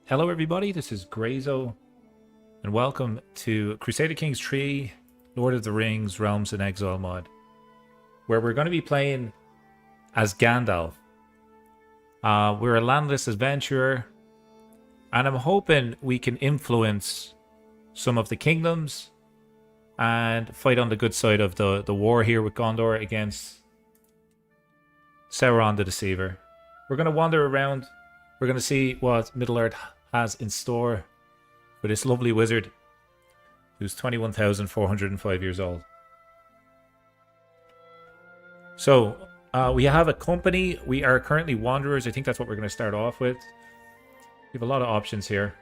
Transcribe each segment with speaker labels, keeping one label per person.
Speaker 1: Hello everybody, this is Grayzo, and welcome to Crusader Kings 3 Lord of the Rings Realms in Exile mod, where we're going to be playing as Gandalf. We're a landless adventurer, and I'm hoping we can influence some of the kingdoms and fight on the good side of the war here with Gondor against Sauron the Deceiver. We're going to wander around. We're going to see what Middle-earth has in store for this lovely wizard who's 21,405 years old. So, we have a company. We are currently wanderers. I think that's what we're going to start off with. We have a lot of options here.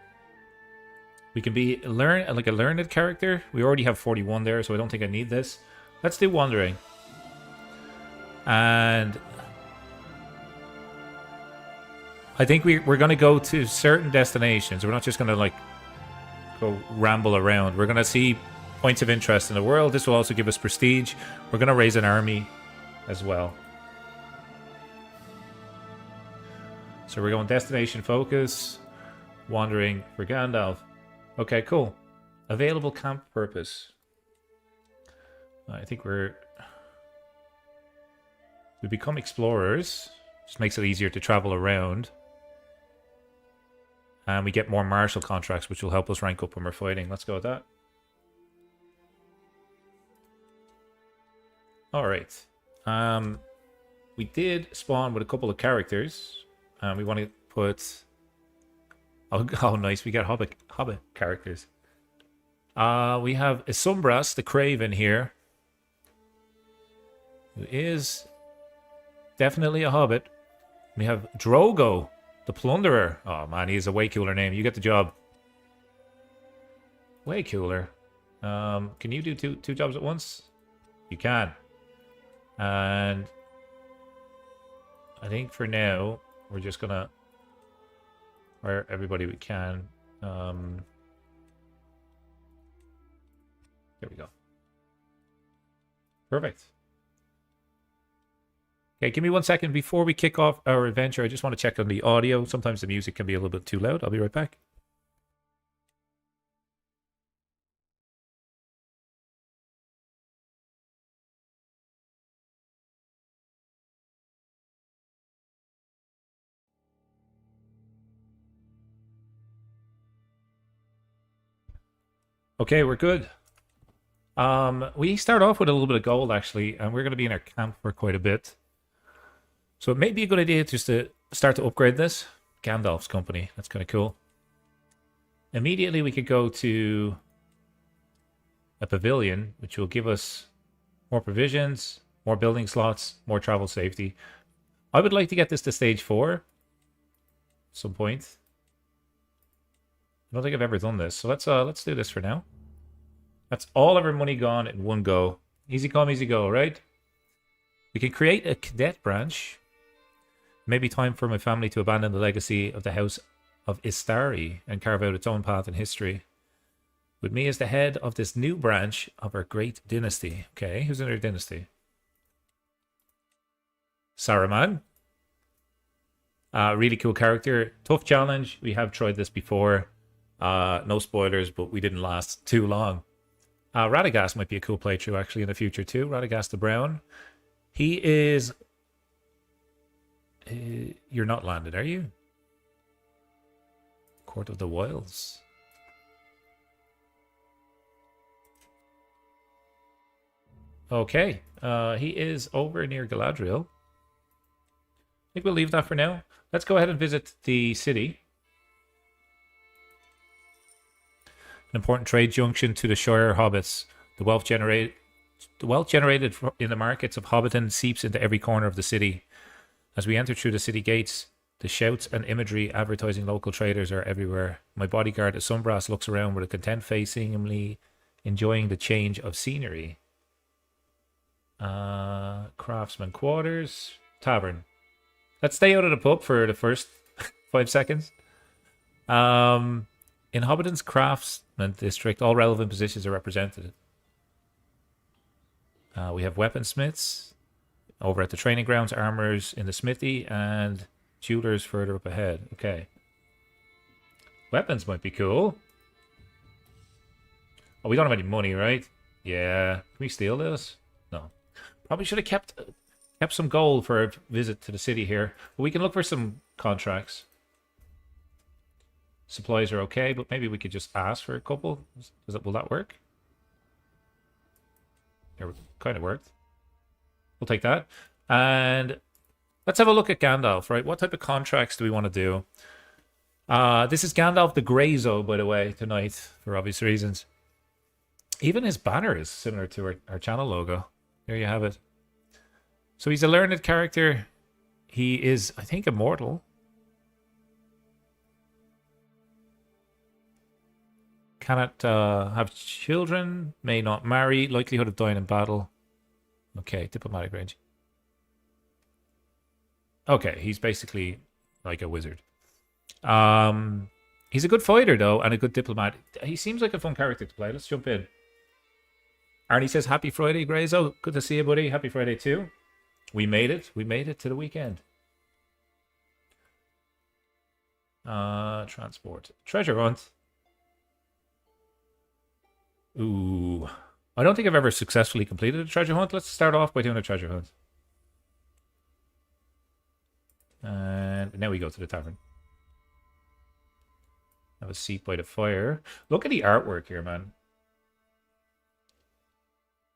Speaker 1: We can be a learned character. We already have 41 there, so I don't think I need this. Let's do wandering. And I think we're going to go to certain destinations. We're not just going to go ramble around. We're going to see points of interest in the world. This will also give us prestige. We're going to raise an army as well. So we're going destination focus, wandering for Gandalf. Okay, cool. Available camp purpose. I think we become explorers. Just makes it easier to travel around. And we get more martial contracts, which will help us rank up when we're fighting. Let's go with that. Alright. We did spawn with a couple of characters. We want to put... Oh, nice. We got Hobbit characters. We have Isumbras, the Craven here. Who is definitely a Hobbit. We have Drogo, the Plunderer. Oh man, he's a way cooler name. You get the job. Way cooler. Can you do two jobs at once? You can. And I think for now, we're just gonna hire everybody we can. There we go. Perfect. Okay, give me 1 second before we kick off our adventure. I just want to check on the audio. Sometimes the music can be a little bit too loud. I'll be right back. Okay, we're good. We start off with a little bit of gold, actually, and we're going to be in our camp for quite a bit. So it may be a good idea just to start to upgrade this. Gandalf's company. That's kind of cool. Immediately we could go to a pavilion, which will give us more provisions, more building slots, more travel safety. I would like to get this to stage 4 at some point. I don't think I've ever done this. So let's do this for now. That's all of our money gone in one go. Easy come, easy go, right? We can create a cadet branch. Maybe time for my family to abandon the legacy of the House of Istari and carve out its own path in history. With me as the head of this new branch of our great dynasty. Okay, who's in our dynasty? Saruman. Really cool character. Tough challenge. We have tried this before. No spoilers, but we didn't last too long. Radagast might be a cool playthrough actually in the future too. Radagast the Brown. He is... you're not landed, are you? Court of the Wilds. Okay. He is over near Galadriel. I think we'll leave that for now. Let's go ahead and visit the city. An important trade junction to the Shire hobbits. The wealth generated in the markets of Hobbiton seeps into every corner of the city. As we enter through the city gates, the shouts and imagery advertising local traders are everywhere. My bodyguard Isumbras looks around with a content face, seemingly enjoying the change of scenery. Craftsman quarters. Tavern. Let's stay out of the pub for the first 5 seconds. In Hobbiton's craftsman district, all relevant positions are represented. We have weaponsmiths over at the training grounds, armorers in the smithy, and jewelers further up ahead. Okay. Weapons might be cool. Oh, we don't have any money, right? Yeah. Can we steal this? No. Probably should have kept some gold for a visit to the city here. But we can look for some contracts. Supplies are okay, but maybe we could just ask for a couple. Will that work? There, kind of worked. We'll take that. And let's have a look at Gandalf, right? What type of contracts do we want to do? This is Gandalf the Grayzo, by the way, tonight, for obvious reasons. Even his banner is similar to our channel logo. There you have it. So he's a learned character. He is, I think, immortal. Cannot have children. May not marry. Likelihood of dying in battle. Okay, diplomatic range. Okay, he's basically like a wizard. He's a good fighter, though, and a good diplomat. He seems like a fun character to play. Let's jump in. Arnie says, happy Friday, Grayzo. Good to see you, buddy. Happy Friday, too. We made it. We made it to the weekend. Transport. Treasure hunt. Ooh. I don't think I've ever successfully completed a treasure hunt. Let's start off by doing a treasure hunt. And now we go to the tavern. Have a seat by the fire. Look at the artwork here, man.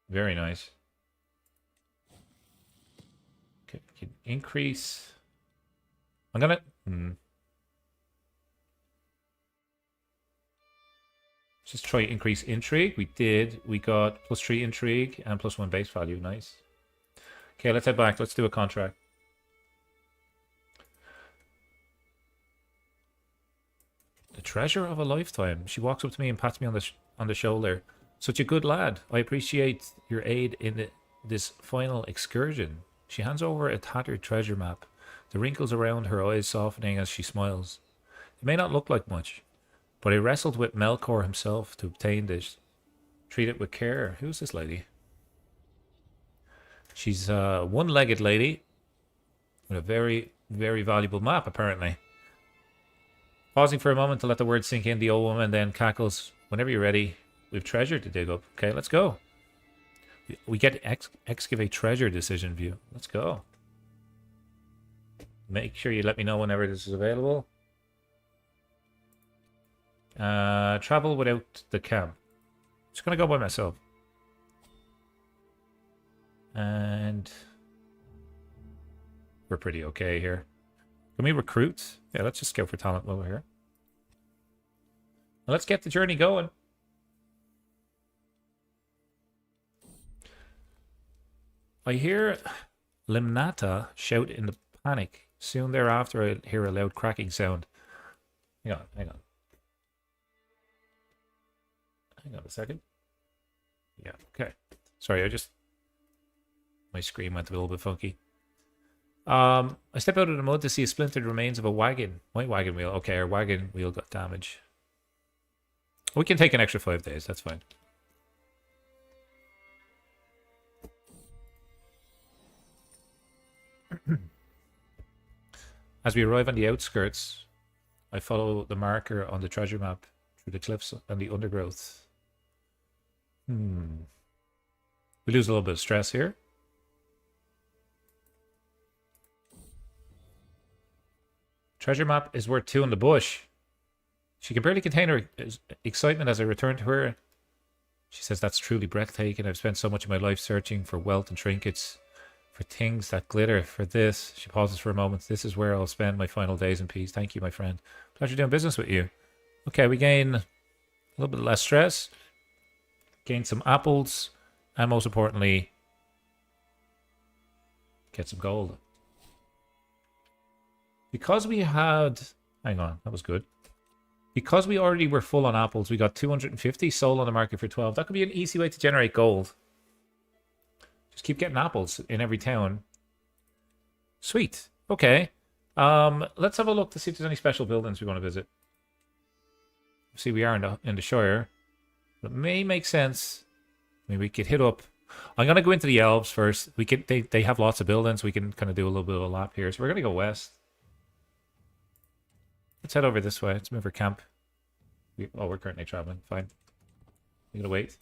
Speaker 1: Very nice. Okay, we can increase. I'm gonna. Just try increase intrigue. We did. We got +3 intrigue and +1 base value. Nice. Okay, let's head back. Let's do a contract. The treasure of a lifetime. She walks up to me and pats me on the shoulder. Such a good lad. I appreciate your aid in this final excursion. She hands over a tattered treasure map, the wrinkles around her eyes softening as she smiles. It may not look like much, but I wrestled with Melkor himself to obtain this. Treat it with care. Who's this lady? She's a one-legged lady with a very, very valuable map, apparently. Pausing for a moment to let the words sink in, the old woman then cackles. Whenever you're ready, we've treasure to dig up. Okay, let's go. We get excavate treasure decision view. Let's go. Make sure you let me know whenever this is available. Travel without the camp. Just gonna go by myself. And we're pretty okay here. Can we recruit? Yeah, let's just go for talent over here. Now let's get the journey going. I hear Limnata shout in the panic. Soon thereafter, I hear a loud cracking sound. Hang on, hang on. Hang on a second. Yeah, okay. Sorry, my screen went a little bit funky. I step out of the mud to see a splintered remains of a wagon. My wagon wheel. Okay, our wagon wheel got damaged. We can take an extra 5 days. That's fine. As we arrive on the outskirts, I follow the marker on the treasure map through the cliffs and the undergrowth. We lose a little bit of stress here. Treasure map is worth 2 in the bush. She can barely contain her excitement as I return to her. She says, that's truly breathtaking. I've spent so much of my life searching for wealth and trinkets, for things that glitter, for this. She pauses for a moment. This is where I'll spend my final days in peace. Thank you, my friend. Pleasure doing business with you. Okay, we gain a little bit less stress. Gain some apples. And most importantly, get some gold. Because we had... Hang on, that was good. Because we already were full on apples, we got 250 sold on the market for 12. That could be an easy way to generate gold. Just keep getting apples in every town. Sweet. Okay. Let's have a look to see if there's any special buildings we want to visit. See, we are in the Shire. It may make sense. Maybe we could hit up... I'm going to go into the elves first. We can. They have lots of buildings. We can kind of do a little bit of a lap here. So we're going to go west. Let's head over this way. Let's move our camp We're currently traveling. Fine. We're gonna wait.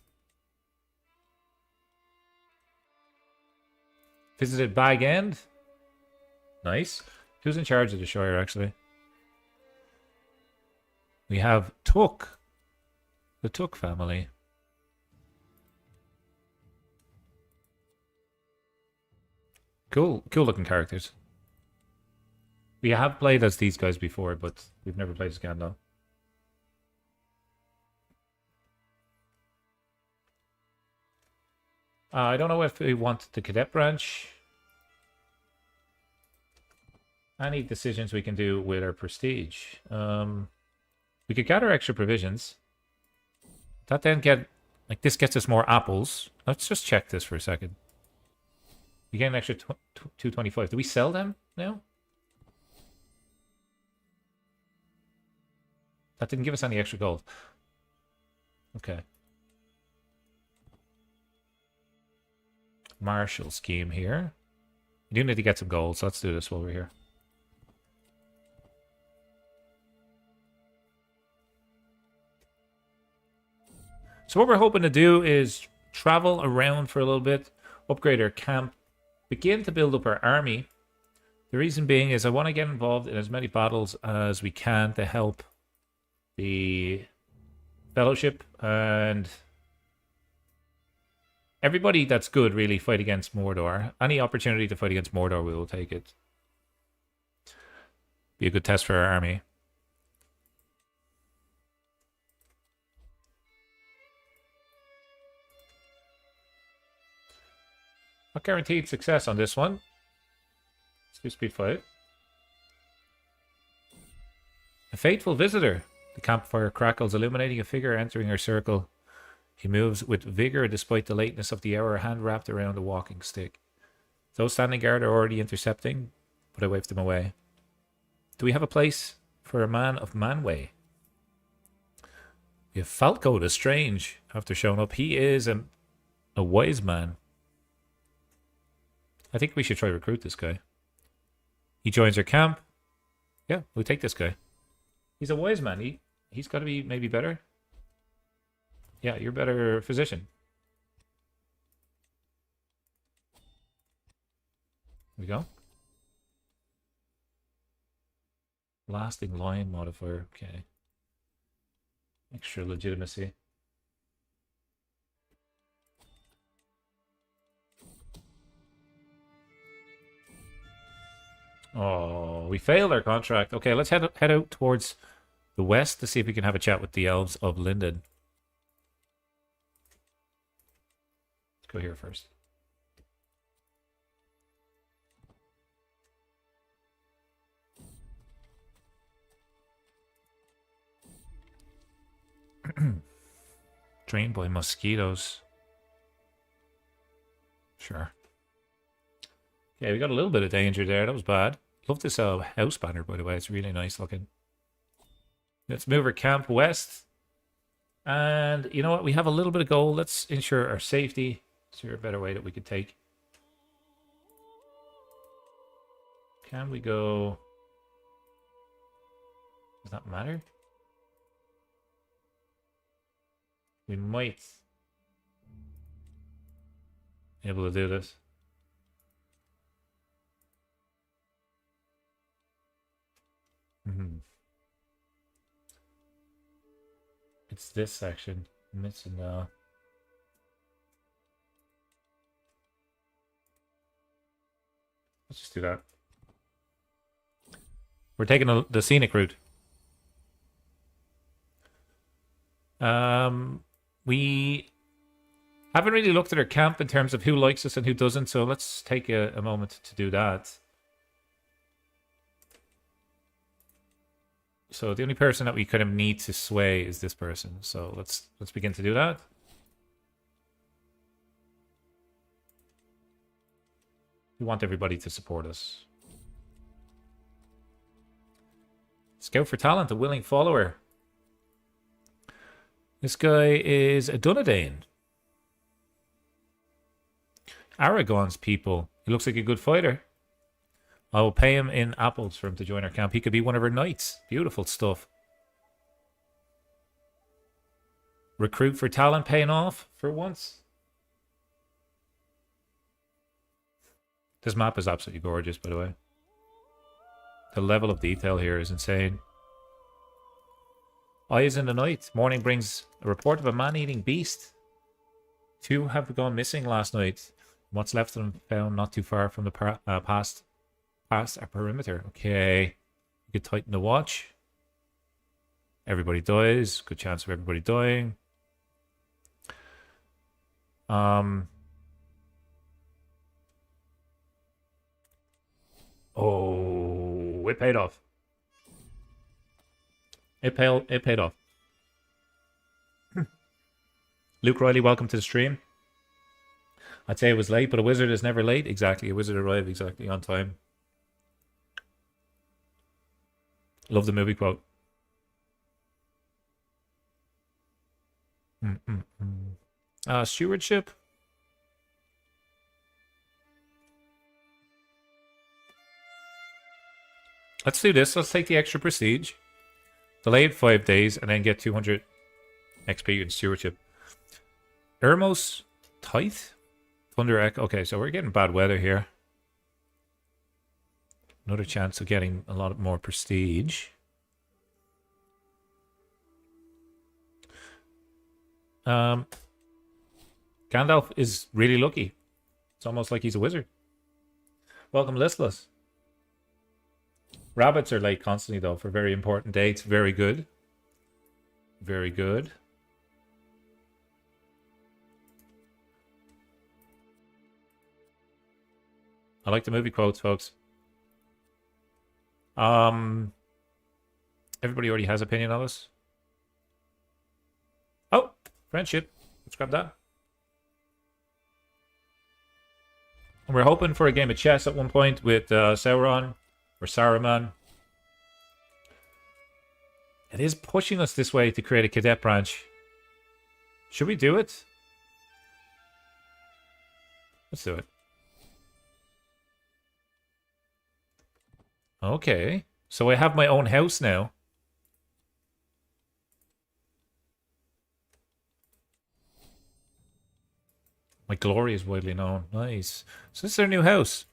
Speaker 1: Visited Bag End. Nice. Who's in charge of the Shire, actually? We have Took. The Took family. Cool looking characters. We have played as these guys before, but we've never played as Gandalf. I don't know if we want the cadet branch. Any decisions we can do with our prestige. We could gather extra provisions. That then like this gets us more apples. Let's just check this for a second. We get an extra 225. Do we sell them now? That didn't give us any extra gold. Okay. Marshall scheme here. We do need to get some gold, so let's do this while we're here. So what we're hoping to do is travel around for a little bit, upgrade our camp, begin to build up our army. The reason being is I want to get involved in as many battles as we can to help the Fellowship and everybody that's good really fight against Mordor. Any opportunity to fight against Mordor, we will take it. Be a good test for our army. Not guaranteed success on this one. Let's do speed 5. A fateful visitor. The campfire crackles, illuminating a figure entering our circle. He moves with vigor despite the lateness of the hour, hand wrapped around a walking stick. Those standing guard are already intercepting, but I waved them away. Do we have a place for a man of Manway? We have Falco the Strange after showing up. He is a wise man. I think we should try to recruit this guy. He joins our camp. Yeah, we'll take this guy. He's a wise man. He's got to be maybe better. Yeah, you're better physician. There we go. Lasting line modifier. Okay. Extra legitimacy. Oh, we failed our contract. Okay, let's head out towards the west to see if we can have a chat with the elves of Linden. Let's go here first. Drained by mosquitoes. Sure. Yeah, we got a little bit of danger there. That was bad. Love this house banner, by the way. It's really nice looking. Let's move our camp west. And you know what? We have a little bit of gold. Let's ensure our safety. Is there a better way that we could take? Can we go? Does that matter? We might be able to do this. It's this section. Missing now. Let's just do that. We're taking the scenic route. We haven't really looked at our camp in terms of who likes us and who doesn't, so let's take a moment to do that. So the only person that we kind of need to sway is this person. So let's begin to do that. We want everybody to support us. Scout for talent, a willing follower. This guy is a Dunedain. Aragon's people. He looks like a good fighter. I will pay him in apples for him to join our camp. He could be one of our knights. Beautiful stuff. Recruit for talent paying off for once. This map is absolutely gorgeous, by the way. The level of detail here is insane. Eyes in the night. Morning brings a report of a man-eating beast. 2 have gone missing last night. What's left of them found not too far from the past a perimeter. Okay. You could tighten the watch. Everybody dies. Good chance of everybody dying. Oh, it paid off. It paid off. Luke Riley, welcome to the stream. I'd say it was late, but a wizard is never late. Exactly, a wizard arrived exactly on time. Love the movie quote. Stewardship. Let's do this. Let's take the extra prestige. Delay it 5 days and then get 200 XP in stewardship. Ermos Tithe? Thunder Echo. Okay, so we're getting bad weather here. Another chance of getting a lot more prestige. Gandalf is really lucky. It's almost like he's a wizard. Welcome, Listless. Rabbits are late constantly, though, for very important dates. Very good. Very good. I like the movie quotes, folks. Everybody already has opinion on this. Oh, friendship. Let's grab that. And we're hoping for a game of chess at one point with Sauron or Saruman. It is pushing us this way to create a cadet branch. Should we do it? Let's do it. Okay. So I have my own house now. My glory is widely known. Nice. So this is our new house.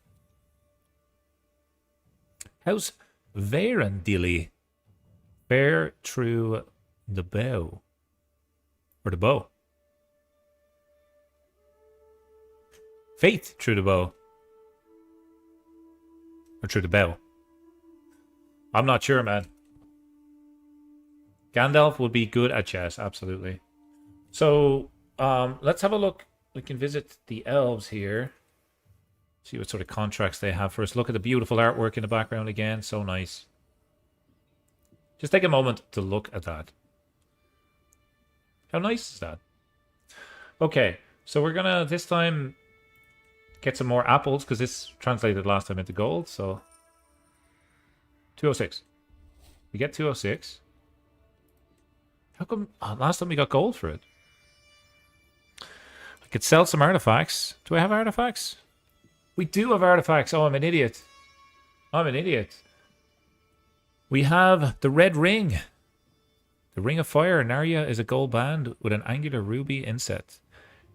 Speaker 1: House Verandili. Bear through the bow. Or the bow. Faith through the bow. Or through the bow. I'm not sure, man. Gandalf would be good at chess, absolutely. So, let's have a look. We can visit the elves here. See what sort of contracts they have for us. Look at the beautiful artwork in the background again. So nice. Just take a moment to look at that. How nice is that? Okay, so we're gonna this time get some more apples because this translated last time into gold. So 206. We get 206. How come last time we got gold for it? I could sell some artifacts. Do I have artifacts? We do have artifacts. Oh, I'm an idiot. I'm an idiot. We have the red ring. The Ring of Fire. Narya is a gold band with an angular ruby inset.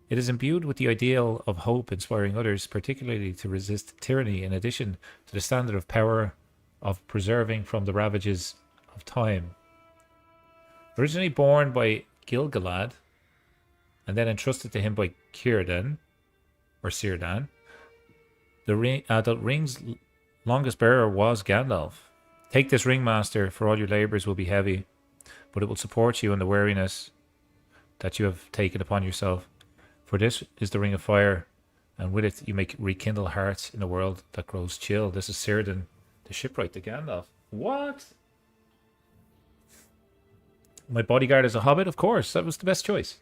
Speaker 1: It is imbued with the ideal of hope, inspiring others, particularly to resist tyranny, in addition to the standard of power of preserving from the ravages of time. Originally born by Gil-galad, and then entrusted to him by Círdan, or Círdan, the ring's longest bearer was Gandalf. Take this ring, master, for all your labors will be heavy, but it will support you in the weariness that you have taken upon yourself. For this is the Ring of Fire, and with it you may rekindle hearts in a world that grows chill. This is Círdan, the shipwright to Gandalf. What? My bodyguard is a hobbit? Of course, that was the best choice.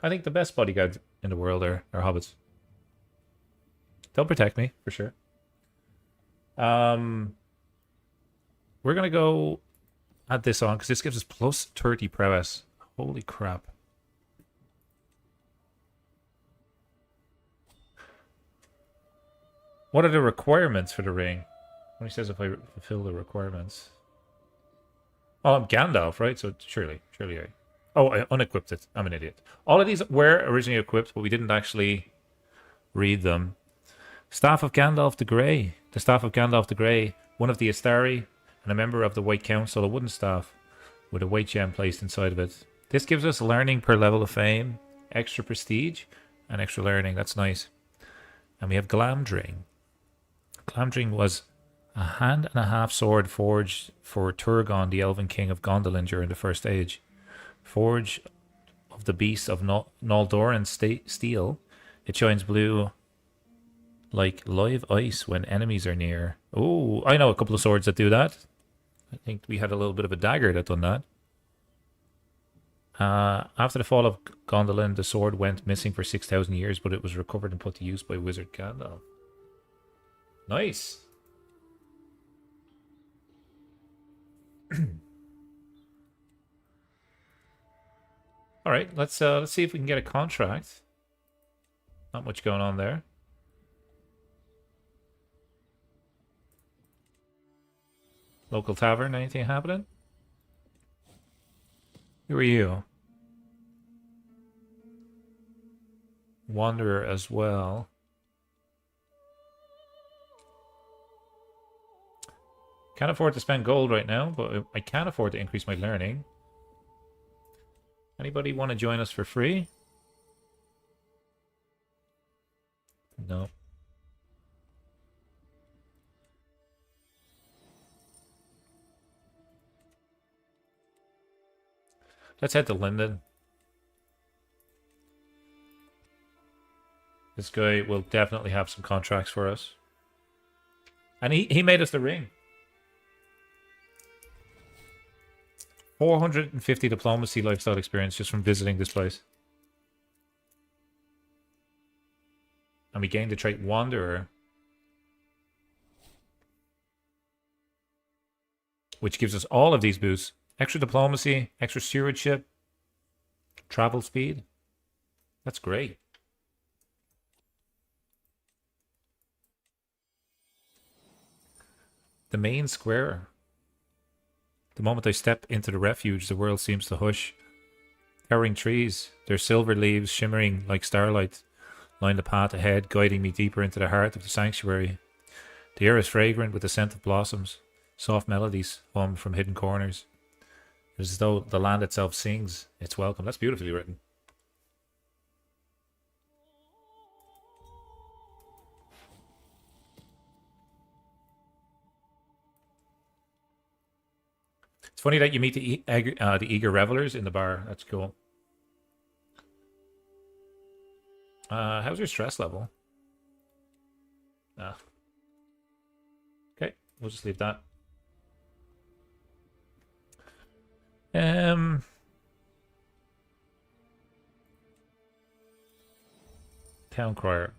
Speaker 1: I think the best bodyguards in the world are hobbits. They'll protect me, for sure. We're going to go add this on, because this gives us plus 30 prowess. Holy crap. What are the requirements for the ring? When he says if I fulfill the requirements. Oh, I'm Gandalf, right? So surely I... Oh, I unequipped it. I'm an idiot. All of these were originally equipped, but we didn't actually read them. Staff of Gandalf the Grey. The Staff of Gandalf the Grey, one of the Astari, and a member of the White Council, a wooden staff with a white gem placed inside of it. This gives us learning per level of fame, extra prestige, and extra learning. That's nice. And we have Glamdring. Glamdring was a hand and a half sword forged for Turgon, the Elven King of Gondolin during the First Age. Forge of the Beast of Noldoran steel. It shines blue like live ice when enemies are near. Oh, I know a couple of swords that do that. I think we had a little bit of a dagger that done that. After the fall of Gondolin, the sword went missing for 6,000 years, but it was recovered and put to use by Wizard Gandalf. Nice. All right, let's see if we can get a contract. Not much going on there. Local tavern, anything happening? Who are you? Wanderer as well. Can't afford to spend gold right now, but I can afford to increase my learning. Anybody want to join us for free? No. Let's head to Linden. This guy will definitely have some contracts for us. And he made us the ring. 450 diplomacy lifestyle experience just from visiting this place. And we gained the trait Wanderer, which gives us all of these boosts. Extra diplomacy, extra stewardship, travel speed. That's great. The main square. The moment I step into the refuge, the world seems to hush. Towering trees, their silver leaves shimmering like starlight, line the path ahead, guiding me deeper into the heart of the sanctuary. The air is fragrant with the scent of blossoms. Soft melodies hum from hidden corners. It is as though the land itself sings its welcome. That's beautifully written. It's funny that you meet the eager revelers in the bar. That's cool. How's your stress level? Okay, we'll just leave that. Town crier.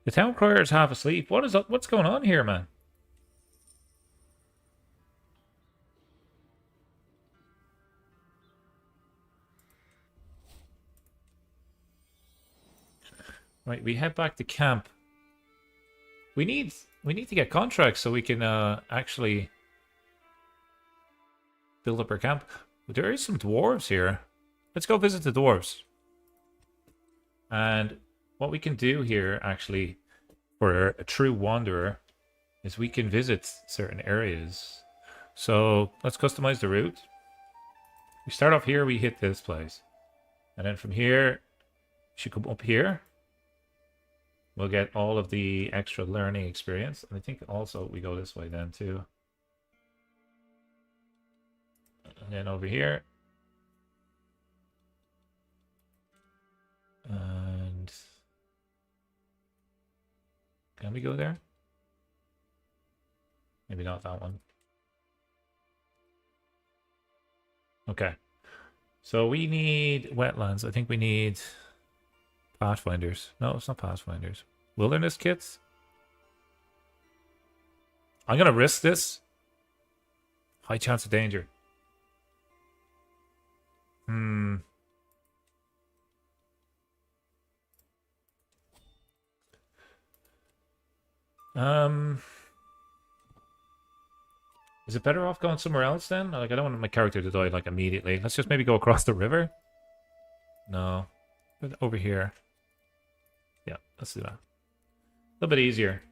Speaker 1: The town crier is half asleep. What is up? What's going on here, man? Right, we head back to camp. We need to get contracts so we can actually build up our camp. But there is some dwarves here. Let's go visit the dwarves. And what we can do here, actually, for a true wanderer, is we can visit certain areas. So let's customize the route. We start off here, we hit this place. And then from here, we should come up here. We'll get all of the extra learning experience. And I think also we go this way then too. And then over here. And can we go there? Maybe not that one. Okay. So we need wetlands. I think we need Pathfinders. No, it's not Pathfinders. Wilderness kits. I'm going to risk this. High chance of danger. Is it better off going somewhere else then? Like, I don't want my character to die, like, immediately. Let's just maybe go across the river. No. Over here. Yeah, let's do that. A little bit easier.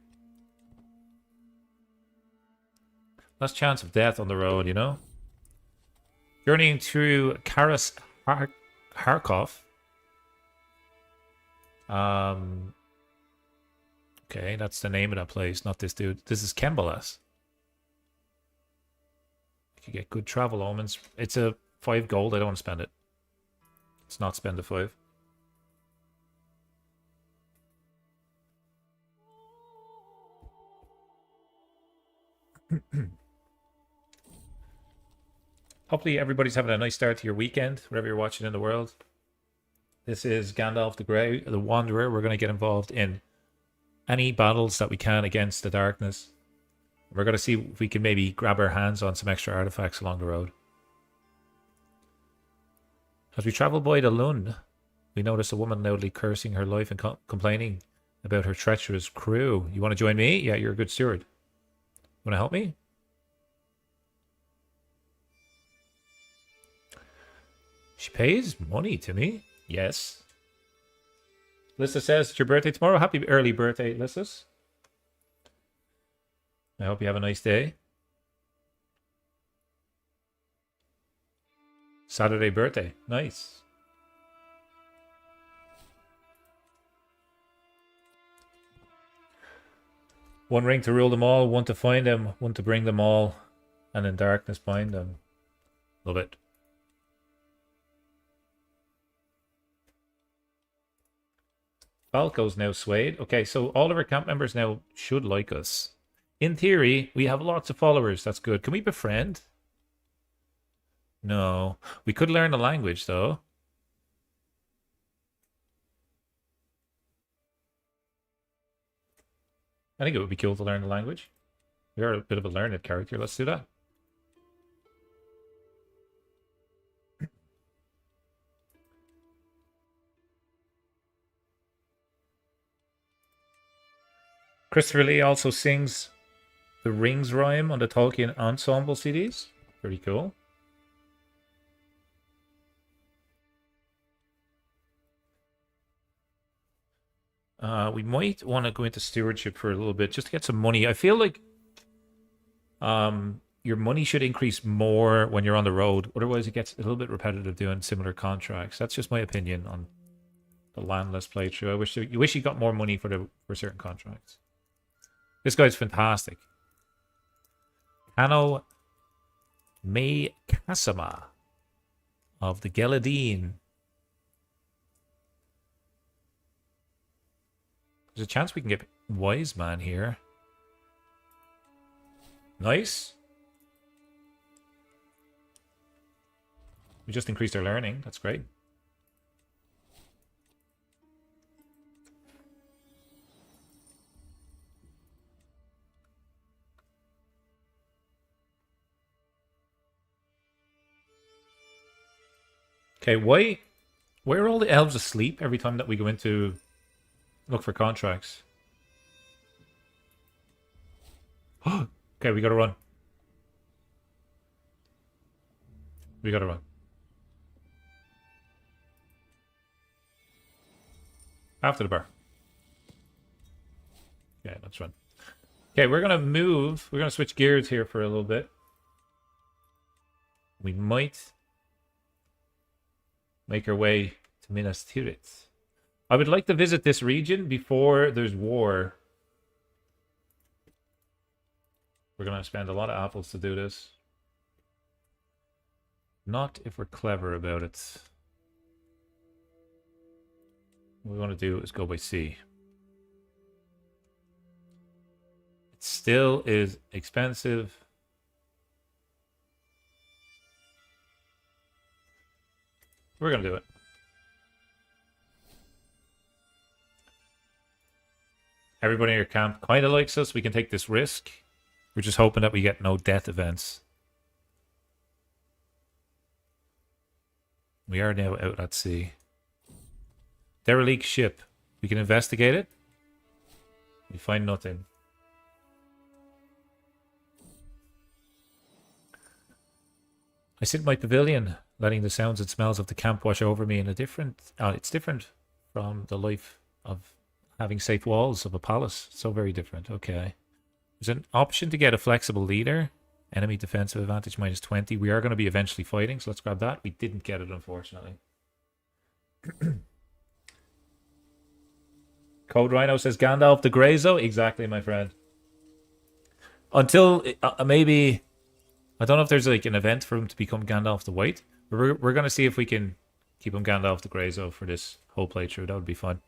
Speaker 1: Less chance of death on the road, you know? Journeying through Kharkov. Okay, that's the name of that place, not this dude. This is Kembalas. You get good travel omens. It's a 5 gold. I don't want to spend it. Let's not spend the 5. Hopefully everybody's having a nice start to your weekend, wherever you're watching in the world. This is Gandalf the Grey, the Wanderer. We're going to get involved in any battles that we can against the darkness. We're going to see if we can maybe grab our hands on some extra artifacts along the road. As we travel by the Lund, we notice a woman loudly cursing her life and complaining about her treacherous crew. You want to join me? Yeah, you're a good steward. Want to help me? She pays money to me? Yes. Lissa says it's your birthday tomorrow. Happy early birthday, Lissa. I hope you have a nice day. Saturday birthday. Nice. One ring to rule them all, one to find them, one to bring them all, and in darkness bind them. Love it. Falco's now swayed. Okay, so all of our camp members now should like us. In theory, we have lots of followers. That's good. Can we befriend? No. We could learn the language, though. I think it would be cool to learn the language. We are a bit of a learned character. Let's do that. Christopher Lee also sings the Rings rhyme on the Tolkien Ensemble CDs. Pretty cool. We might want to go into stewardship for a little bit just to get some money. I feel like your money should increase more when you're on the road. Otherwise, it gets a little bit repetitive doing similar contracts. That's just my opinion on the landless playthrough. I wish you got more money for certain contracts. This guy's fantastic. Kano May Kasama of the Geladine. There's a chance we can get Wise Man here. Nice. We just increased our learning. That's great. Okay, why are all the elves asleep every time that we go into look for contracts? Okay, we gotta run. We gotta run. After the bar. Okay, let's run. Okay, we're gonna move. We're gonna switch gears here for a little bit. We might make our way to Minas Tirith. I would like to visit this region before there's war. We're going to spend a lot of apples to do this. Not if we're clever about it. What we want to do is go by sea. It still is expensive. We're going to do it. Everybody in your camp kind of likes us. We can take this risk. We're just hoping that we get no death events. We are now out at sea. Derelict ship. We can investigate it. We find nothing. I sit in my pavilion, letting the sounds and smells of the camp wash over me in a different... it's different from the life of having safe walls of a palace. So very different. Okay. There's an option to get a flexible leader. Enemy defensive advantage -20. We are going to be eventually fighting, so let's grab that. We didn't get it, unfortunately. Code Rhino says Gandalf the Grayzo. Exactly, my friend. Until maybe... I don't know if there's like an event for him to become Gandalf the White. We're going to see if we can keep him Gandalf the Grayzo for this whole playthrough. That would be fun.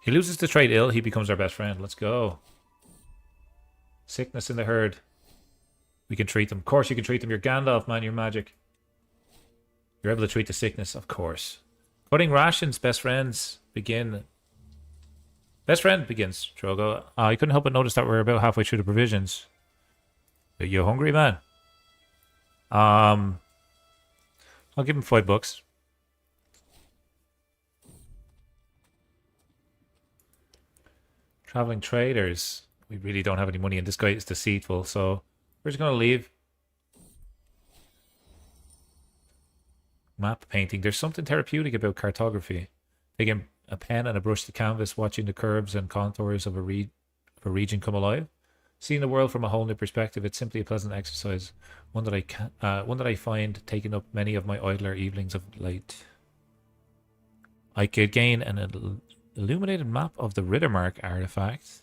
Speaker 1: He loses the trait ill. He becomes our best friend. Let's go. Sickness in the herd. We can treat them. Of course you can treat them. You're Gandalf, man. You're magic. You're able to treat the sickness, of course. Cutting rations. Best friends begin. Best friend begins, Drogo. I couldn't help but notice that we're about halfway through the provisions. Are you hungry, man? I'll give him $5. Traveling traders. We really don't have any money, and this guy is deceitful, so we're just going to leave. Map painting. There's something therapeutic about cartography. Taking a pen and a brush to canvas, watching the curves and contours of a region come alive. Seeing the world from a whole new perspective, it's simply a pleasant exercise. One that I find taking up many of my idler evenings of late. I could gain an illuminated map of the Rittermark artifact.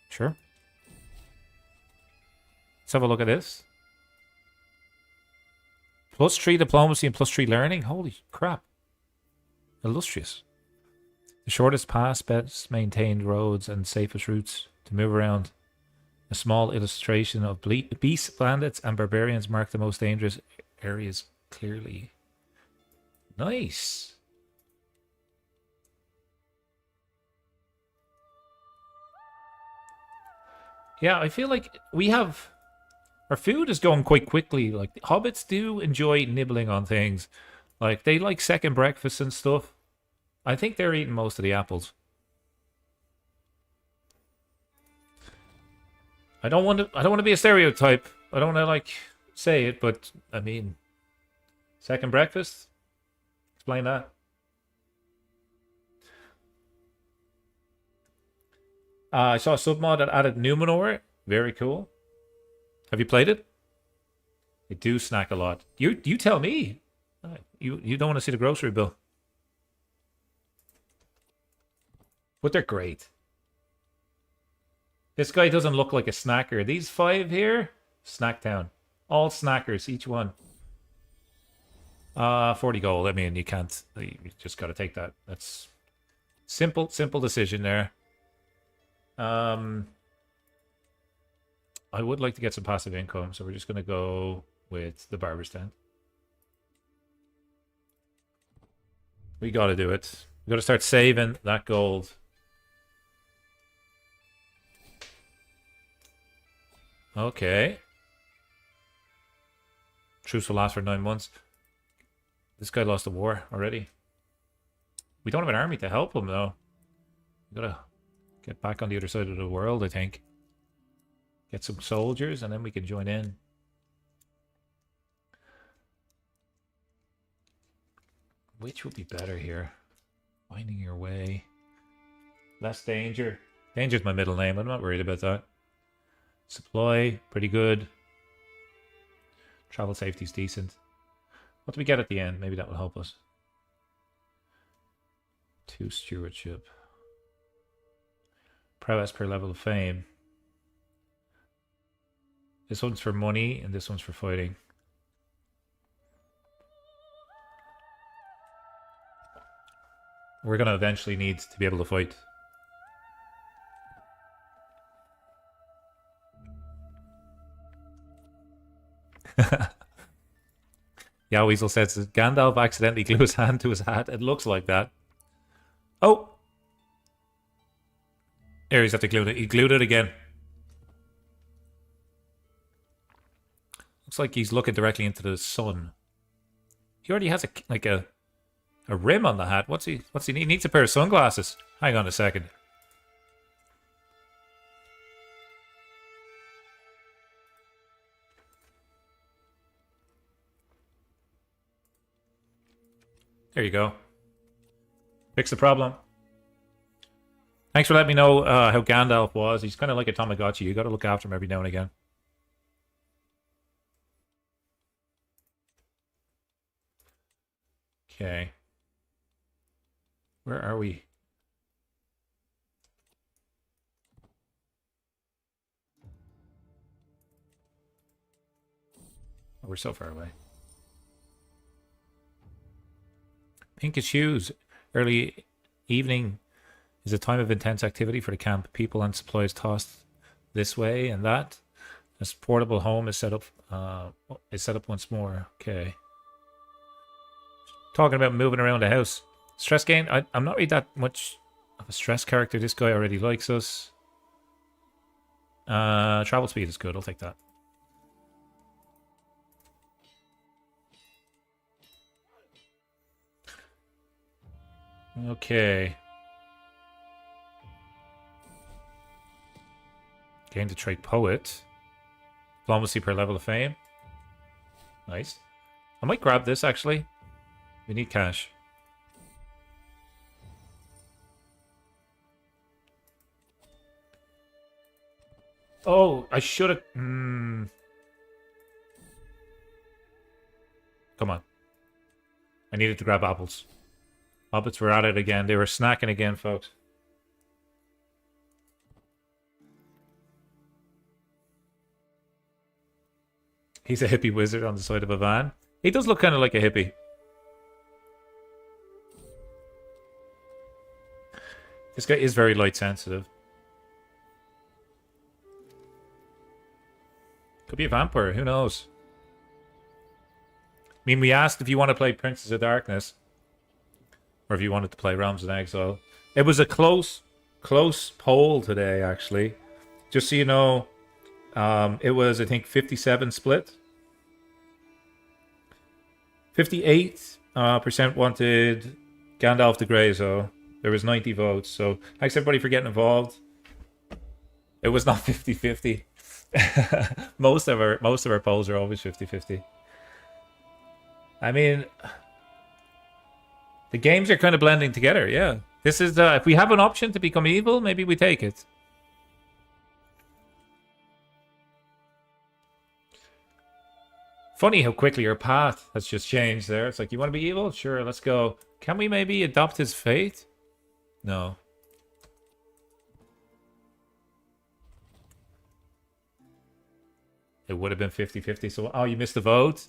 Speaker 1: Sure. Let's have a look at this. +3 diplomacy and +3 learning. Holy crap. Illustrious. The shortest paths, best maintained roads, and safest routes to move around. A small illustration of beasts, bandits, and barbarians mark the most dangerous areas clearly. Nice. Yeah, I feel like we have... Our food is going quite quickly. Like, hobbits do enjoy nibbling on things. Like, they like second breakfast and stuff. I think they're eating most of the apples. I don't want to be a stereotype. I don't want to, like, say it, but, I mean... Second breakfast? Explain that. I saw a submod that added Numenor. Very cool. Have you played it? They do snack a lot. You tell me. You don't want to see the grocery bill. But they're great. This guy doesn't look like a snacker. These 5 here, Snacktown. All snackers, each one. 40 gold. I mean, you can't. You just got to take that. That's simple decision there. I would like to get some passive income, so we're just going to go with the barber stand. We got to do it. We got to start saving that gold. Okay. Truce will last for 9 months. This guy lost the war already. We don't have an army to help him, though. We gotta get back on the other side of the world, I think. Get some soldiers, and then we can join in. Which would be better here? Finding your way. Less danger. Danger's my middle name. I'm not worried about that. Supply, pretty good. Travel safety's decent. What do we get at the end? Maybe that will help us. 2 stewardship. Prowess per level of fame. This one's for money, and this one's for fighting. We're going to eventually need to be able to fight. Yeah, Weasel says Gandalf accidentally glued his hand to his hat. It looks like that. Oh! There, he's have to glue it. He glued it again. Looks like he's looking directly into the sun. He already has a A rim on the hat? What's he need? He needs a pair of sunglasses. Hang on a second. There you go. Fix the problem. Thanks for letting me know how Gandalf was. He's kind of like a Tamagotchi. You got to look after him every now and again. Okay. Where are we? Oh, we're so far away. Pinkish hues. Early evening is a time of intense activity for the camp. People and supplies tossed this way and that. This portable home is set up. Once more. Okay. Talking about moving around the house. Stress gain. I'm not really that much of a stress character. This guy already likes us. Travel speed is good. I'll take that. Okay. Gain the trait Poet. Diplomacy per level of fame. Nice. I might grab this, actually. We need cash. Oh, I should have... Come on. I needed to grab apples. Hobbits were at it again. They were snacking again, folks. He's a hippie wizard on the side of a van. He does look kind of like a hippie. This guy is very light sensitive. Could be a vampire, who knows? I mean, we asked if you want to play Princess of Darkness. Or if you wanted to play Realms in Exile. It was a close poll today, actually. Just so you know, it was, I think, 57 split. 58% wanted Gandalf the Grayzo. There was 90 votes. So thanks everybody for getting involved. It was not 50-50. most of our polls are always 50-50. I mean, the games are kind of blending together, yeah. This is, if we have an option to become evil, maybe we take it. Funny how quickly your path has just changed there. It's like, you want to be evil? Sure, let's go. Can we maybe adopt his fate? No. It would have been 50-50. So, oh, you missed the vote?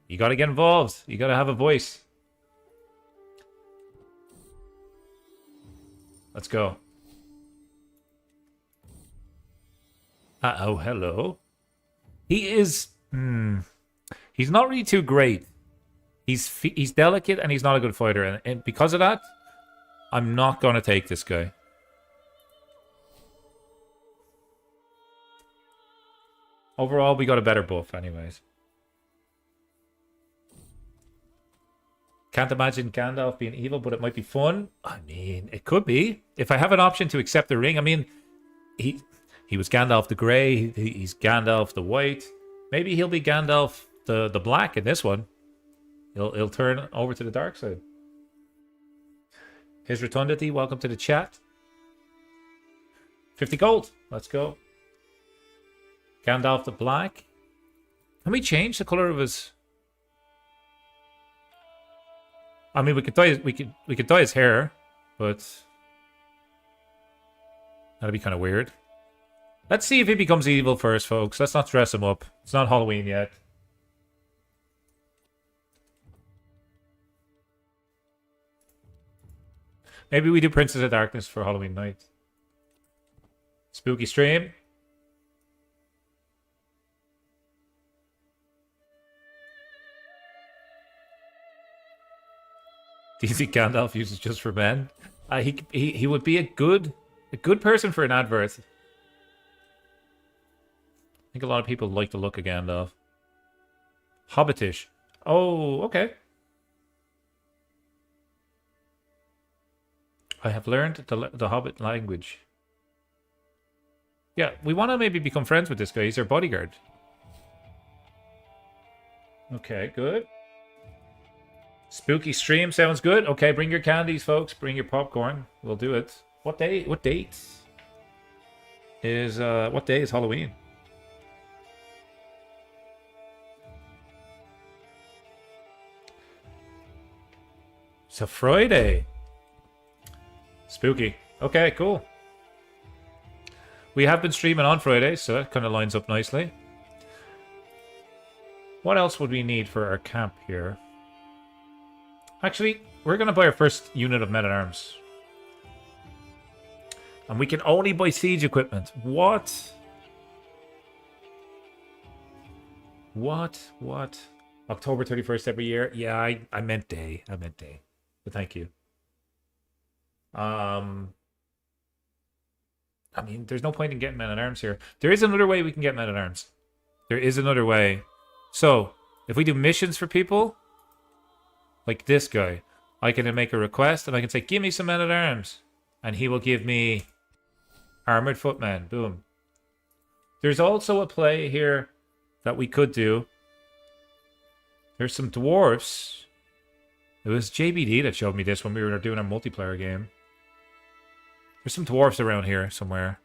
Speaker 1: You got to get involved. You got to have a voice. Let's go. Uh-oh, hello. He is... He's not really too great. He's delicate and he's not a good fighter. And because of that, I'm not going to take this guy. Overall, we got a better buff anyways. Can't imagine Gandalf being evil, but it might be fun. I mean, it could be. If I have an option to accept the ring, I mean, he was Gandalf the Grey. He's Gandalf the White. Maybe he'll be Gandalf the Black in this one. He'll turn over to the dark side. His Rotundity, welcome to the chat. 50 gold. Let's go. Gandalf the Black. Can we change the color of his... I mean, we could dye his hair, but that'd be kind of weird. Let's see if he becomes evil first, folks. Let's not dress him up. It's not Halloween yet. Maybe we do Princess of Darkness for Halloween night. Spooky stream. Do you think Gandalf uses just for men? He would be a good person for an advert. I think a lot of people like the look of Gandalf. Hobbitish. Oh, okay. I have learned the Hobbit language. Yeah, we want to maybe become friends with this guy. He's our bodyguard. Okay, good. Spooky stream sounds good. Okay, bring your candies, folks. Bring your popcorn. We'll do it. What day? What date is what day is Halloween? It's a Friday. Spooky. Okay, cool. We have been streaming on Fridays, so that kind of lines up nicely. What else would we need for our camp here? Actually, we're going to buy our first unit of men-at-arms. And we can only buy siege equipment. What? What? October 31st every year? Yeah, I meant day. I meant day. But thank you. I mean, there's no point in getting men-at-arms here. There is another way we can get men-at-arms. There is another way. So, if we do missions for people, like this guy, I can make a request and I can say, give me some men-at-arms. And he will give me armored footmen. Boom. There's also a play here that we could do. There's some dwarves. It was JBD that showed me this when we were doing our multiplayer game. There's some dwarves around here somewhere.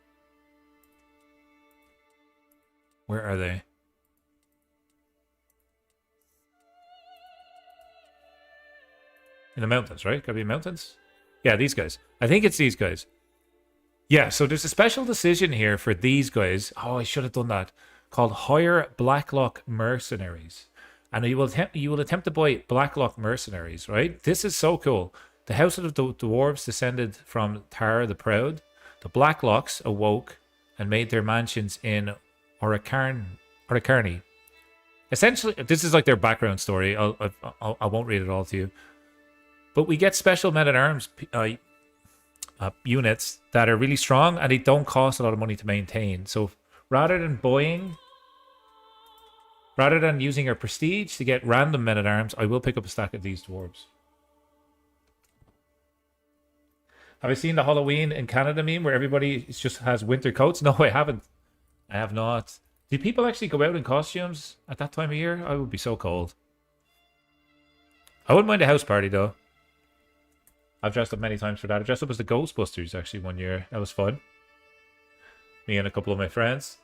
Speaker 1: Where are they? In the mountains, right? Gotta be mountains? Yeah, these guys. I think it's these guys. Yeah, so there's a special decision here for these guys. Oh, I should have done that. Called Hire Blacklock Mercenaries. And you will attempt to buy Blacklock Mercenaries, right? This is so cool. The house of the dwarves descended from Tar the Proud. The Blacklocks awoke and made their mansions in Oracarni. Essentially, this is like their background story. I won't read it all to you. But we get special men-at-arms units that are really strong and they don't cost a lot of money to maintain. So rather than using our prestige to get random men-at-arms, I will pick up a stack of these dwarves. Have I seen the Halloween in Canada meme where everybody just has winter coats? No, I haven't. I have not. Do people actually go out in costumes at that time of year? I would be so cold. I wouldn't mind a house party, though. I've dressed up many times for that. I dressed up as the Ghostbusters, actually, one year. That was fun. Me and a couple of my friends.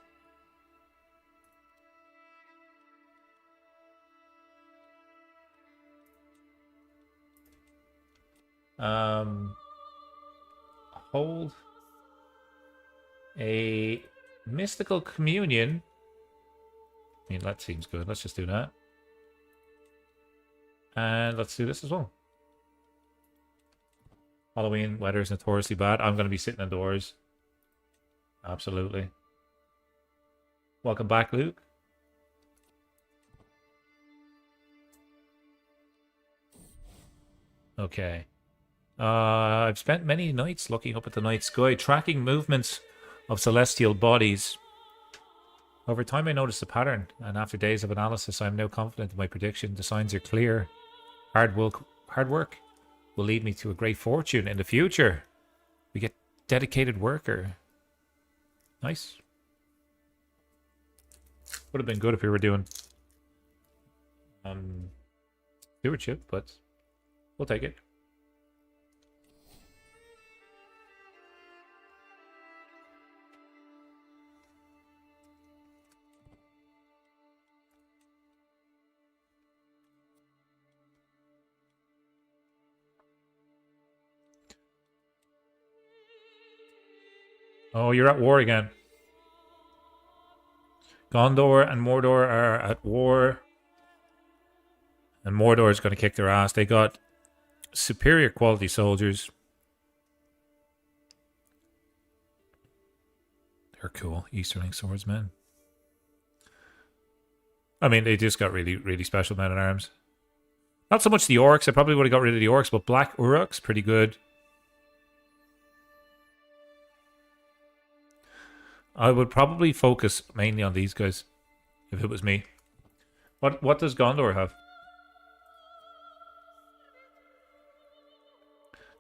Speaker 1: Hold a mystical communion. I mean, that seems good. Let's just do that. And let's do this as well. Halloween weather is notoriously bad. I'm going to be sitting indoors. Absolutely. Welcome back, Luke. Okay. I've spent many nights looking up at the night sky, tracking movements of celestial bodies. Over time, I noticed a pattern, and after days of analysis, I am now confident in my prediction. The signs are clear. Hard work will lead me to a great fortune in the future. We get dedicated worker. Nice. Would have been good if we were doing stewardship, but we'll take it. Oh, you're at war again. Gondor and Mordor are at war. And Mordor is going to kick their ass. They got superior quality soldiers. They're cool. Easterling swordsmen. I mean, they just got really, really special men-at-arms. Not so much the orcs. I probably would have got rid of the orcs, but Black Uruks, pretty good. I would probably focus mainly on these guys, if it was me. What does Gondor have?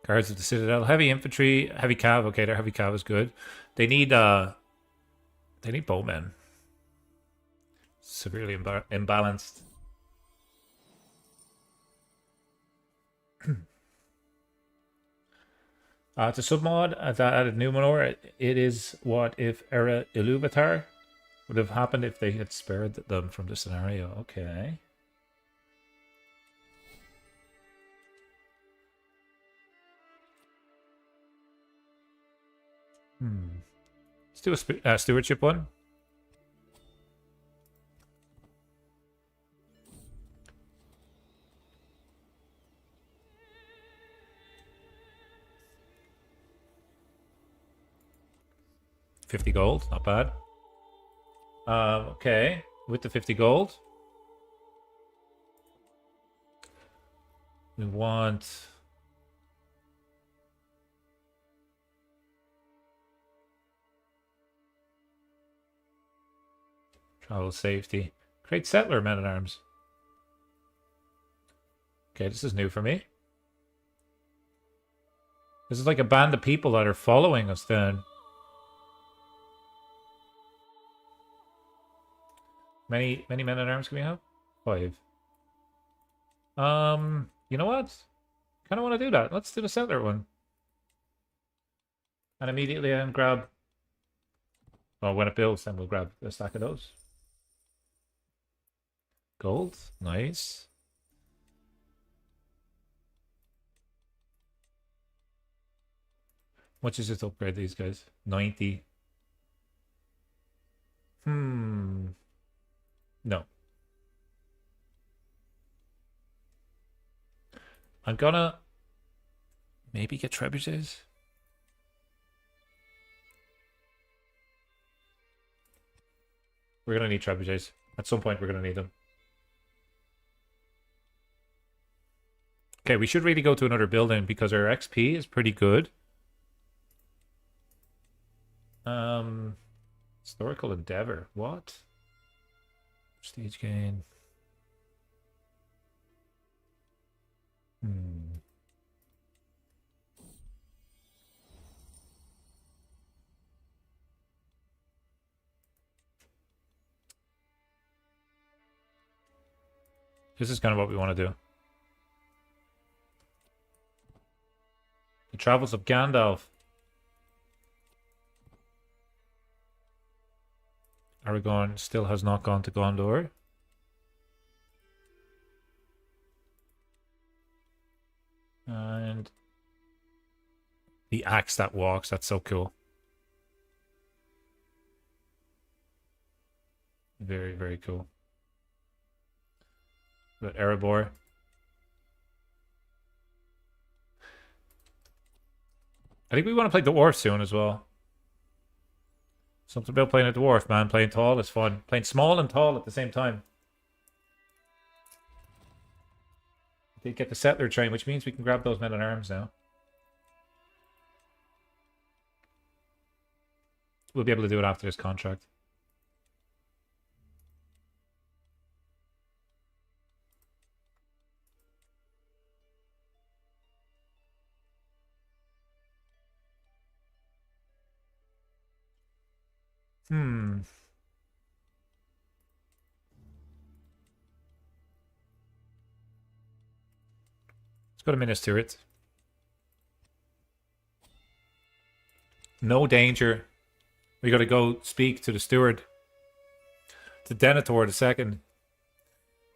Speaker 1: Guards of the Citadel. Heavy infantry, heavy cav. Okay, their heavy cav is good. They need bowmen. Severely imbalanced. It's a submod that added Numenor. It is what if Era Iluvatar would have happened if they had spared them from the scenario. Okay. Let's do a stewardship one. $50 gold, not bad. Okay, with the 50 gold, we want travel safety. Create settler men-at-arms. Okay, this is new for me. This is like a band of people that are following us then. Many men-at-arms can we have? 5. You know what? Kind of want to do that. Let's do the settler one. And immediately then grab... Well, when it builds, then we'll grab a stack of those. Gold. Nice. Much is it to upgrade these guys? 90. No. I'm gonna maybe get trebuchets. We're gonna need trebuchets. At some point we're gonna need them. Okay, we should really go to another building because our XP is pretty good. Historical endeavor. What? Prestige gain. This is kind of what we want to do. The Travels of Gandalf. Aragorn still has not gone to Gondor. And the axe that walks, that's so cool. Very, very cool. But Erebor. I think we want to play Dwarf soon as well. Something about playing a Dwarf, man. Playing tall is fun. Playing small and tall at the same time. They get the settler train, which means we can grab those men-at-arms now. We'll be able to do it after this contract. Let's go to Minas Tirith. No danger. We gotta go speak to the steward. To Denethor II.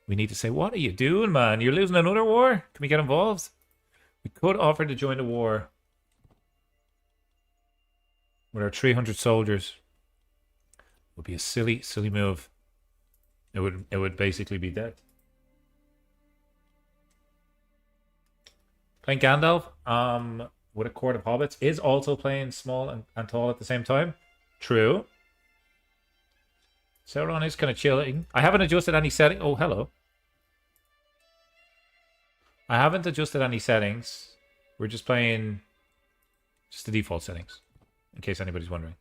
Speaker 1: We need to say, what are you doing, man? You're losing another war? Can we get involved? We could offer to join the war. With our 300 soldiers. It would be a silly, silly move. It would basically be dead. Playing Gandalf, with a court of hobbits, is also playing small and tall at the same time. True. Sauron is kind of chilling. I haven't adjusted any setting. Oh, hello. I haven't adjusted any settings. We're just playing just the default settings, in case anybody's wondering.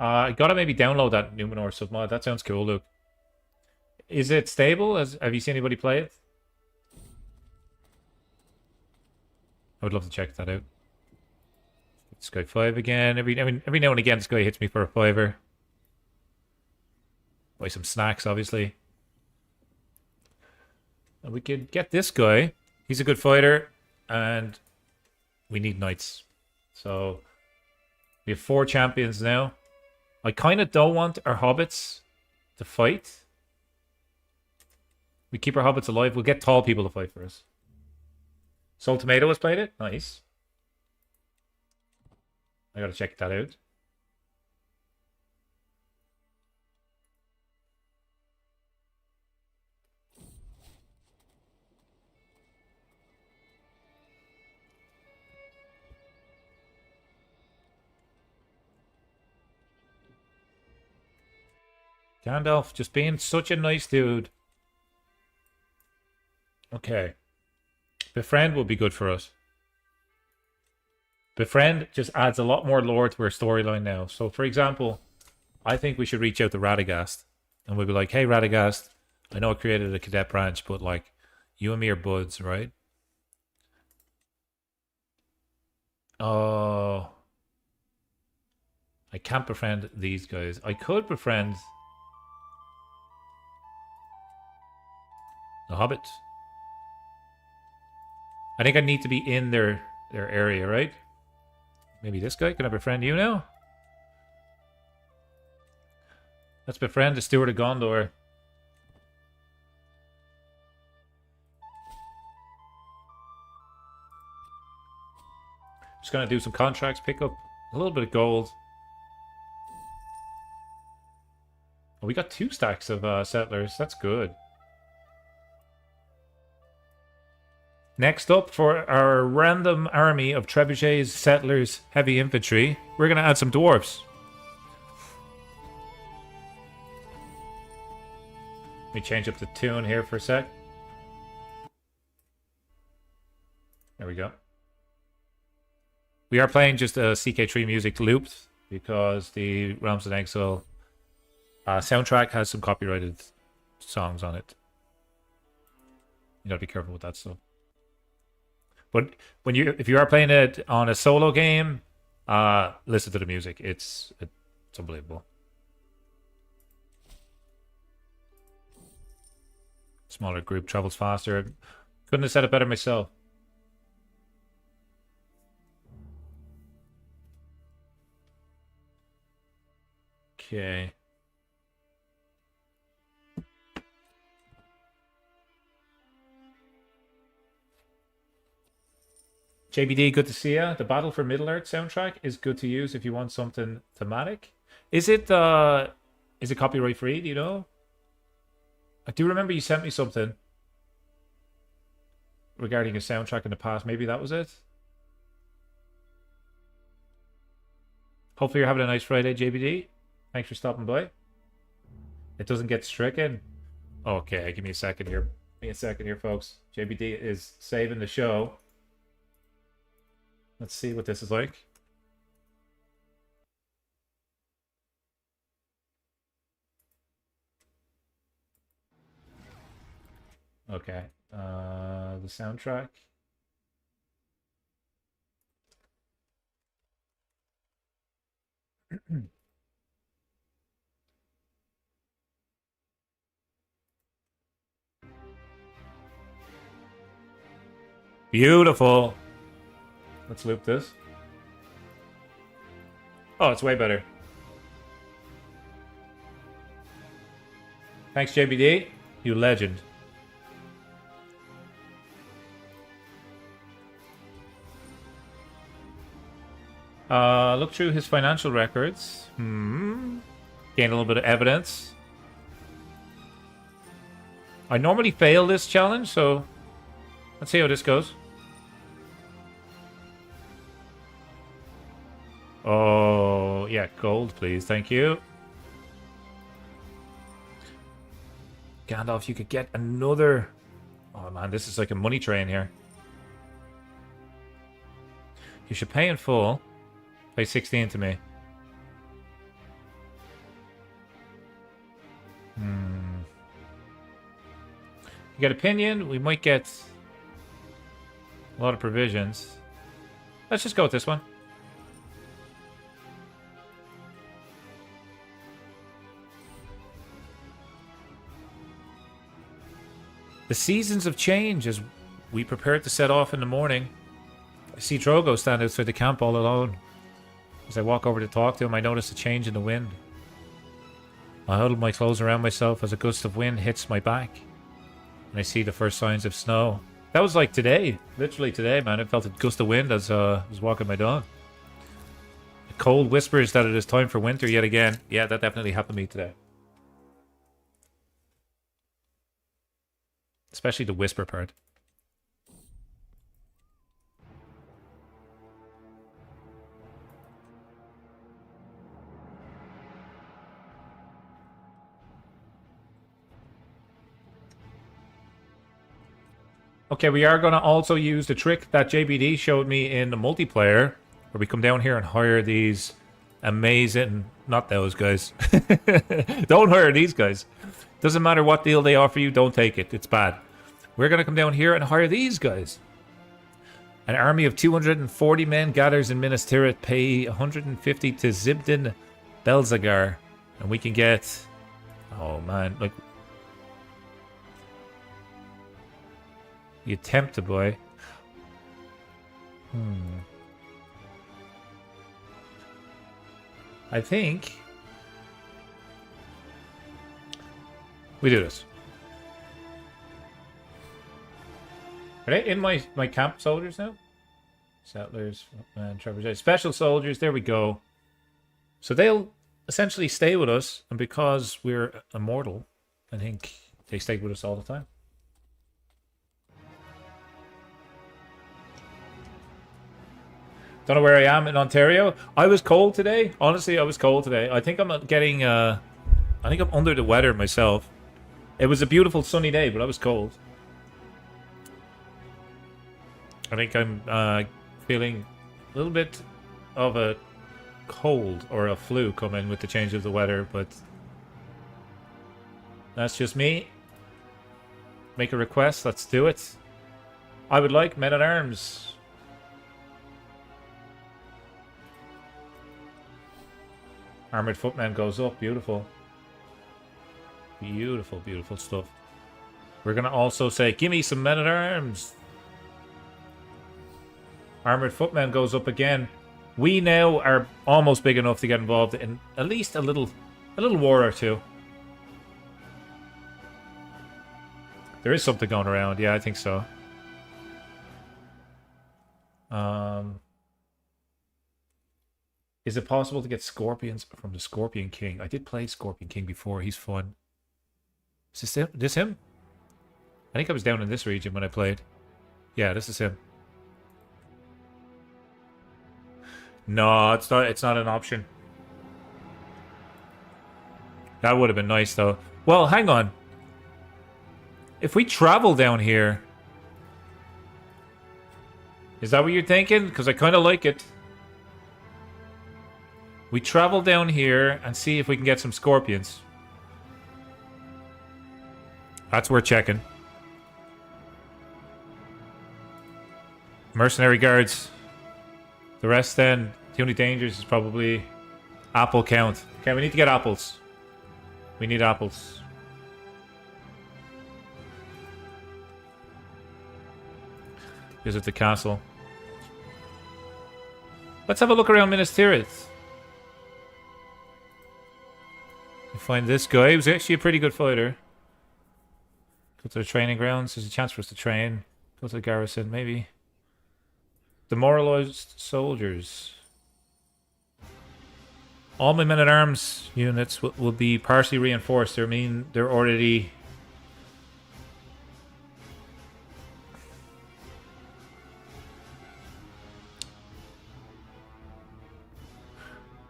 Speaker 1: I gotta maybe download that Numenor submod. That sounds cool, Luke. Is it stable? Have you seen anybody play it? I would love to check that out. This guy 5 again. Every now and again, this guy hits me for a fiver. Buy some snacks, obviously. And we could get this guy. He's a good fighter, and we need knights. So we have 4 champions now. I kind of don't want our hobbits to fight. We keep our hobbits alive. We'll get tall people to fight for us. Soul Tomato has played it. Nice. I gotta check that out. Gandalf just being such a nice dude. Okay. Befriend will be good for us. Befriend just adds a lot more lore to our storyline now. So, for example, I think we should reach out to Radagast. And we'll be like, hey, Radagast, I know I created a cadet branch, but, like, you and me are buds, right? Oh. I can't befriend these guys. I could befriend the hobbits. I think I need to be in their area, right? Maybe this guy. Can I befriend you now? Let's befriend the Steward of Gondor. Just gonna do some contracts, pick up a little bit of gold. Oh, we got 2 stacks of settlers. That's good. Next up, for our random army of trebuchets, settlers, heavy infantry, we're going to add some dwarves. Let me change up the tune here for a sec. There we go. We are playing just a CK3 music looped because the Realms in Exile soundtrack has some copyrighted songs on it. You gotta be careful with that stuff. But if you are playing it on a solo game, listen to the music. It's unbelievable. Smaller group travels faster. Couldn't have said it better myself. Okay. JBD, good to see ya. The Battle for Middle-earth soundtrack is good to use if you want something thematic. Is it copyright free, do you know? I do remember you sent me something regarding a soundtrack in the past. Maybe that was it? Hopefully you're having a nice Friday, JBD. Thanks for stopping by. It doesn't get stricken. Okay, give me a second here. Give me a second here, folks. JBD is saving the show. Let's see what this is like. Okay. The soundtrack. Beautiful. Let's loop this. Oh, it's way better. Thanks, JBD. You legend. Look through his financial records. Gain a little bit of evidence. I normally fail this challenge, so let's see how this goes. Oh, yeah, gold, please. Thank you. Gandalf, you could get another... Oh, man, this is like a money train here. You should pay in full. Pay 16 to me. You get opinion. We might get a lot of provisions. Let's just go with this one. The seasons of change as we prepare to set off in the morning. I see Drogo stand outside the camp all alone. As I walk over to talk to him, I notice a change in the wind. I huddle my clothes around myself as a gust of wind hits my back. And I see the first signs of snow. That was like today. Literally today, man. I felt a gust of wind as I was walking my dog. The cold whispers that it is time for winter yet again. Yeah, that definitely happened to me today. Especially the whisper part. Okay, we are going to also use the trick that JBD showed me in the multiplayer, where we come down here and hire these amazing... Not those guys. Don't hire these guys. Doesn't matter what deal they offer you, don't take it. It's bad. We're going to come down here and hire these guys. An army of 240 men gathers in Minas Tirith, pay 150 to Zibdin Belzagar. And we can get... Oh, man. Like... You attempt to buy. I think... we do this. Are they in my camp soldiers now? Settlers, man, Trevor, special soldiers, there we go. So they'll essentially stay with us, and because we're immortal, I think they stay with us all the time. Don't know where I am in Ontario. I was cold today. Honestly, I was cold today. I think I'm getting, I think I'm under the weather myself. It was a beautiful sunny day, but I was cold. I think I'm feeling a little bit of a cold or a flu coming with the change of the weather, but that's just me. Make a request. Let's do it. I would like men-at-arms. Armored footman goes up. Beautiful. Beautiful, beautiful stuff. We're going to also say, give me some men-at-arms. Armored footman goes up again. We now are almost big enough to get involved in at least a little war or two. There is something going around. Yeah, I think so. Is it possible to get scorpions from the Scorpion King? I did play Scorpion King before. He's fun. Is this him? I think I was down in this region when I played. Yeah, this is him. No, it's not. It's not an option. That would have been nice, though. Well, hang on. If we travel down here, is that what you're thinking? Because I kind of like it. We travel down here and see if we can get some scorpions. That's worth checking. Mercenary guards. The rest then, the only dangers is probably apple count. Okay, we need to get apples. We need apples. Visit the castle. Let's have a look around Minas Tirith. We find this guy. He was actually a pretty good fighter. Go to the training grounds. There's a chance for us to train. Go to the garrison, maybe. Demoralized soldiers. All my men-at-arms units will be partially reinforced. I mean, they're already...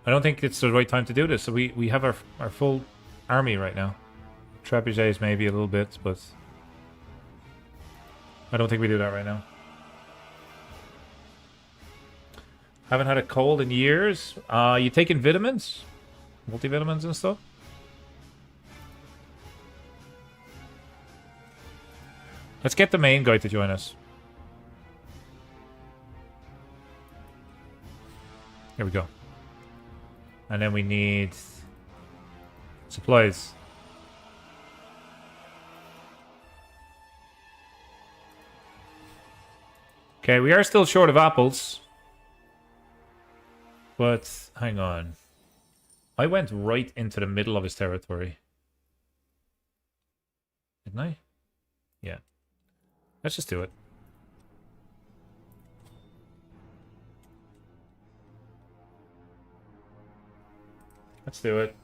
Speaker 1: I don't think it's the right time to do this. So we have our full army right now. Trebuchets maybe a little bit, but I don't think we do that right now. Haven't had a cold in years. You taking vitamins? Multivitamins and stuff? Let's get the main guy to join us. Here we go. And then we need supplies. Okay, we are still short of apples. But hang on. I went right into the middle of his territory. Didn't I? Yeah. Let's just do it. Let's do it.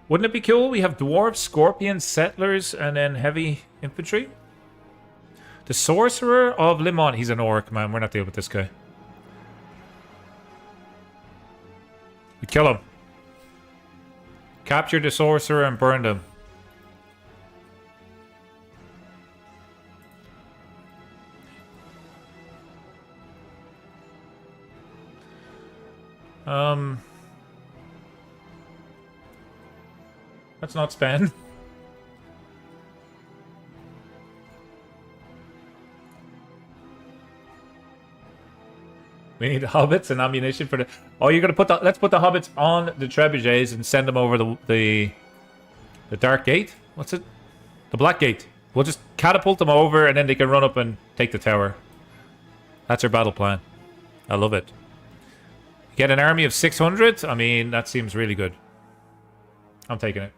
Speaker 1: Wouldn't it be cool? We have dwarves, scorpions, settlers, and then heavy infantry. The sorcerer of Limon. He's an orc, man. We're not dealing with this guy. We kill him. Capture the sorcerer and burn him. Let's not spend. We need hobbits and ammunition for the... Oh, you're gonna put the... Let's put the hobbits on the trebuchets and send them over the dark gate? What's it? The black gate. We'll just catapult them over and then they can run up and take the tower. That's our battle plan. I love it. Get an army of 600? I mean, that seems really good. I'm taking it.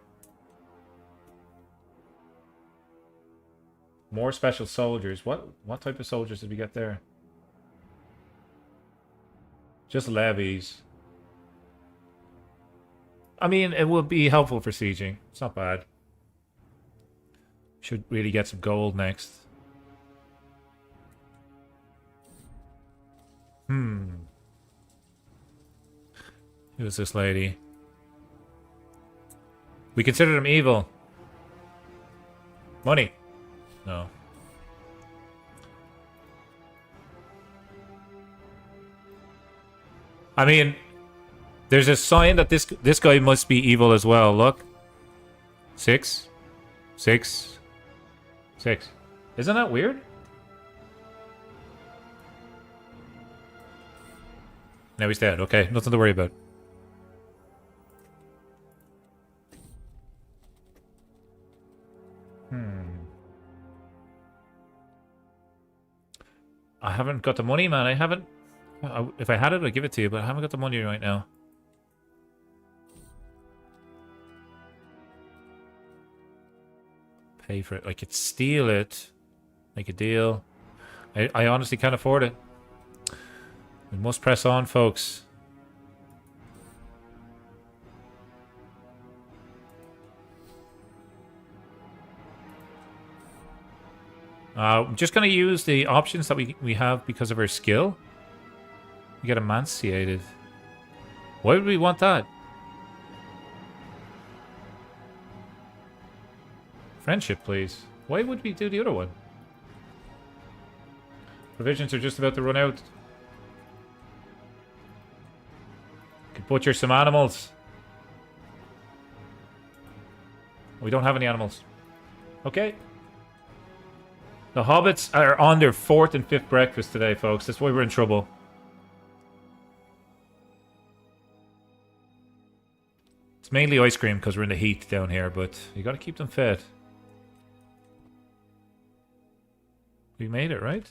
Speaker 1: More special soldiers. What type of soldiers did we get there? Just levies. I mean, it would be helpful for sieging. It's not bad. Should really get some gold next. Who is this lady? We consider them evil. Money. No. I mean, there's a sign that this guy must be evil as well. Look. 6. 6. 6. Isn't that weird? Now he's dead. Okay, nothing to worry about. I haven't got the money, man. I haven't... If I had it, I'd give it to you, but I haven't got the money right now. Pay for it. I could steal it. Make a deal. I honestly can't afford it. We must press on, folks. I'm just going to use the options that we have because of our skill. We get emancipated. Why would we want that? Friendship, please. Why would we do the other one? Provisions are just about to run out. Could butcher some animals. We don't have any animals. Okay. The hobbits are on their 4th and 5th breakfast today, folks. That's why we're in trouble. It's mainly ice cream because we're in the heat down here, but you got to keep them fed. We made it, right?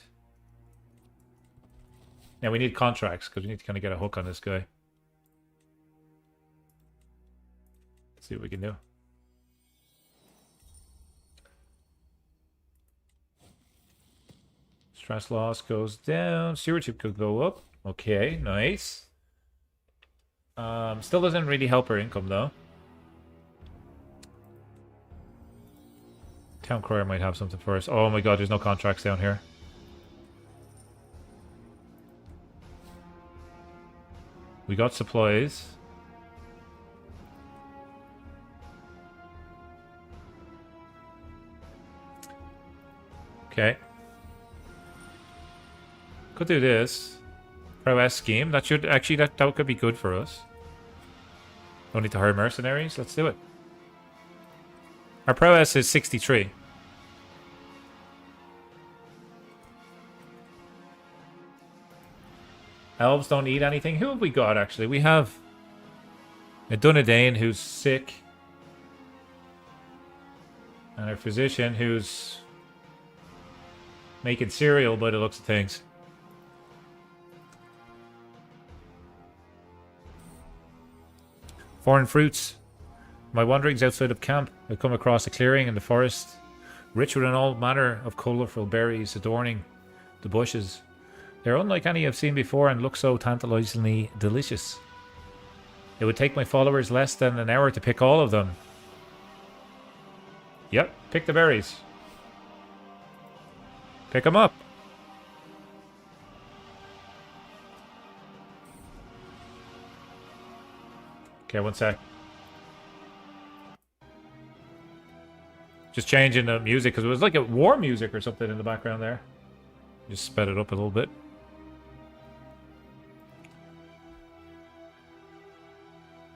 Speaker 1: Now we need contracts because we need to kind of get a hook on this guy. Let's see what we can do. Stress loss goes down. Stewardship could go up. Okay, nice. Still doesn't really help our income, though. Town Crier might have something for us. Oh my god, there's no contracts down here. We got supplies. Okay. Could do this. Prowess scheme. That should actually, that could be good for us. Don't need to hire mercenaries. Let's do it. Our prowess is 63. Elves don't eat anything. Who have we got, actually? We have a Dunedain who's sick. And our physician who's making cereal by the looks of things. Foreign fruits. My wanderings outside of camp, I come across a clearing in the forest, rich with all manner of colourful berries adorning the bushes. They're unlike any I've seen before and look so tantalizingly delicious. It would take my followers less than an hour to pick all of them. Yep, pick the berries. Pick them up. Okay, one sec. Just changing the music because it was like a war music or something in the background there. Just sped it up a little bit.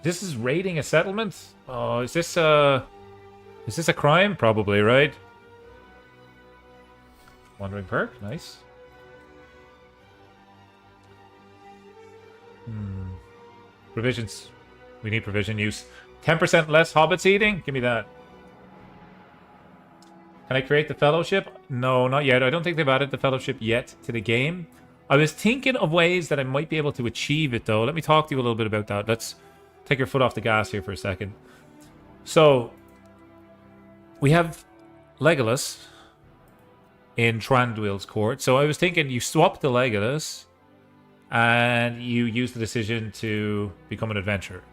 Speaker 1: This is raiding a settlement? Oh, is this a crime? Probably, right? Wandering perk, nice. Provisions. We need provision use. 10% less hobbits eating? Give me that. Can I create the fellowship? No, not yet. I don't think they've added the fellowship yet to the game. I was thinking of ways that I might be able to achieve it, though. Let me talk to you a little bit about that. Let's take your foot off the gas here for a second. So, we have Legolas in Tranduil's court. So I was thinking you swap the Legolas and you use the decision to become an adventurer.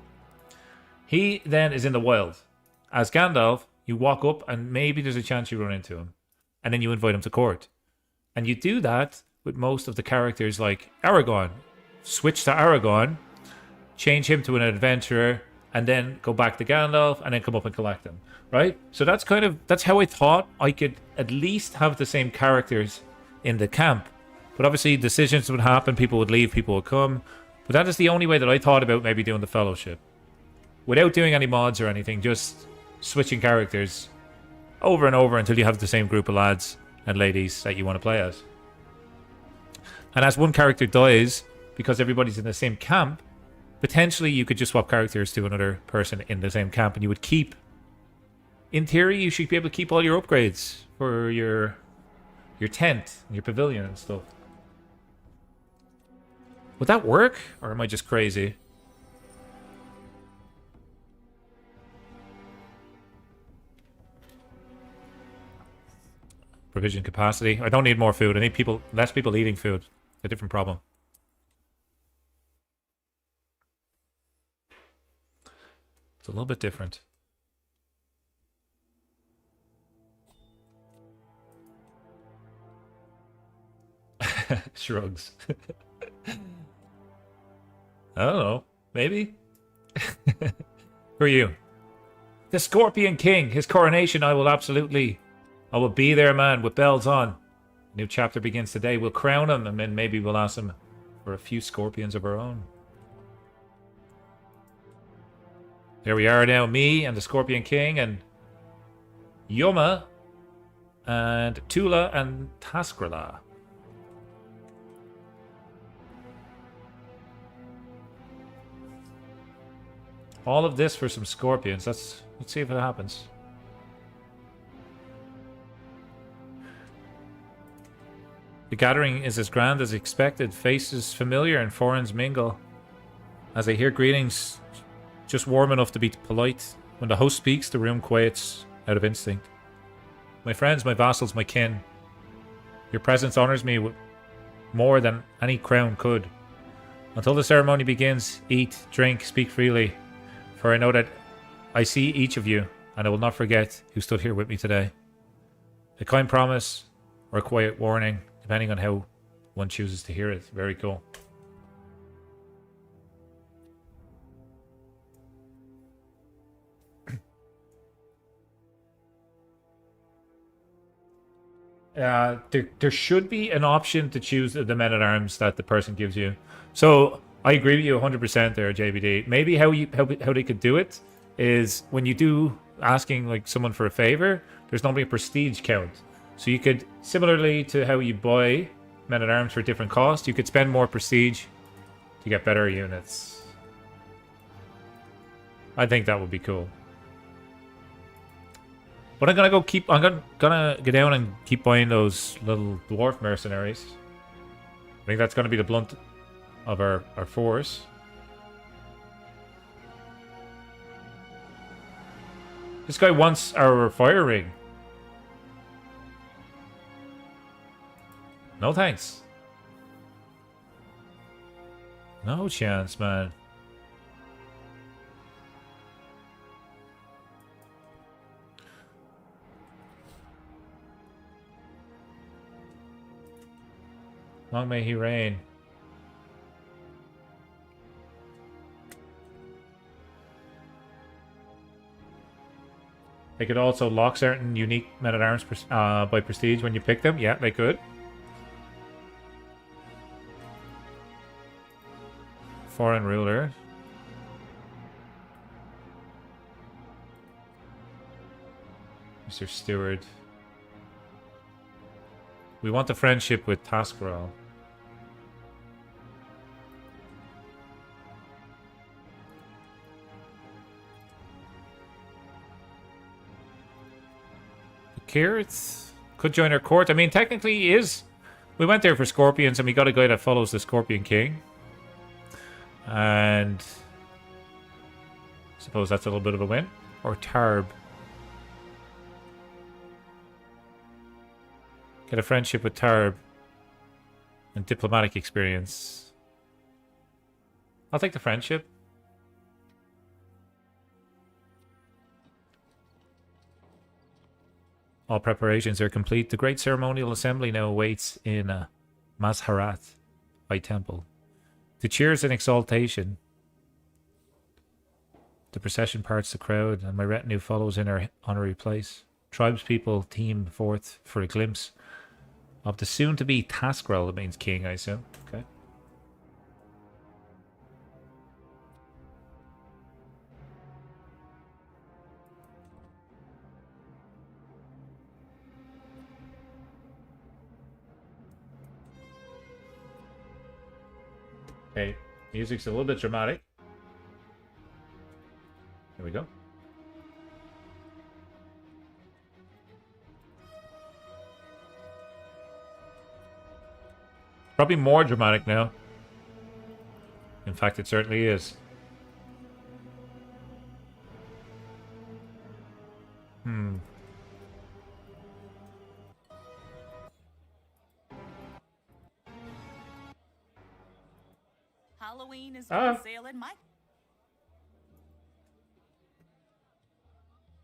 Speaker 1: He then is in the wild. As Gandalf, you walk up and maybe there's a chance you run into him. And then you invite him to court. And you do that with most of the characters like Aragorn. Switch to Aragorn, change him to an adventurer, and then go back to Gandalf and then come up and collect him. Right? So that's how I thought I could at least have the same characters in the camp. But obviously decisions would happen, people would leave, people would come. But that is the only way that I thought about maybe doing the fellowship. Without doing any mods or anything, just switching characters over and over until you have the same group of lads and ladies that you want to play as. And as one character dies, because everybody's in the same camp, potentially you could just swap characters to another person in the same camp and you would keep... In theory, you should be able to keep all your upgrades for your tent and your pavilion and stuff. Would that work? Or am I just crazy? Provision capacity. I don't need more food. I need less people eating food. A different problem. It's a little bit different. Shrugs. I don't know. Maybe? Who are you? The Scorpion King. His coronation, I will be there, man, with bells on. New chapter begins today. We'll crown him, and then maybe we'll ask him for a few scorpions of our own. There we are now, me and the Scorpion King, and Yoma, and Tula, and Taskrala. All of this for some scorpions. Let's see if it happens. The gathering is as grand as expected. Faces familiar and foreigners mingle. As I hear greetings, just warm enough to be polite. When the host speaks, the room quiets out of instinct. My friends, my vassals, my kin. Your presence honors me with more than any crown could. Until the ceremony begins, eat, drink, speak freely. For I know that I see each of you, and I will not forget who stood here with me today. A kind promise or a quiet warning, depending on how one chooses to hear it. Very cool. There should be an option to choose the men-at-arms that the person gives you. So I agree with you 100% there, JBD. Maybe how they could do it is when you do asking like someone for a favor, there's normally a prestige count. So you could, similarly to how you buy men-at-arms for different costs, you could spend more prestige to get better units. I think that would be cool. But I'm gonna go down and keep buying those little dwarf mercenaries. I think that's gonna be the blunt of our force. This guy wants our fire ring. No thanks. No chance, man. Long may he reign. They could also lock certain unique men-at-arms by prestige when you pick them. Yeah, they could. Foreign ruler. Mr. Steward. We want the friendship with Taskarel. Kirith could join our court. I mean, technically he is. We went there for Scorpions and we got a guy that follows the Scorpion King. And I suppose that's a little bit of a win. Or Tarb. Get a friendship with Tarb. And diplomatic experience. I'll take the friendship. All preparations are complete. The great ceremonial assembly now awaits in Mazharat High Temple. The cheers and exaltation. The procession parts the crowd, and my retinue follows in our honorary place. Tribespeople teem forth for a glimpse of the soon-to-be Taskarel, that means king, I assume. Okay. Okay, music's a little bit dramatic. Here we go. Probably more dramatic now. In fact, it certainly is.
Speaker 2: Halloween is on sale in my...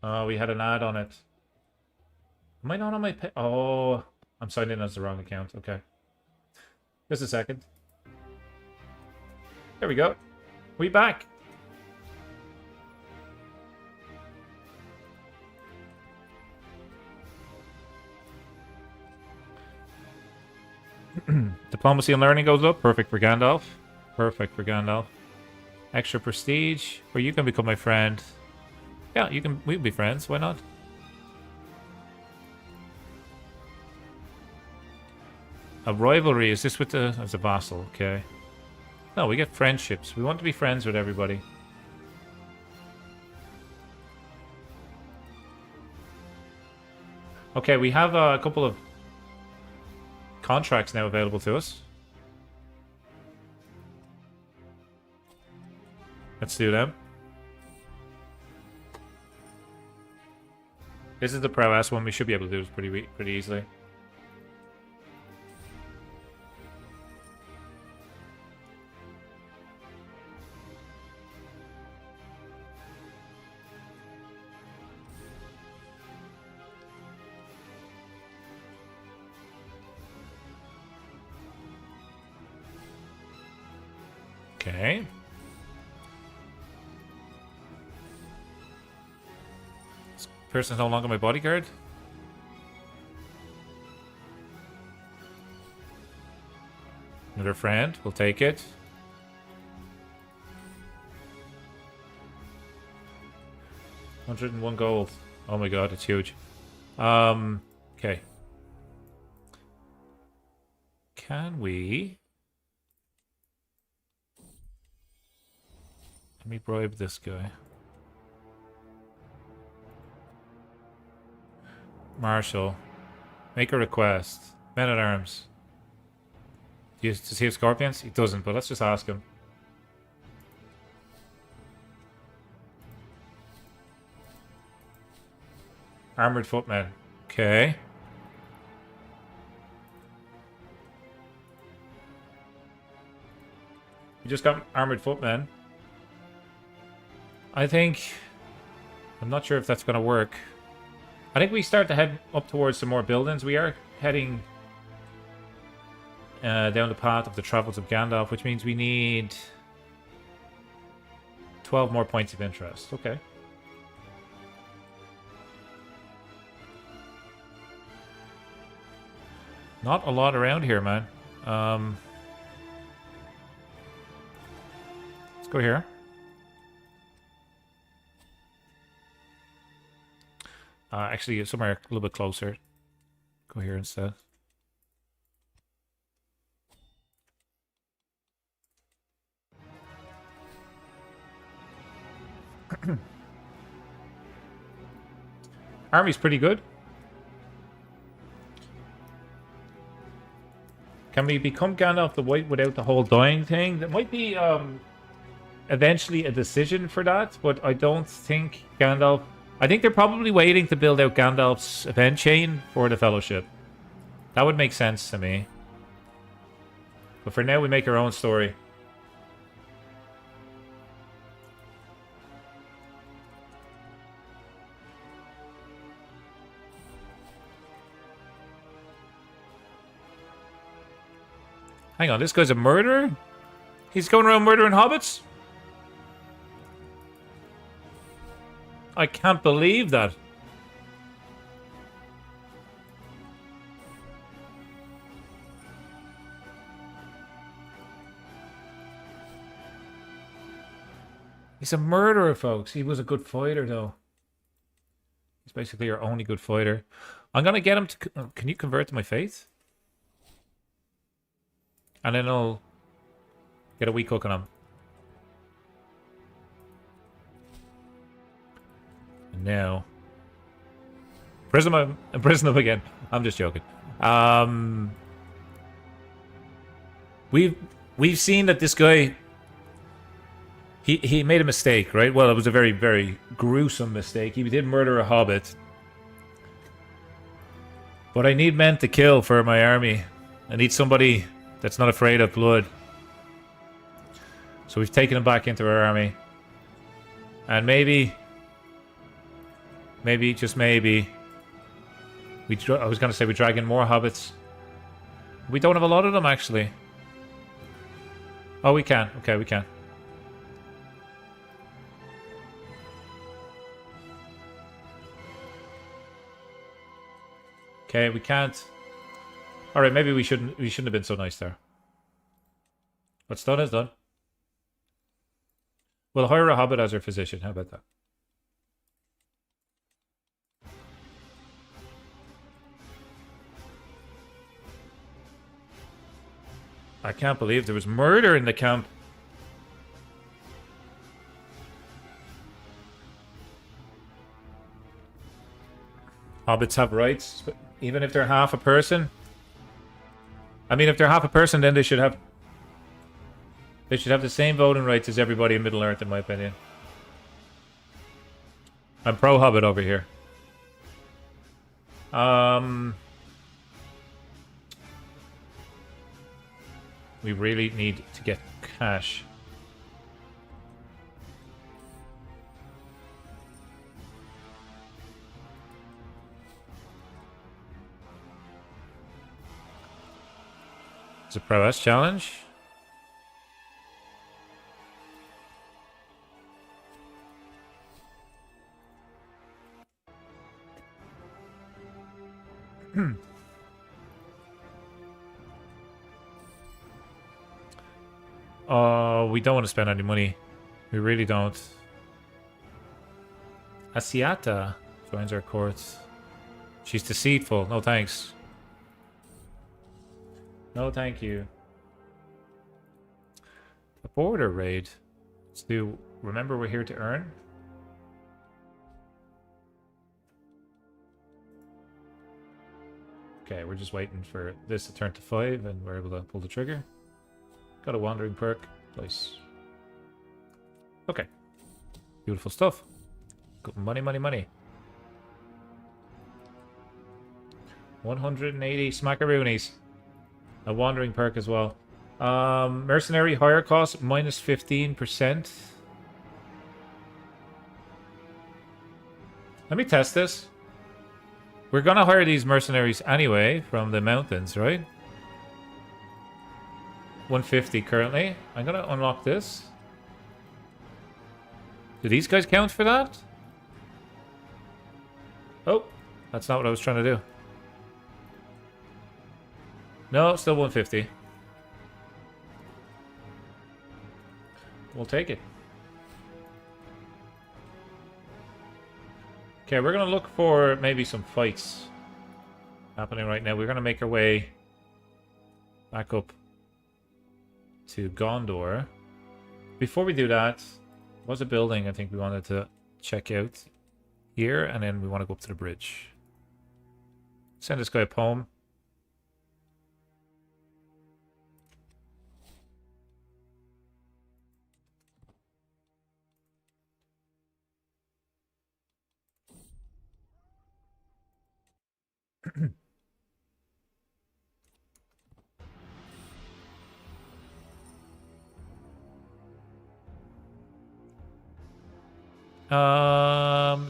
Speaker 1: Oh, we had an ad on it. Am I not on my... Oh, I'm signed in as the wrong account. Okay. Just a second. There we go. We back. Diplomacy and learning goes up. Perfect for Gandalf. Perfect for Gandalf. Extra prestige. Or you can become my friend. Yeah, you can. We can be friends. Why not? A rivalry. Is this with the... as a vassal? Okay. No, we get friendships. We want to be friends with everybody. Okay, we have a couple of contracts now available to us. Let's do them. This is the prowess one. We should be able to do this pretty easily. Okay. This person's no longer my bodyguard. Another friend. We'll take it. $101 gold. Oh my god, it's huge. Okay. Can we... Let me bribe this guy. Marshal. Make a request. Men at arms. Does he have scorpions? He doesn't, but let's just ask him. Armored footmen. Okay. We just got armored footmen. I think... I'm not sure if that's going to work. I think we start to head up towards some more buildings. We are heading down the path of the travels of Gandalf, which means we need 12 more points of interest. Okay. Not a lot around here, man. Let's go here. Actually, somewhere a little bit closer. Go here instead. Army's pretty good. Can we become Gandalf the White without the whole dying thing? That might be eventually a decision for that, but I don't think Gandalf... I think they're probably waiting to build out Gandalf's event chain for the Fellowship. That would make sense to me. But for now, we make our own story. Hang on, this guy's a murderer? He's going around murdering hobbits? I can't believe that. He's a murderer, folks. He was a good fighter, though. He's basically our only good fighter. I'm going to get him to... Can you convert to my faith? And then I'll get a weak hook on him. And now... Imprison him again. I'm just joking. We've seen that this guy... He made a mistake, right? Well, it was a very, very gruesome mistake. He did murder a hobbit. But I need men to kill for my army. I need somebody that's not afraid of blood. So we've taken him back into our army. And maybe, just maybe, I was going to say we drag in more hobbits. We don't have a lot of them, actually. Oh, we can. Okay, we can. Okay, we can't. All right, maybe we shouldn't have been so nice there. What's done is done. We'll hire a hobbit as our physician. How about that? I can't believe there was murder in the camp. Hobbits have rights, even if they're half a person. I mean, if they're half a person, then they should have the same voting rights as everybody in Middle Earth, in my opinion. I'm pro Hobbit over here. We really need to get cash. It's a prowess challenge. Oh, we don't want to spend any money. We really don't. Asiata joins our court. She's deceitful. No thanks. No thank you. A border raid. Let's do... Remember, we're here to earn. Okay, we're just waiting for this to turn to 5 and we're able to pull the trigger. Got a wandering perk. Nice. Okay. Beautiful stuff. Good money, money, money. 180 smackaroonies. A wandering perk as well. Mercenary hire cost minus 15%. Let me test this. We're gonna hire these mercenaries anyway from the mountains, right? 150 currently. I'm gonna unlock this. Do these guys count for that? Oh, that's not what I was trying to do. No, still 150. We'll take it. Okay, we're going to look for maybe some fights happening right now. We're going to make our way back up to Gondor. Before we do that, there was a building I think we wanted to check out here, and then we want to go up to the bridge. Send this guy a poem.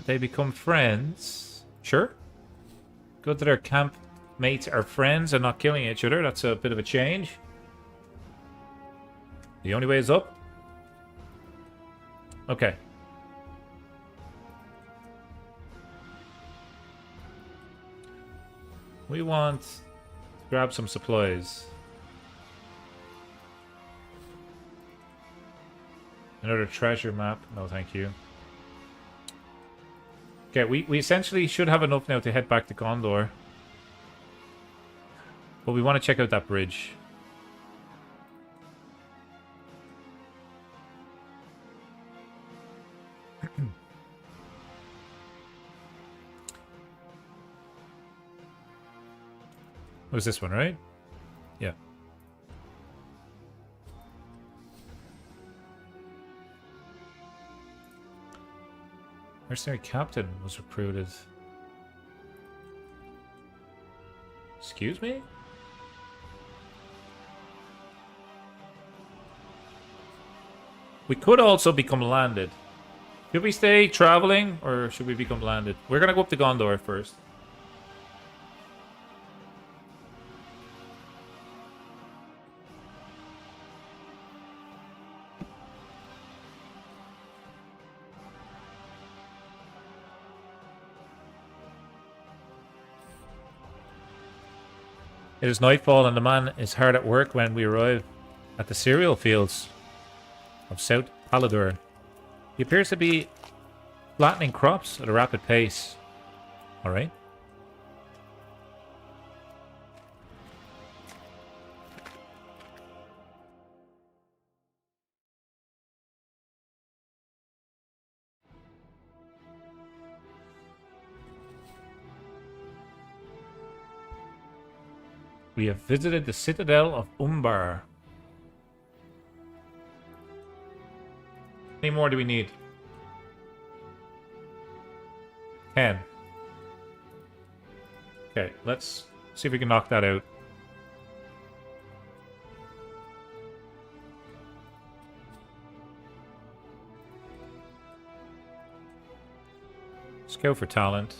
Speaker 1: They become friends. Sure. Good that our camp mates are friends and not killing each other. That's a bit of a change. The only way is up. Okay. We want to grab some supplies. Another treasure map. No, thank you. Okay, we essentially should have enough now to head back to Gondor. But we want to check out that bridge. It was this one, right? Yeah. Mercenary captain was recruited. Excuse me? We could also become landed. Should we stay traveling or should we become landed? We're gonna go up to Gondor first. It is nightfall and the man is hard at work when we arrive at the cereal fields of South Palador. He appears to be flattening crops at a rapid pace. Alright. We have visited the citadel of Umbar. How many more do we need? 10. Okay, let's see if we can knock that out. Let's go for talent.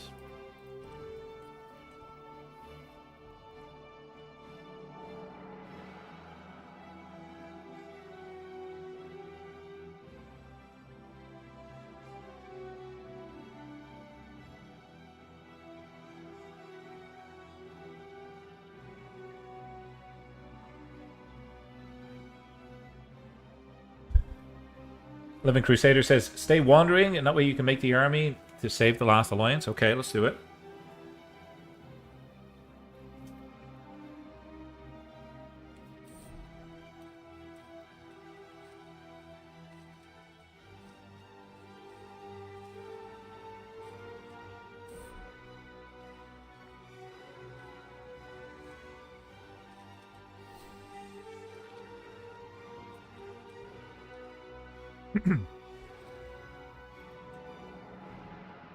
Speaker 1: Living Crusader says, stay wandering, and that way you can make the army to save the last alliance. Okay, let's do it.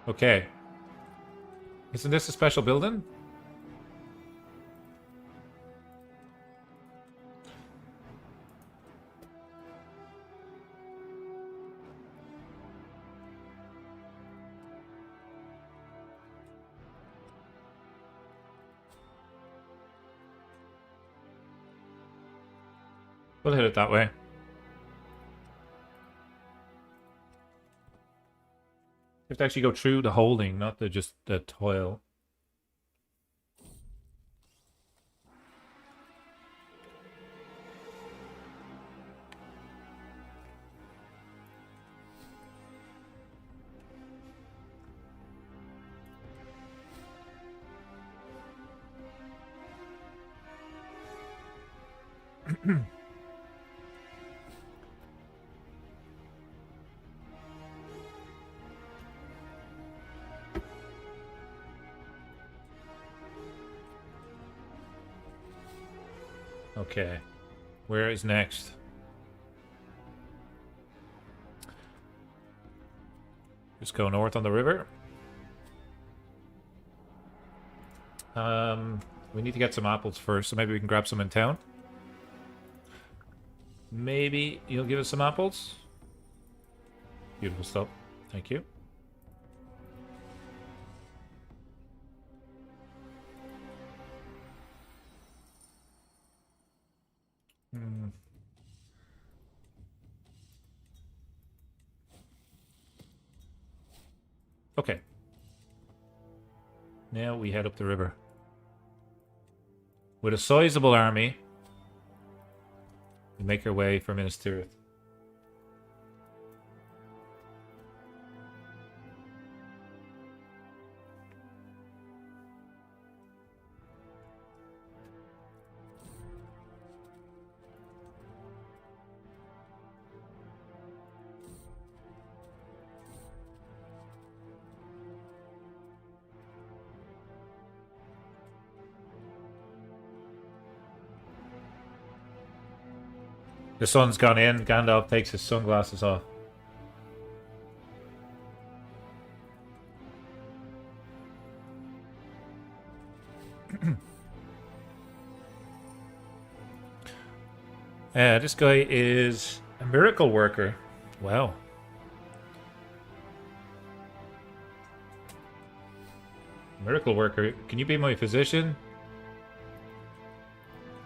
Speaker 1: Okay. Isn't this a special building? We'll hit it that way. You have to actually go through the holding, not just the toil. Okay. Where is next? Just go north on the river. We need to get some apples first, so maybe we can grab some in town. Maybe you'll give us some apples? Beautiful stuff. Thank you. Okay. Now we head up the river. With a sizable army, we make our way for Minas Tirith. The sun's gone in. Gandalf takes his sunglasses off. This guy is a miracle worker. Wow. Miracle worker. Can you be my physician?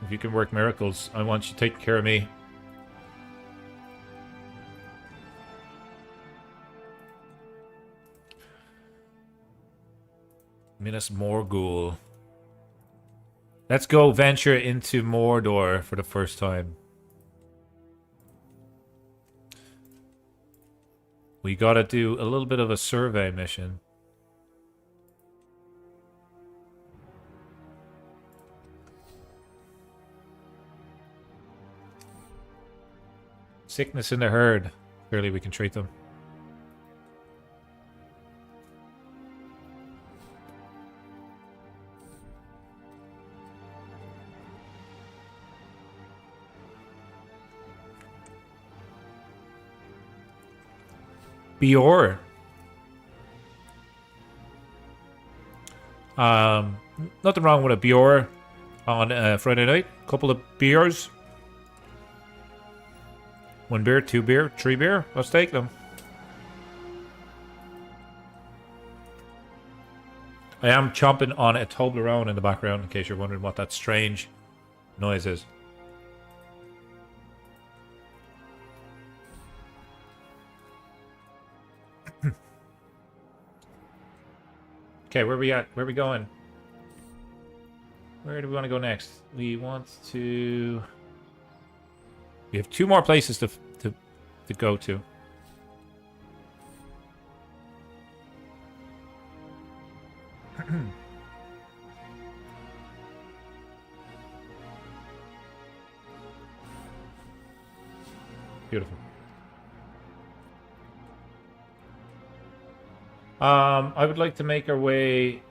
Speaker 1: If you can work miracles, I want you taking care of me. Minas Morgul. Let's go venture into Mordor for the first time. We gotta do a little bit of a survey mission. Sickness in the herd. Clearly we can treat them. Bior. Nothing wrong with a Bior on Friday night. Couple of beers. 1 beer, 2 beer, 3 beer. Let's take them. I am chomping on a Toblerone in the background in case you're wondering what that strange noise is. Okay, where are we at? Where are we going? Where do we want to go next? We want to... We have 2 more places to go to. Beautiful. I would like to make our way...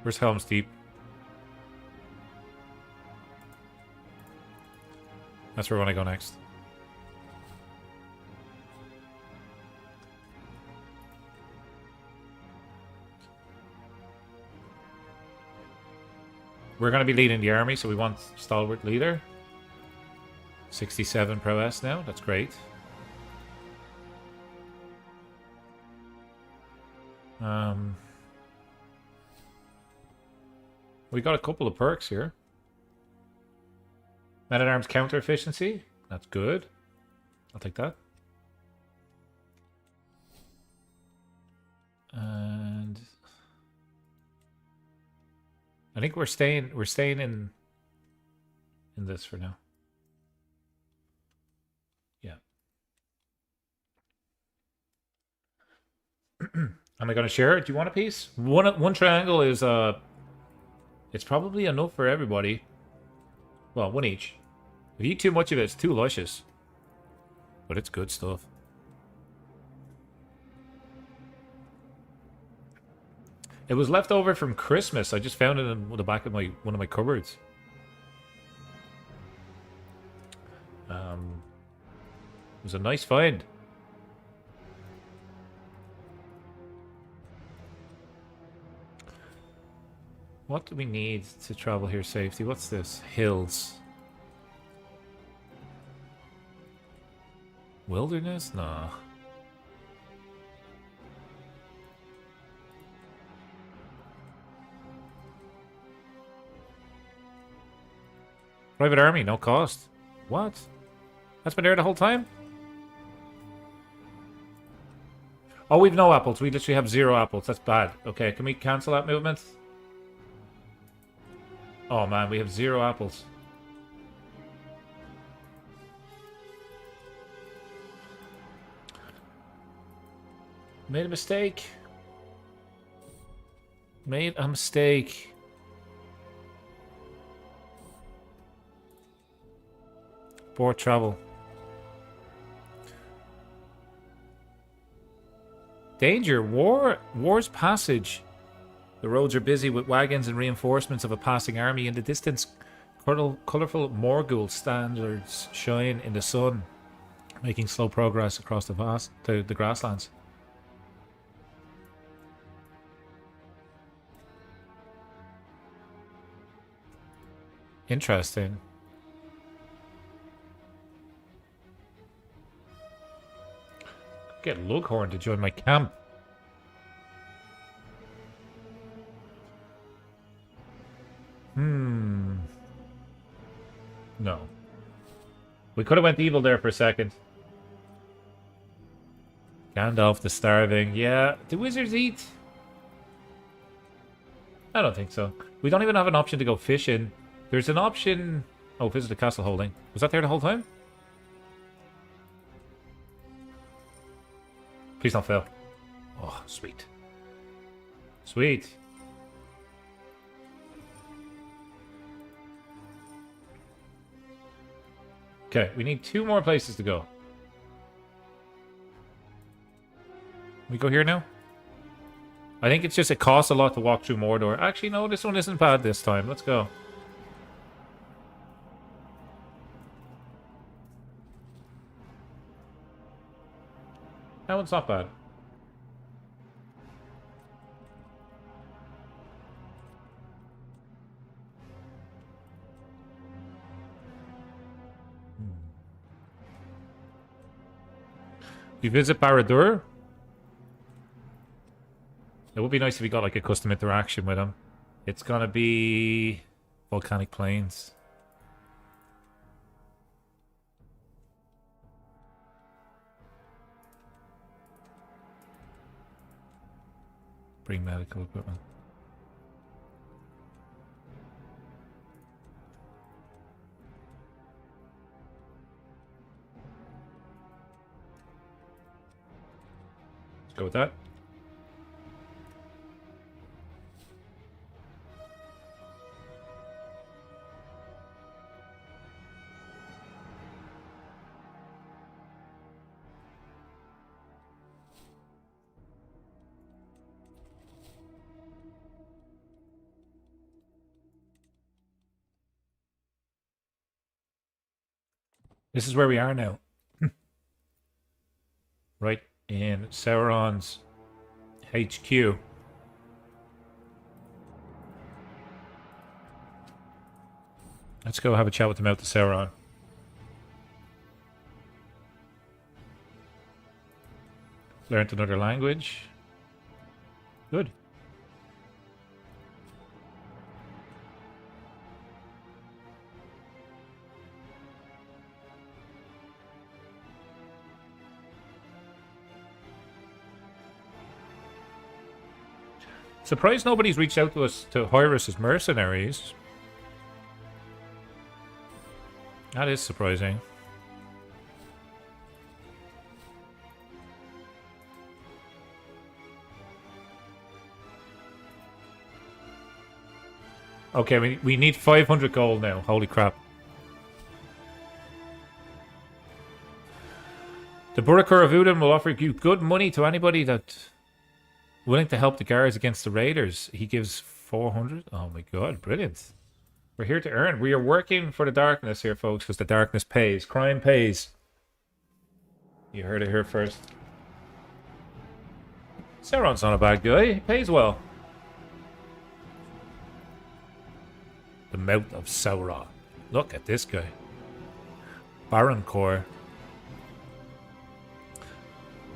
Speaker 1: Where's Helm's Deep? That's where I want to go next. We're going to be leading the army, so we want stalwart leader. 67 prowess now. That's great. We got a couple of perks here. Man-at-Arms counter efficiency. That's good. I'll take that. And I think we're staying in this for now. Yeah. Am I going to share it? Do you want a piece? One triangle is it's probably enough for everybody. Well, one each. If you eat too much of it, it's too luscious. But it's good stuff. It was left over from Christmas. I just found it in the back of one of my cupboards. It was a nice find. What do we need to travel here safely? What's this? Hills. Wilderness? Nah. Private army, no cost. What? That's been there the whole time? Oh, we've no apples. We literally have 0 apples. That's bad. Okay, can we cancel that movement? Oh man, we have 0 apples. Made a mistake. Made a mistake. Poor travel. Danger. War's passage. The roads are busy with wagons and reinforcements of a passing army. In the distance, colourful Morgul standards shine in the sun, making slow progress across the grasslands. Interesting. Get Lughorn to join my camp. No. We could have went evil there for a second. Gandalf the Starving. Yeah. Do wizards eat? I don't think so. We don't even have an option to go fishing. There's an option... Oh, visit the castle holding. Was that there the whole time? Please don't fail. Oh, sweet. Sweet. Okay, we need 2 more places to go. We go here now? I think it's just it costs a lot to walk through Mordor. Actually, no, this one isn't bad this time. Let's go. That one's not bad. You visit Barad-dûr? It would be nice if we got like a custom interaction with him. It's gonna be Volcanic Plains. Bring medical equipment. Let's go with that. This is where we are now. Right in Sauron's HQ. Let's go have a chat with the Mouth of Sauron. Learned another language. Good. Surprised nobody's reached out to us to hire us as mercenaries. That is surprising. Okay, we need 500 gold now. Holy crap. The Burakur of Udin will offer you good money to anybody that willing to help the guards against the raiders. He gives 400. Oh my god, brilliant. We're here to earn. We are working for the darkness here, folks, because the darkness pays. Crime pays. You heard it here first. Sauron's not a bad guy. He pays well. The Mouth of Sauron. Look at this guy. Baron Core.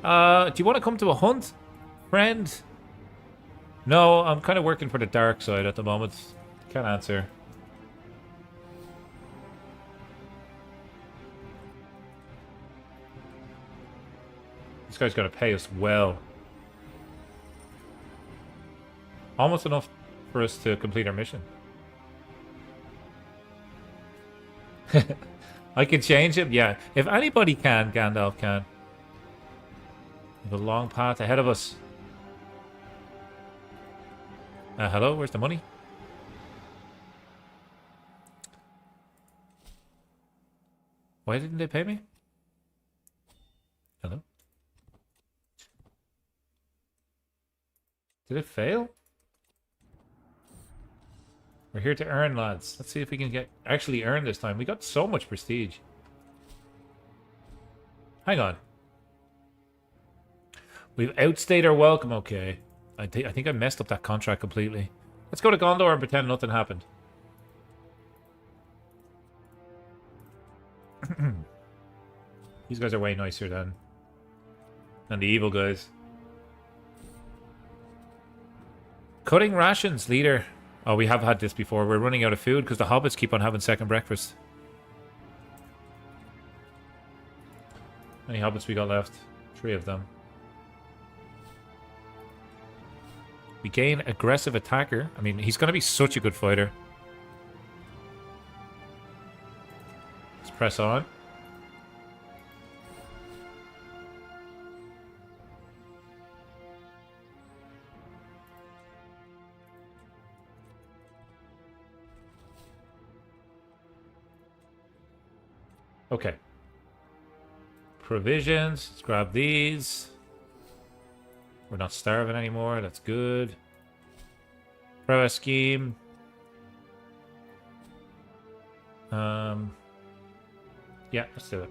Speaker 1: Do you want to come to a hunt, friend? No, I'm kind of working for the dark side at the moment. Can't answer. This guy's going to pay us well. Almost enough for us to complete our mission. I can change him? Yeah. If anybody can, Gandalf can. We have a long path ahead of us. Hello? Where's the money? Why didn't they pay me? Hello? Did it fail? We're here to earn, lads. Let's see if we can actually earn this time. We got so much prestige. Hang on. We've outstayed our welcome. Okay. I think I messed up that contract completely. Let's go to Gondor and pretend nothing happened. These guys are way nicer than the evil guys. Cutting rations, leader. Oh, we have had this before. We're running out of food because the hobbits keep on having second breakfast. How many hobbits we got left? 3 of them. We gain aggressive attacker. I mean, he's going to be such a good fighter. Let's press on. Okay. Provisions. Let's grab these. We're not starving anymore. That's good. Prowess scheme. Yeah, let's do it.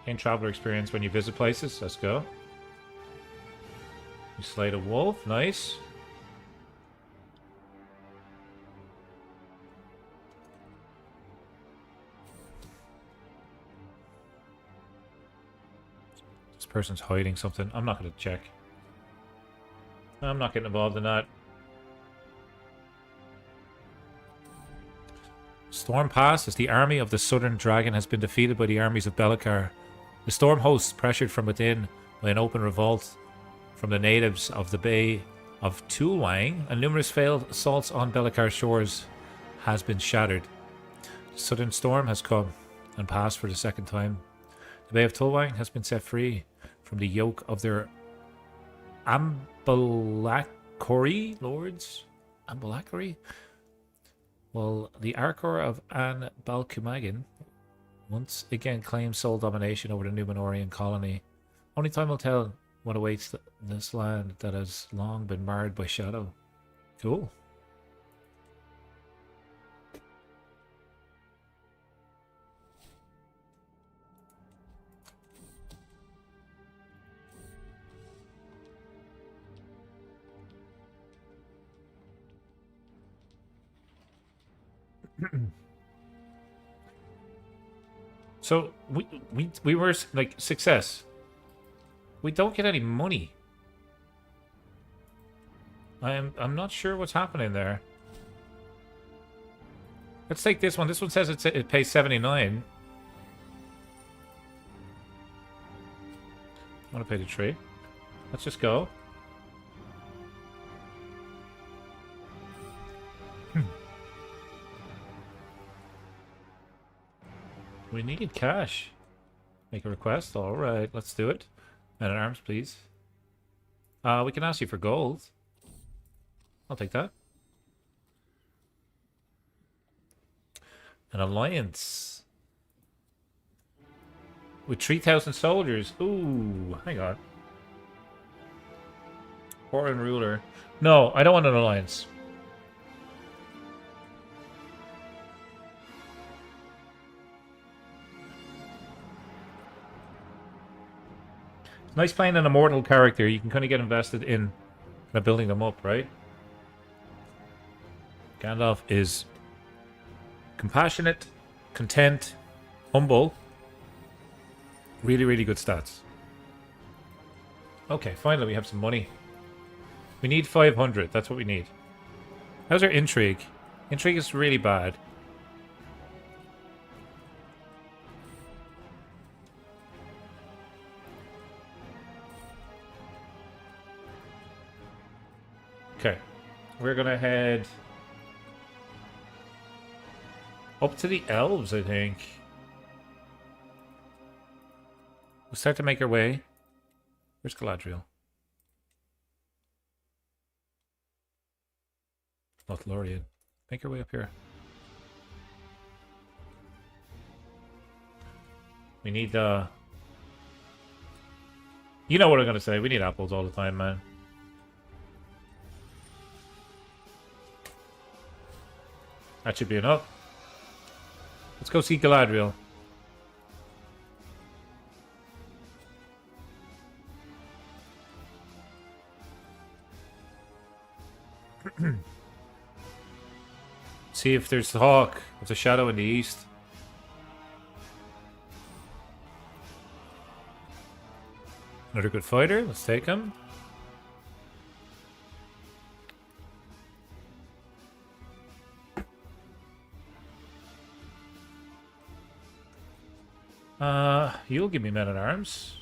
Speaker 1: Gain traveler experience when you visit places. Let's go. You slayed a wolf. Nice. This person's hiding something. I'm not going to check. I'm not getting involved in that. Storm Pass, as the army of the Southern Dragon has been defeated by the armies of Belikar. The storm hosts, pressured from within by an open revolt from the natives of the Bay of Tulwang and numerous failed assaults on Belikar's shores, has been shattered. The Southern Storm has come and passed for the second time. The Bay of Tulwang has been set free. from the yoke of their Ambalakori lords. Ambalakori? Well, the Arkor of An Balcumagan once again claims sole domination over the Numenorian colony. Only time will tell what awaits this land that has long been marred by shadow. Cool. So we were like success. We don't get any money. I'm not sure what's happening there. Let's take this one. This one says it pays 79. I want to pay the tree. Let's just go. We need cash. Make a request. All right, let's do it. Men at arms, please. We can ask you for gold. I'll take that. An alliance with 3,000 soldiers. Ooh, hang on. Foreign ruler. No, I don't want an alliance. Nice playing an immortal character. You can kind of get invested in building them up, right? Gandalf is compassionate, content, humble. Really, really good stats. Okay, finally we have some money. We need 500. That's what we need. How's our intrigue? Intrigue is really bad. Okay, we're gonna head up to the elves, I think. We'll start to make our way. Where's Galadriel? LOTR. Make our way up here. We need you know what I'm gonna say. We need apples all the time, man. That should be enough. Let's go see Galadriel. See if there's the hawk with a shadow in the east. Another good fighter. Let's take him. You'll give me men at arms.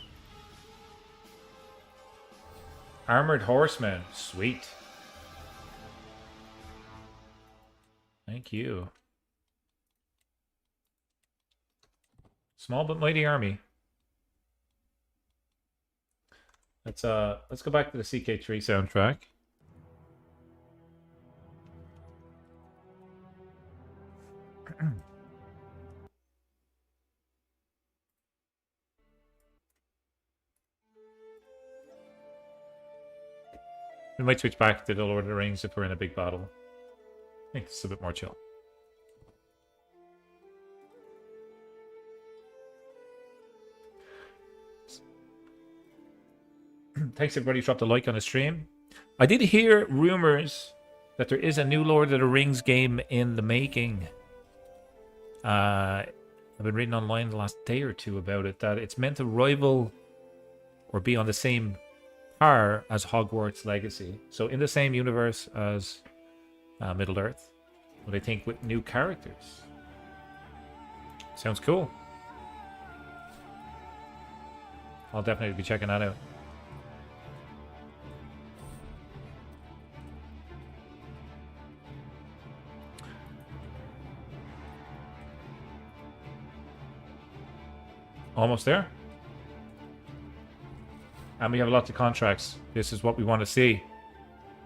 Speaker 1: Armored horsemen. Sweet. Thank you. Small but mighty army. Let's go back to the CK3 soundtrack. We might switch back to the Lord of the Rings if we're in a big battle. I think it's a bit more chill. Thanks everybody who dropped a like on the stream. I did hear rumors that there is a new Lord of the Rings game in the making. I've been reading online the last day or two about it, that it's meant to rival or be on the same par as Hogwarts Legacy. So in the same universe as Middle-earth, but I think with new characters. Sounds cool. I'll definitely be checking that out. Almost there. And we have lots of contracts. This is what we want to see.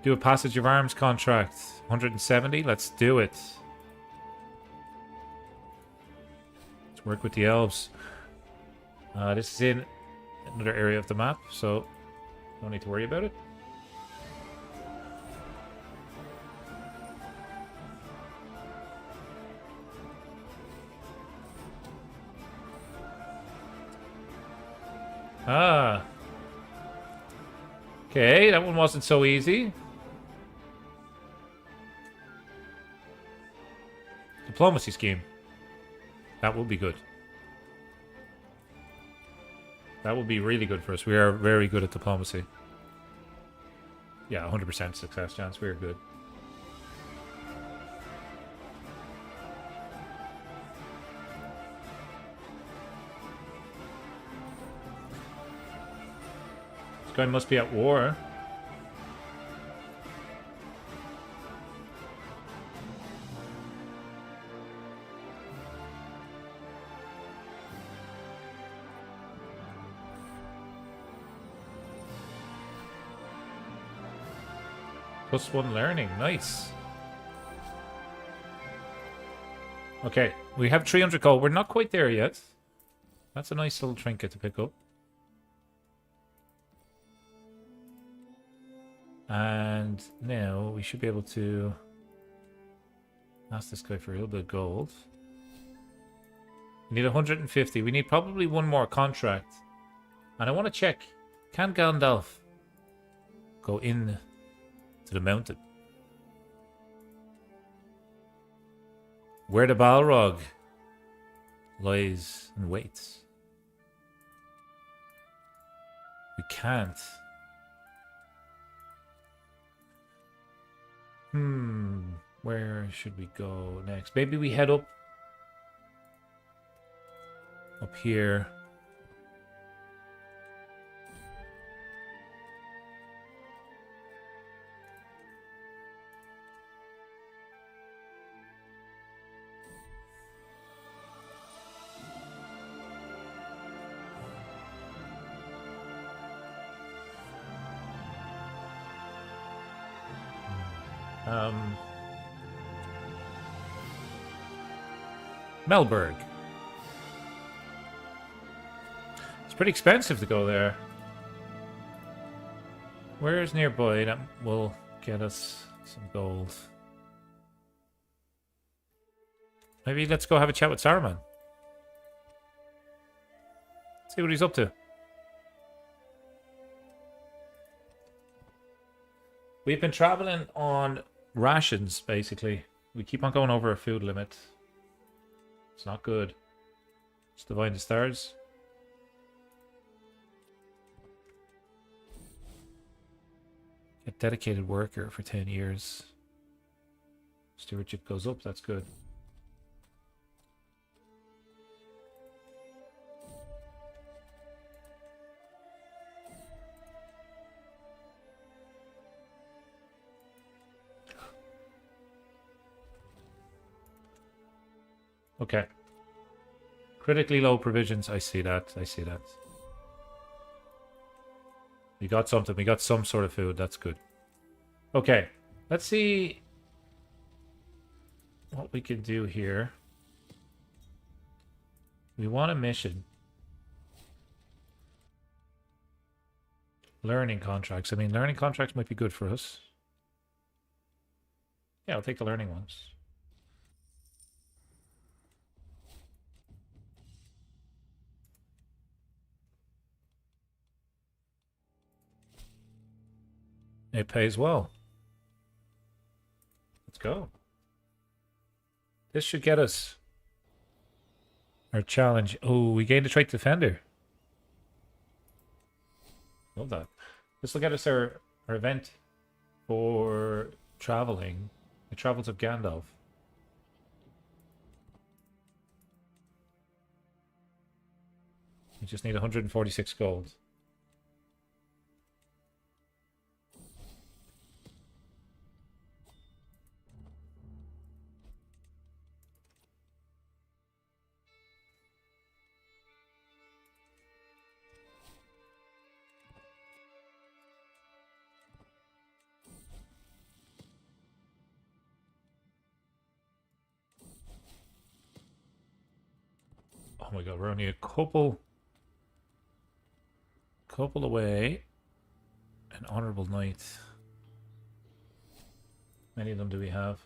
Speaker 1: Do a passage of arms contract. 170. Let's do it. Let's work with the elves. This is in another area of the map, so don't need to worry about it. Ah. Okay, that one wasn't so easy. Diplomacy scheme. That will be good. That will be really good for us. We are very good at diplomacy. Yeah, 100% success chance. We are good. This guy must be at war. +1 learning. Nice. Okay, we have 300 gold. We're not quite there yet. That's a nice little trinket to pick up. And now we should be able to ask this guy for a little bit of gold. We need 150. We need probably one more contract. And I want to check, can Gandalf go in to the mountain? Where the Balrog lies and waits. We can't. Where should we go next? Maybe we head up here. Melberg. It's pretty expensive to go there. Where is nearby that will get us some gold? Maybe let's go have a chat with Saruman. See what he's up to. We've been traveling on rations, basically. We keep on going over our food limit. It's not good. Let's divine the stars. Get dedicated worker for 10 years. Stewardship goes up, that's good. Okay. Critically low provisions. I see that. I see that. We got something. We got some sort of food. That's good. Okay. Let's see what we can do here. We want a mission. Learning contracts. I mean, learning contracts might be good for us. Yeah, I'll take the learning ones. It pays well. Let's go. This should get us our challenge. Oh, we gained a trait defender. Love that. This will get us our event for traveling. The Travels of Gandalf. We just need 146 gold. Oh my god, we're only a couple away. An honorable knight. Many of them do we have?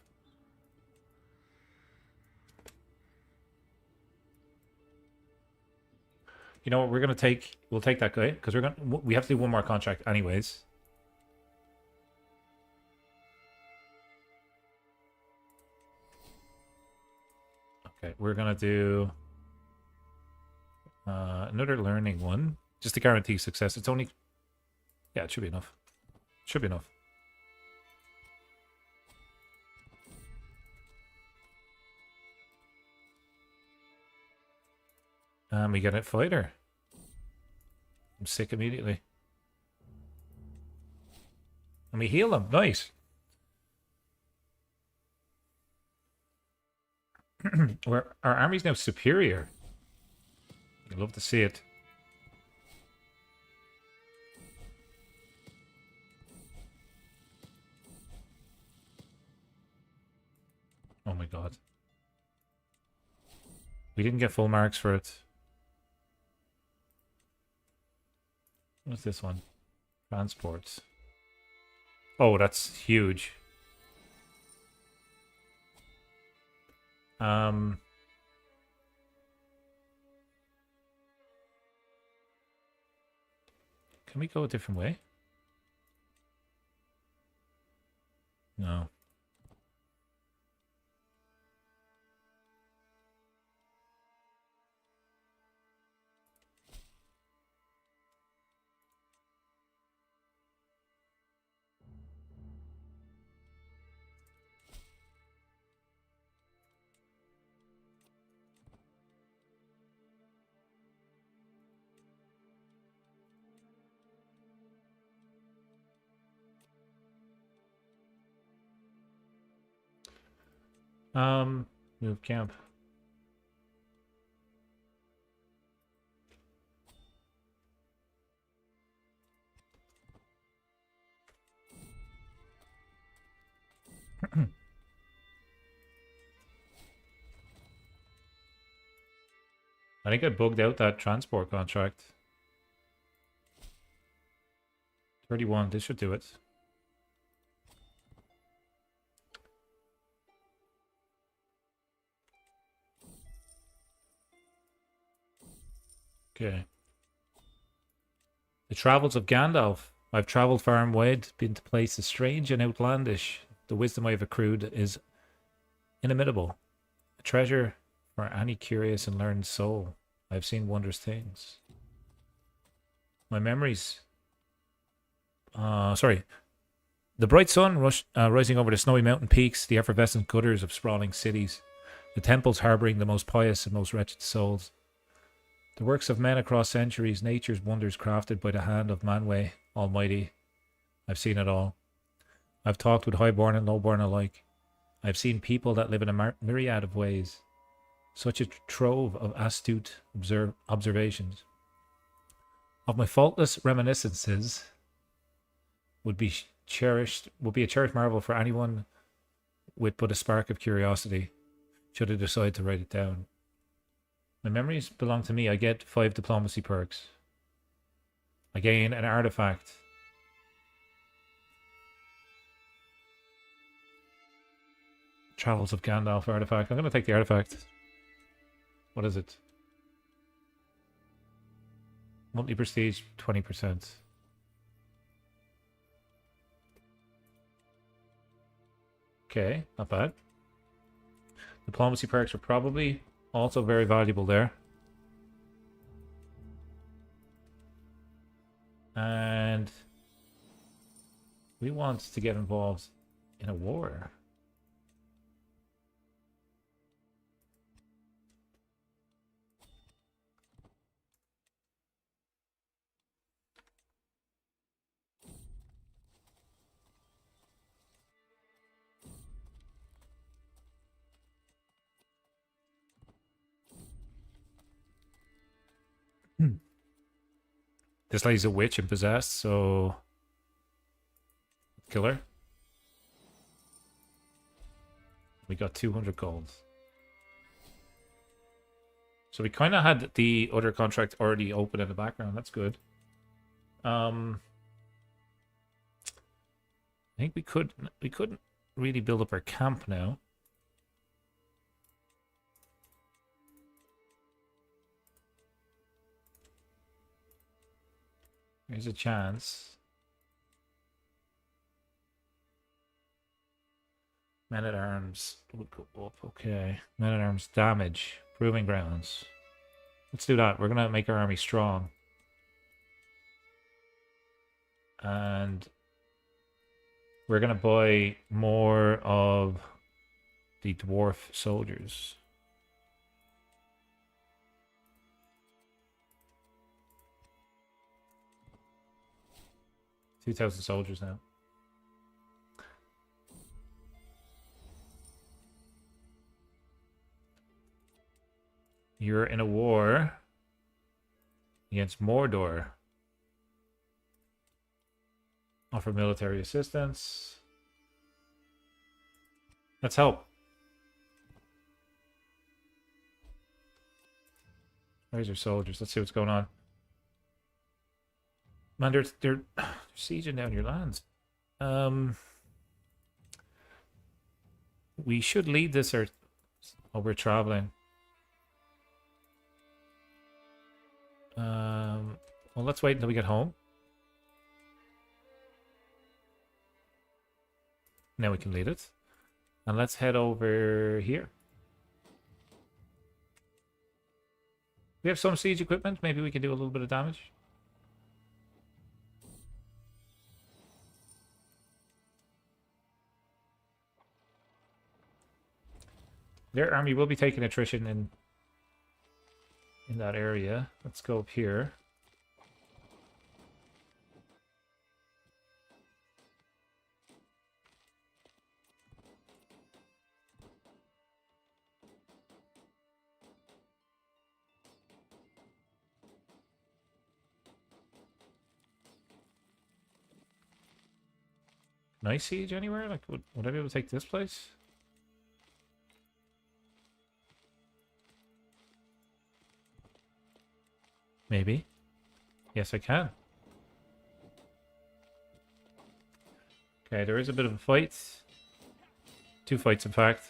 Speaker 1: You know what? We're gonna take. We'll take that guy because we have to do one more contract anyways. Okay, we're gonna do another learning one just to guarantee success. It's only, yeah, it should be enough. Should be enough. And we get a fighter. I'm sick immediately. And we heal them. Nice. Our army's now superior. I'd love to see it. Oh my god. We didn't get full marks for it. What's this one? Transports. Oh, that's huge. Can we go a different way? No. Move camp. I think I bugged out that transport contract. 31, this should do it. Okay. The travels of Gandalf. I've traveled far and wide, been to places strange and outlandish. The wisdom I have accrued is inimitable. A treasure for any curious and learned soul. I have seen wondrous things. My memories. Sorry. The bright sun rising over the snowy mountain peaks, the effervescent gutters of sprawling cities, the temples harboring the most pious and most wretched souls. The works of men across centuries, nature's wonders crafted by the hand of Manwë Almighty. I've seen it all. I've talked with highborn and lowborn alike. I've seen people that live in a myriad of ways. Such a trove of astute observations. Of my faultless reminiscences would be a cherished marvel for anyone with but a spark of curiosity, should I decide to write it down. My memories belong to me. I get 5 diplomacy perks. I gain an artifact. Travels of Gandalf artifact. I'm going to take the artifact. What is it? Monthly prestige, 20%. Okay, not bad. Diplomacy perks are probably also very valuable there. And we want to get involved in a war. This lady's a witch and possessed, so kill her. We got 200 gold. So we kind of had the other contract already open in the background. That's good. I think we couldn't really build up our camp now. There's a chance. Men at Arms would go up. Okay. Men at Arms damage. Proving grounds. Let's do that. We're gonna make our army strong. And we're gonna buy more of the dwarf soldiers. 2,000 soldiers now. You're in a war against Mordor. Offer military assistance. Let's help. Where's your soldiers? Let's see what's going on. Man, they're sieging down your lands. We should lead this or we're traveling. Well, let's wait until we get home. Now we can lead it. And let's head over here. We have some siege equipment. Maybe we can do a little bit of damage. Their army will be taking attrition in that area. Let's go up here. Nice siege anywhere? Like, would I be able to take this place? Maybe. Yes, I can. Okay, there is a bit of a fight. 2 fights, in fact.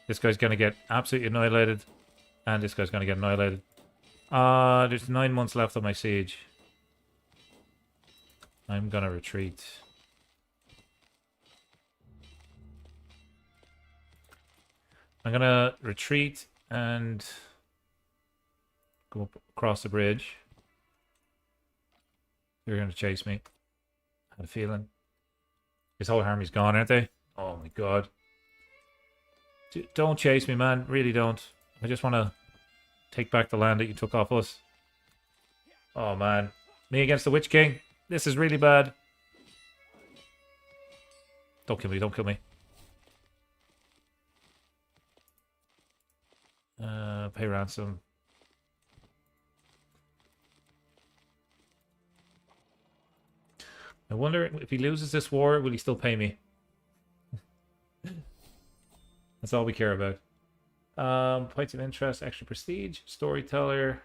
Speaker 1: This guy's going to get absolutely annihilated. And this guy's going to get annihilated. There's 9 months left on my siege. I'm going to retreat. I'm going to retreat and go up across the bridge. They're going to chase me. I had a feeling. His whole army's gone, aren't they? Oh my god. Don't chase me, man. Really don't. I just want to take back the land that you took off us. Oh man. Me against the Witch King. This is really bad. Don't kill me, don't kill me. Pay ransom. I wonder if he loses this war, will he still pay me? That's all we care about. Points of interest, extra prestige, storyteller.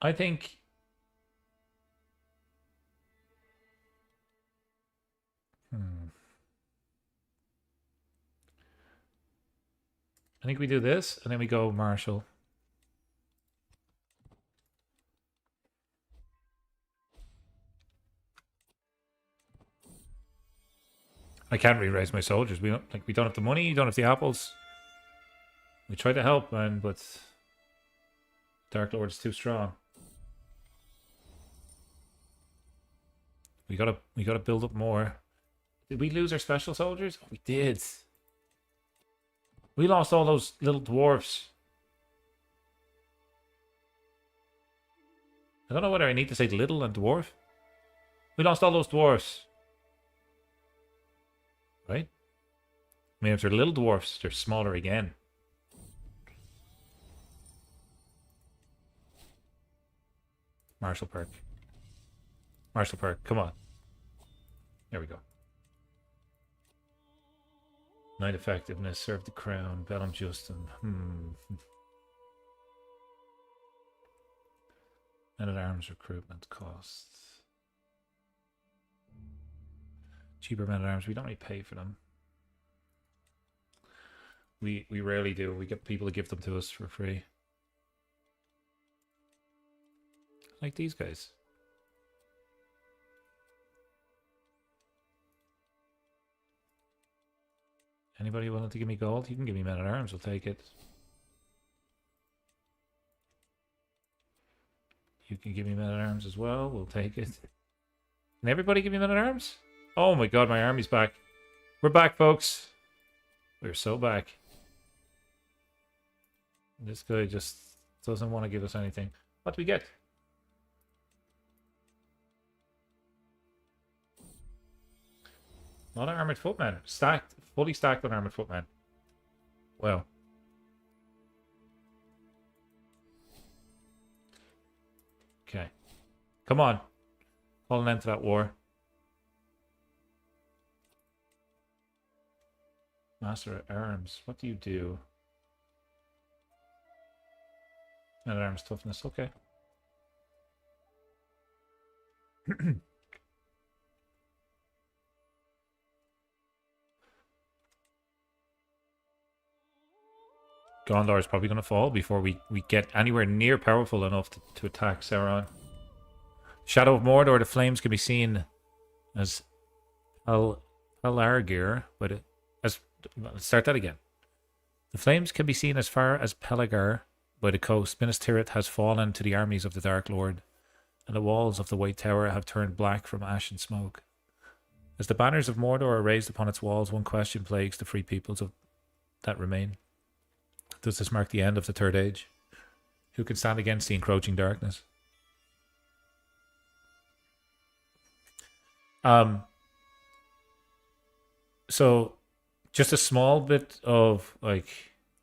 Speaker 1: I think I think we do this and then we go Marshall. I can't re-raise my soldiers. We don't have the money, we don't have the apples. We try to help, man, but Dark Lord is too strong. We gotta build up more. Did we lose our special soldiers? Oh, we did. We lost all those little dwarfs. I don't know whether I need to say little and dwarf. We lost all those dwarfs. Right? I mean, if they're little dwarfs, they're smaller again. Marshall perk. Marshall perk, come on. There we go. Knight effectiveness, serve the crown, Bellum Justin. Men at arms recruitment costs. Cheaper men at arms. We don't really pay for them. We rarely do. We get people to give them to us for free. Like these guys. Anybody willing to give me gold? You can give me men at arms. I'll take it. You can give me men at arms as well. We'll take it. Can everybody give me men at arms? Oh my god, my army's back. We're back, folks. We're so back. This guy just doesn't want to give us anything. What do we get? Not an armored footman. Stacked, fully stacked on armored footman. Well. Okay. Come on. Call an end to that war. Master at arms. What do you do? Men at arms toughness. Okay. Gondor is probably going to fall before we get anywhere near powerful enough to attack Sauron. Shadow of Mordor, the flames can be seen as Pelargir, but let's start that again. The flames can be seen as far as Pelargir by the coast. Minas Tirith has fallen to the armies of the Dark Lord, and the walls of the White Tower have turned black from ash and smoke. As the banners of Mordor are raised upon its walls, one question plagues the free peoples that remain. Does this mark the end of the Third Age? Who can stand against the encroaching darkness? So, just a small bit of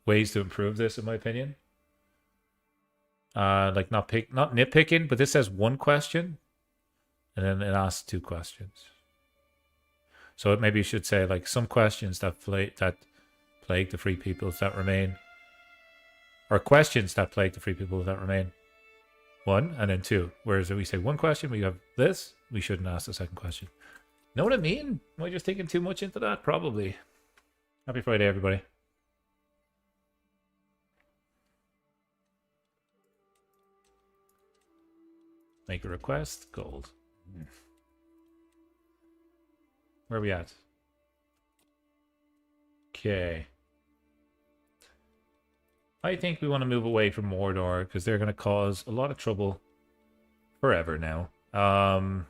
Speaker 1: ways to improve this, in my opinion. Not nitpicking, but this says one question, and then it asks two questions. So maybe you should say some questions that plague the free peoples that remain. Or questions that plague the free people that remain. One, and then two. Whereas if we say one question, we have this, we shouldn't ask the second question. Know what I mean? Am I just thinking too much into that? Probably. Happy Friday, everybody. Make a request. Gold. Where are we at? Okay. I think we want to move away from Mordor because they're going to cause a lot of trouble forever now. I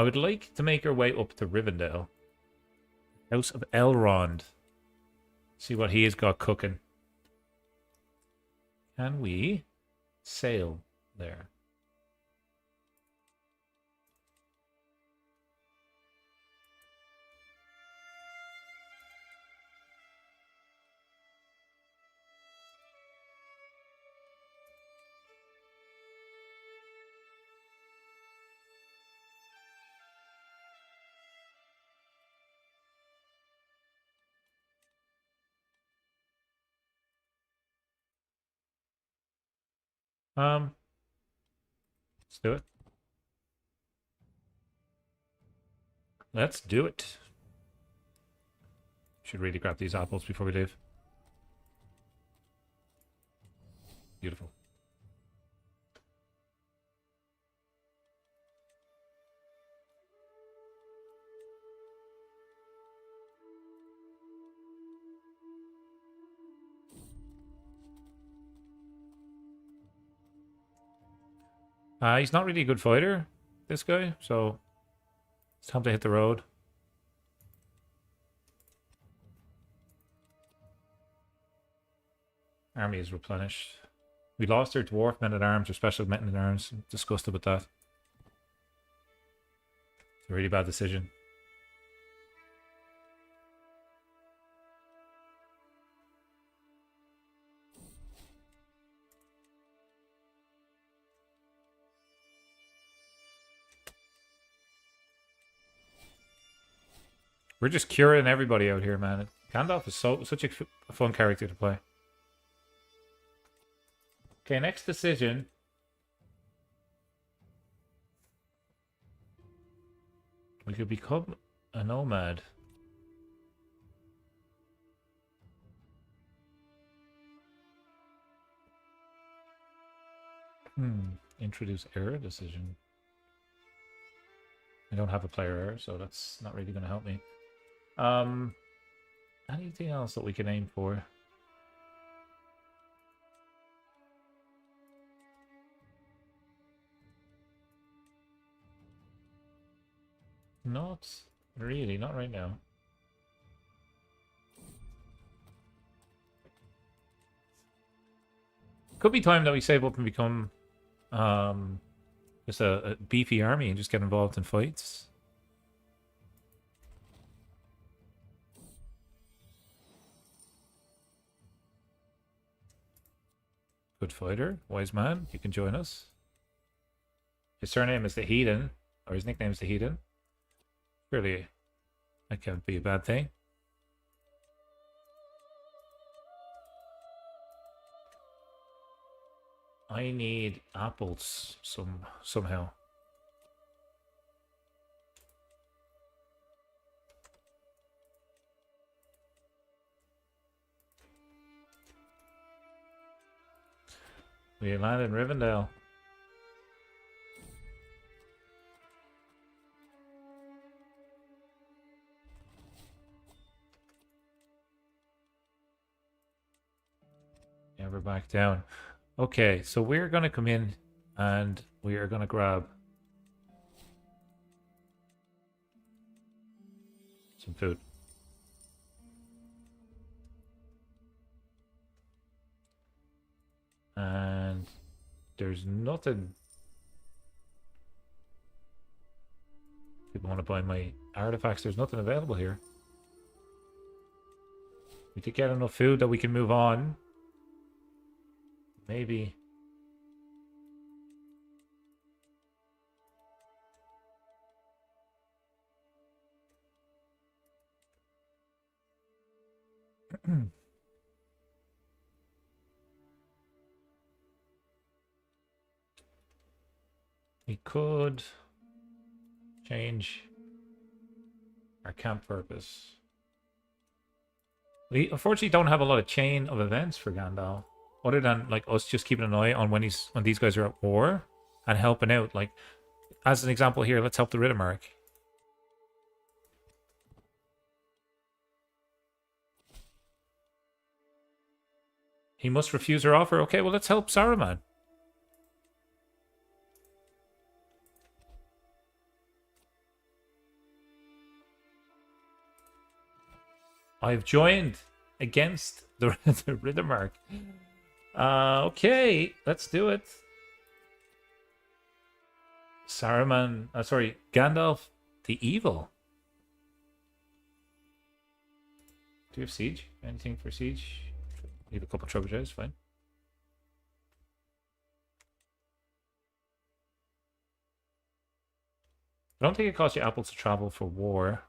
Speaker 1: would like to make our way up to Rivendell. House of Elrond. See what he has got cooking. Can we sail there? Let's do it. Let's do it. Should really grab these apples before we leave. Beautiful. He's not really a good fighter, this guy, so it's time to hit the road. Army is replenished. We lost our dwarf men at arms, or special men at arms. I'm disgusted with that. It's a really bad decision. We're just curing everybody out here, man. Gandalf is such a fun character to play. Okay, next decision. We could become a nomad. Introduce error decision. I don't have a player error, so that's not really going to help me. Anything else that we can aim for? Not really, not right now. Could be time that we save up and become just a beefy army and just get involved in fights. Good fighter, wise man, you can join us. His surname is the Heathen, or his nickname is the Heathen. Surely that can't be a bad thing. I need apples somehow. We land in Rivendell. Yeah, we're back down. Okay, so we're going to come in and we are going to grab some food. And there's nothing. People want to buy my artifacts. There's nothing available here. We did get enough food that we can move on. Maybe. We could change our camp purpose. We unfortunately don't have a lot of chain of events for Gandalf, other than like us just keeping an eye on when these guys are at war and helping out. Like as an example here, let's help the Riddermark. He must refuse our offer. Okay, well let's help Saruman. I've joined against the Riddermark. Okay, let's do it. Saruman, sorry, Gandalf the Evil. Do you have siege? Anything for siege? Leave a couple of trebuchets, fine. I don't think it costs you apples to travel for war.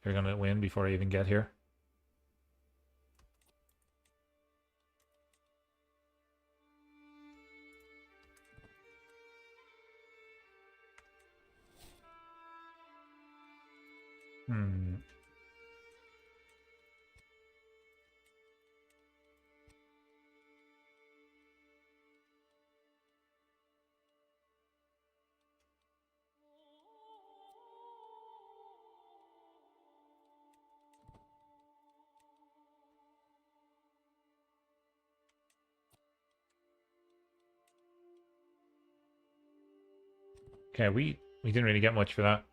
Speaker 1: You're gonna win before I even get here. Okay, we didn't really get much for that.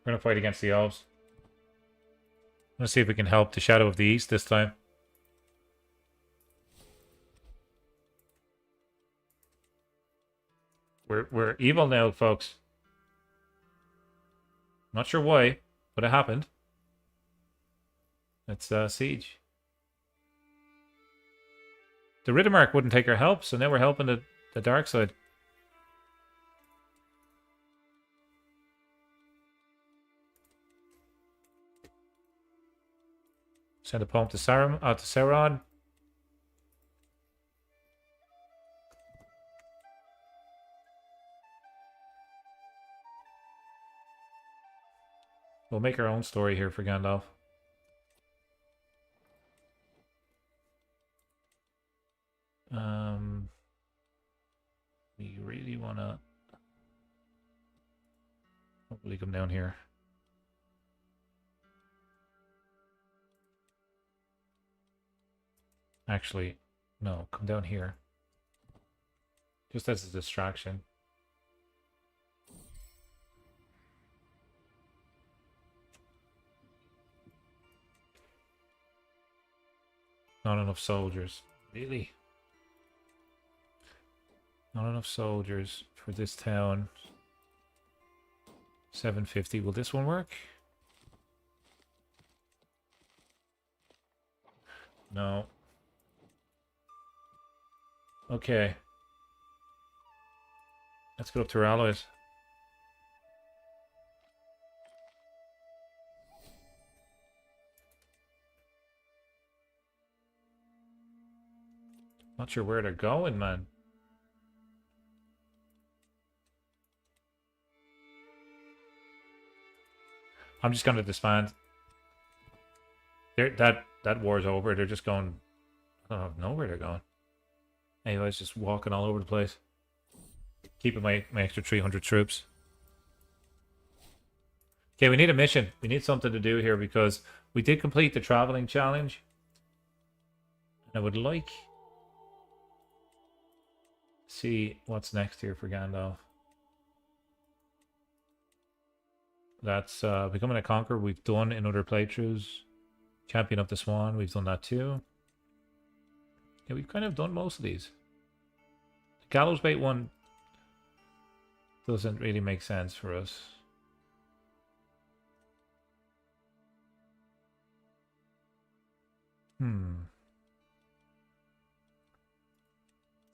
Speaker 1: We're gonna fight against the elves. Let's see if we can help the Shadow of the East this time. We're evil now, folks. Not sure why, but it happened. Let's siege. The Riddermark wouldn't take our help, so now we're helping the dark side. Send a poem to Sauron. We'll make our own story here for Gandalf. We really want to hopefully come down here. Actually, no, come down here. Just as a distraction. Not enough soldiers. Really? Not enough soldiers for this town. 750. Will this one work? No. Okay. Let's go up to our allies. Not sure where they're going, man. I'm just gonna disband. That war's over. They're just going. I don't know where they're going. Anyways, just walking all over the place. Keeping my extra 300 troops. Okay, we need a mission. We need something to do here because we did complete the traveling challenge. And I would like to see what's next here for Gandalf. That's Becoming a Conqueror we've done in other playthroughs. Champion of the Swan, we've done that too. Yeah, we've kind of done most of these. The Gallows Bait one doesn't really make sense for us.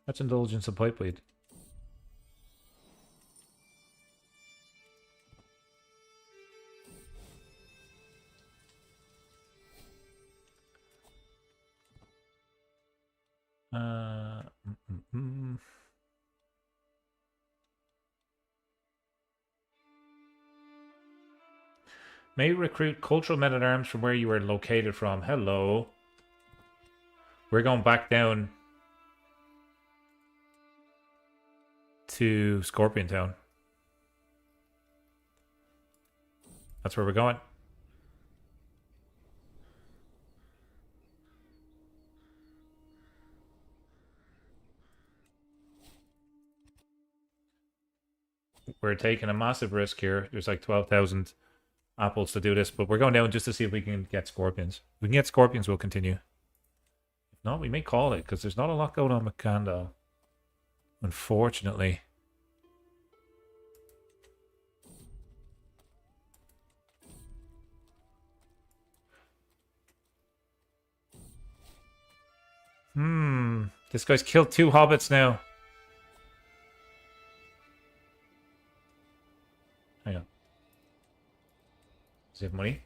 Speaker 1: That's Indulgence of Pipeweed. May recruit cultural men-at-arms from where you were located from. Hello. We're going back down to Scorpion Town. That's where we're going. We're taking a massive risk here. There's like 12,000 apples to do this, but we're going down just to see if we can get scorpions. If we can get scorpions, we'll continue. If not, we may call it, because there's not a lot going on with Gandalf. Unfortunately. This guy's killed 2 hobbits now. Hang on. Does he have money?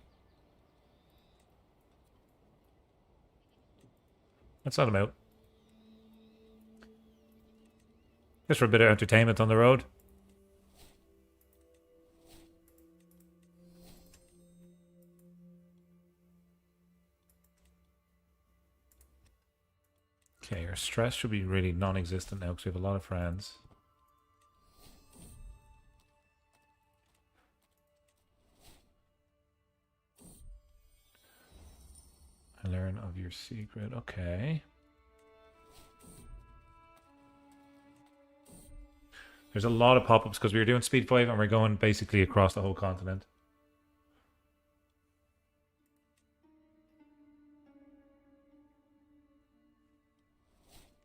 Speaker 1: Let's let him out. Just for a bit of entertainment on the road. Okay, our stress should be really non-existent now because we have a lot of friends. I learn of your secret. Okay. There's a lot of pop-ups because we were doing Speed 5 and we're going basically across the whole continent.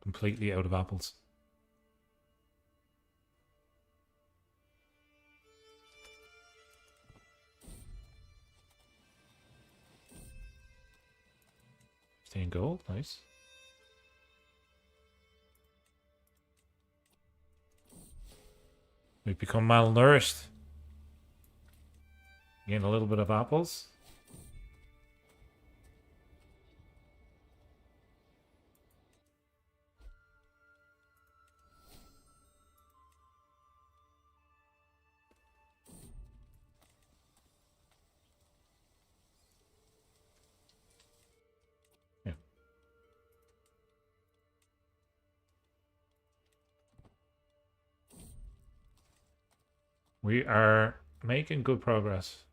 Speaker 1: Completely out of apples. 15 gold, nice. We've become malnourished. Gain a little bit of apples. Yeah. We are making good progress.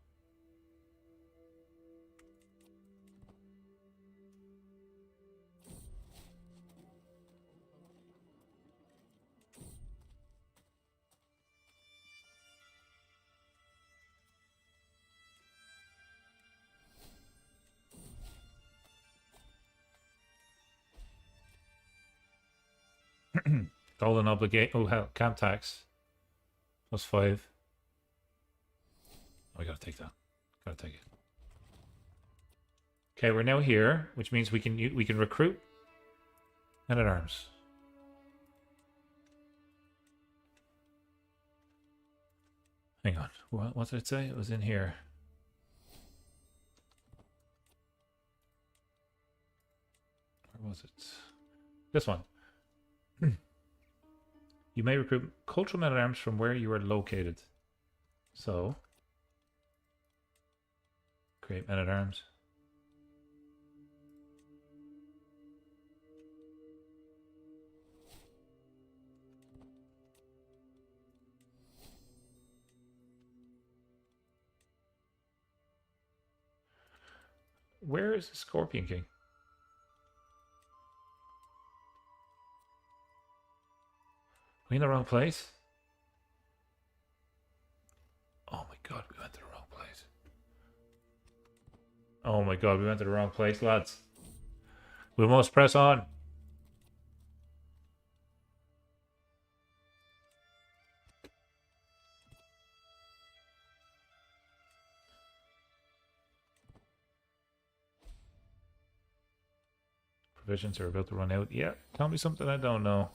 Speaker 1: Golden obligate. Oh, hell, camp tax. +5. Oh, we gotta take that. Gotta take it. Okay, we're now here, which means we can recruit men at arms. Hang on. What did it say? It was in here. Where was it? This one. You may recruit cultural men at arms from where you are located. So, create men at arms. Where is the Scorpion King? Are we in the wrong place? Oh my god, we went to the wrong place. Oh my god, we went to the wrong place, lads. We must press on. Provisions are about to run out. Yeah, tell me something I don't know.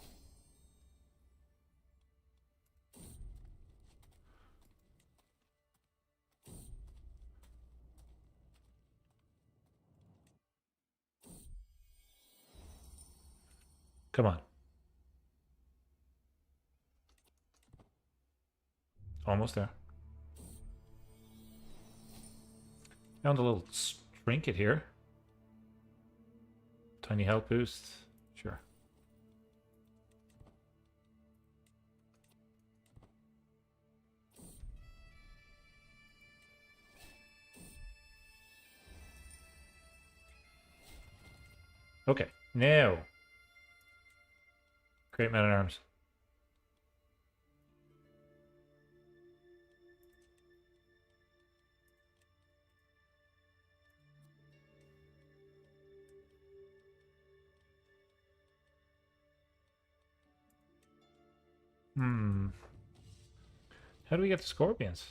Speaker 1: Come on. Almost there. Found a little trinket here. Tiny health boost. Sure. Okay, now. Great men at arms. How do we get the scorpions?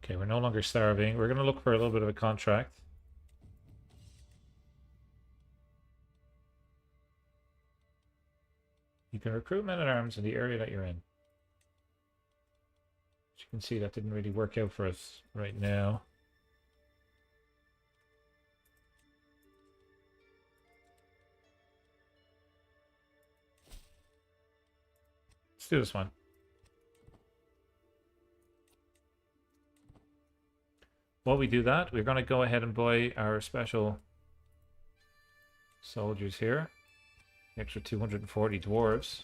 Speaker 1: Okay, we're no longer starving. We're going to look for a little bit of a contract. You can recruit men at arms in the area that you're in. As you can see, that didn't really work out for us right now. Let's do this one. While we do that, we're going to go ahead and buy our special soldiers here. The extra 240 dwarves.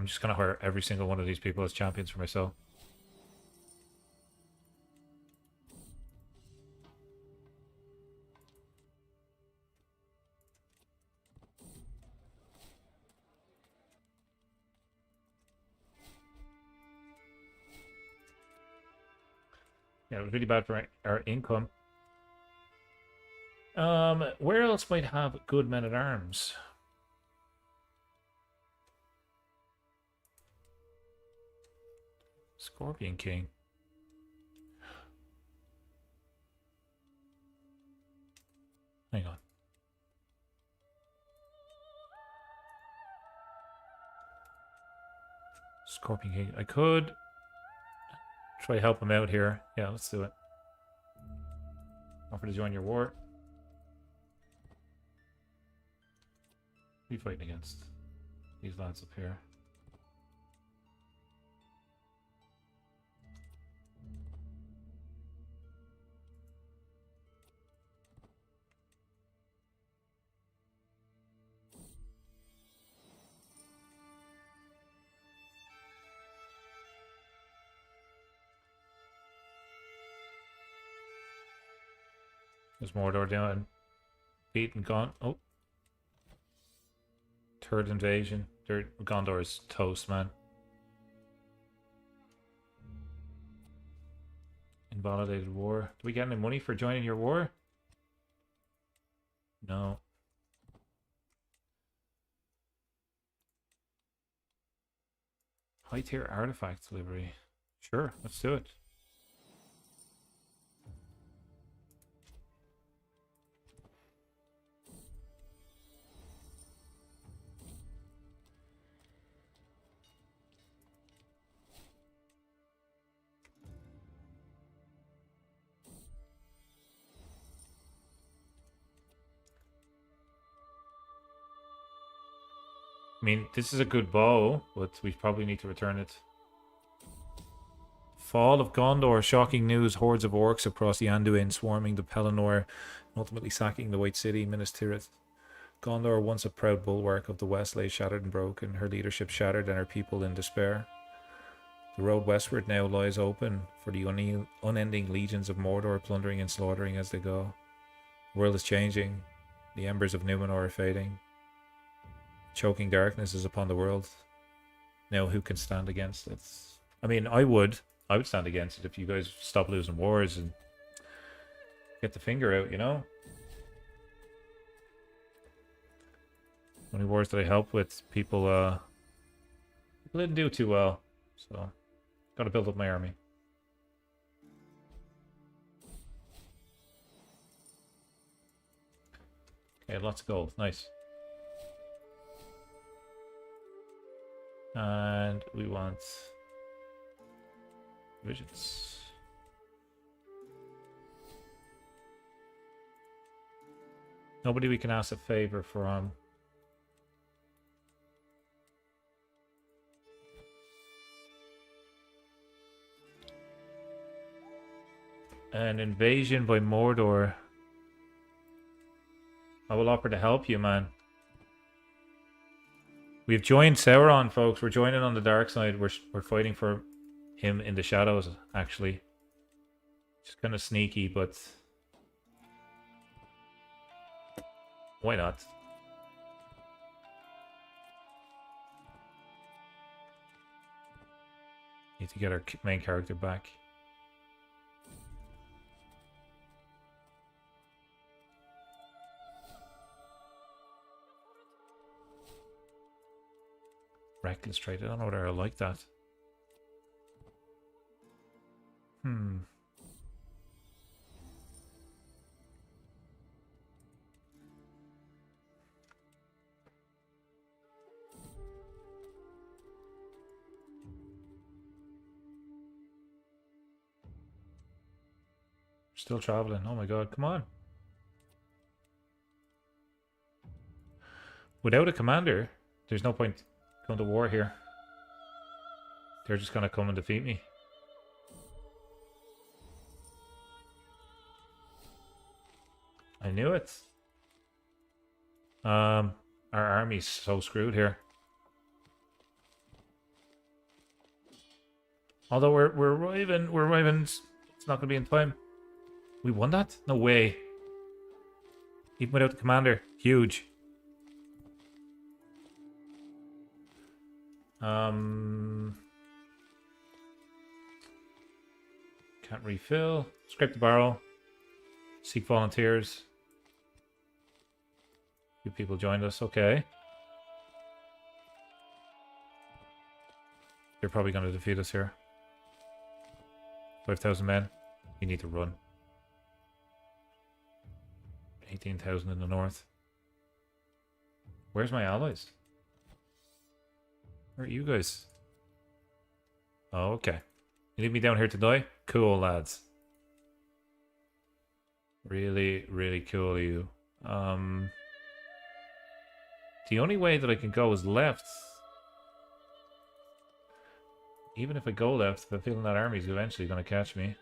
Speaker 1: I'm just gonna hire every single one of these people as champions for myself. Yeah, it was really bad for our income. Where else might have good men at arms? Scorpion King. Hang on. Scorpion King. I could try to help him out here. Yeah, let's do it. Offer to join your war. Who are you fighting against? These lads up here. There's Mordor down. Beaten, gone. Oh. Third invasion. Gondor is toast, man. Invalidated war. Do we get any money for joining your war? No. High tier artifact delivery. Sure, let's do it. I mean, this is a good bow, but we probably need to return it. Fall of Gondor. Shocking news. Hordes of orcs across the Anduin swarming the Pelennor and ultimately sacking the White City, Minas Tirith. Gondor, once a proud bulwark of the West, lay shattered and broken, her leadership shattered and her people in despair. The road westward now lies open for the unending legions of Mordor, plundering and slaughtering as they go. The world is changing. The embers of Numenor are fading. Choking darkness is upon the world. Now who can stand against it? I mean, I would stand against it if you guys stop losing wars and get the finger out, you know? Only wars that I help with, people didn't do too well. So, gotta build up my army. Okay, lots of gold. Nice. And we want visions. Nobody we can ask a favor from. An invasion by Mordor. I will offer to help you, man. We've joined Sauron, folks. We're joining on the dark side. We're fighting for him in the shadows, actually. Just kind of sneaky, but why not? Need to get our main character back. Reckless trait. I don't know whether I like that. Still traveling. Oh my god, come on. Without a commander, there's no point going to war here. They're just gonna come and defeat me. I knew it. Our army's so screwed here. Although we're arriving. It's not gonna be in time. We won that? No way. Even without the commander. Huge. Can't refill. Scrape the barrel. Seek volunteers. Few people joined us. Okay. They're probably going to defeat us here. 5,000 men. We need to run. 18,000 in the north. Where's my allies? Where are you guys? Oh, okay. You leave me down here to die? Cool, lads. Really, really cool, you. The only way that I can go is left. Even if I go left, I have a feeling that army's eventually going to catch me.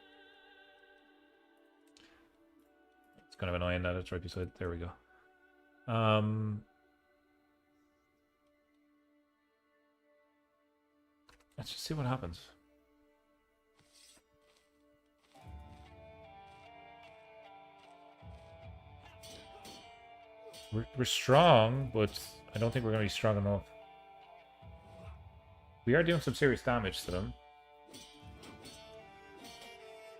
Speaker 1: It's kind of annoying that it's right beside... There we go. Let's just see what happens. We're strong, but I don't think we're going to be strong enough. We are doing some serious damage to them.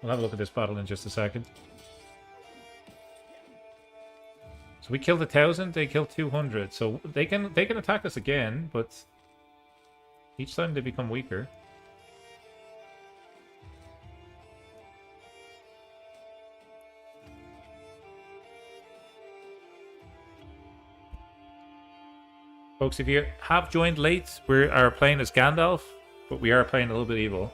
Speaker 1: We'll have a look at this battle in just a second. So we killed 1,000, they killed 200. So they can attack us again, but each time they become weaker. Folks, if you have joined late, we are playing as Gandalf, but we are playing a little bit evil.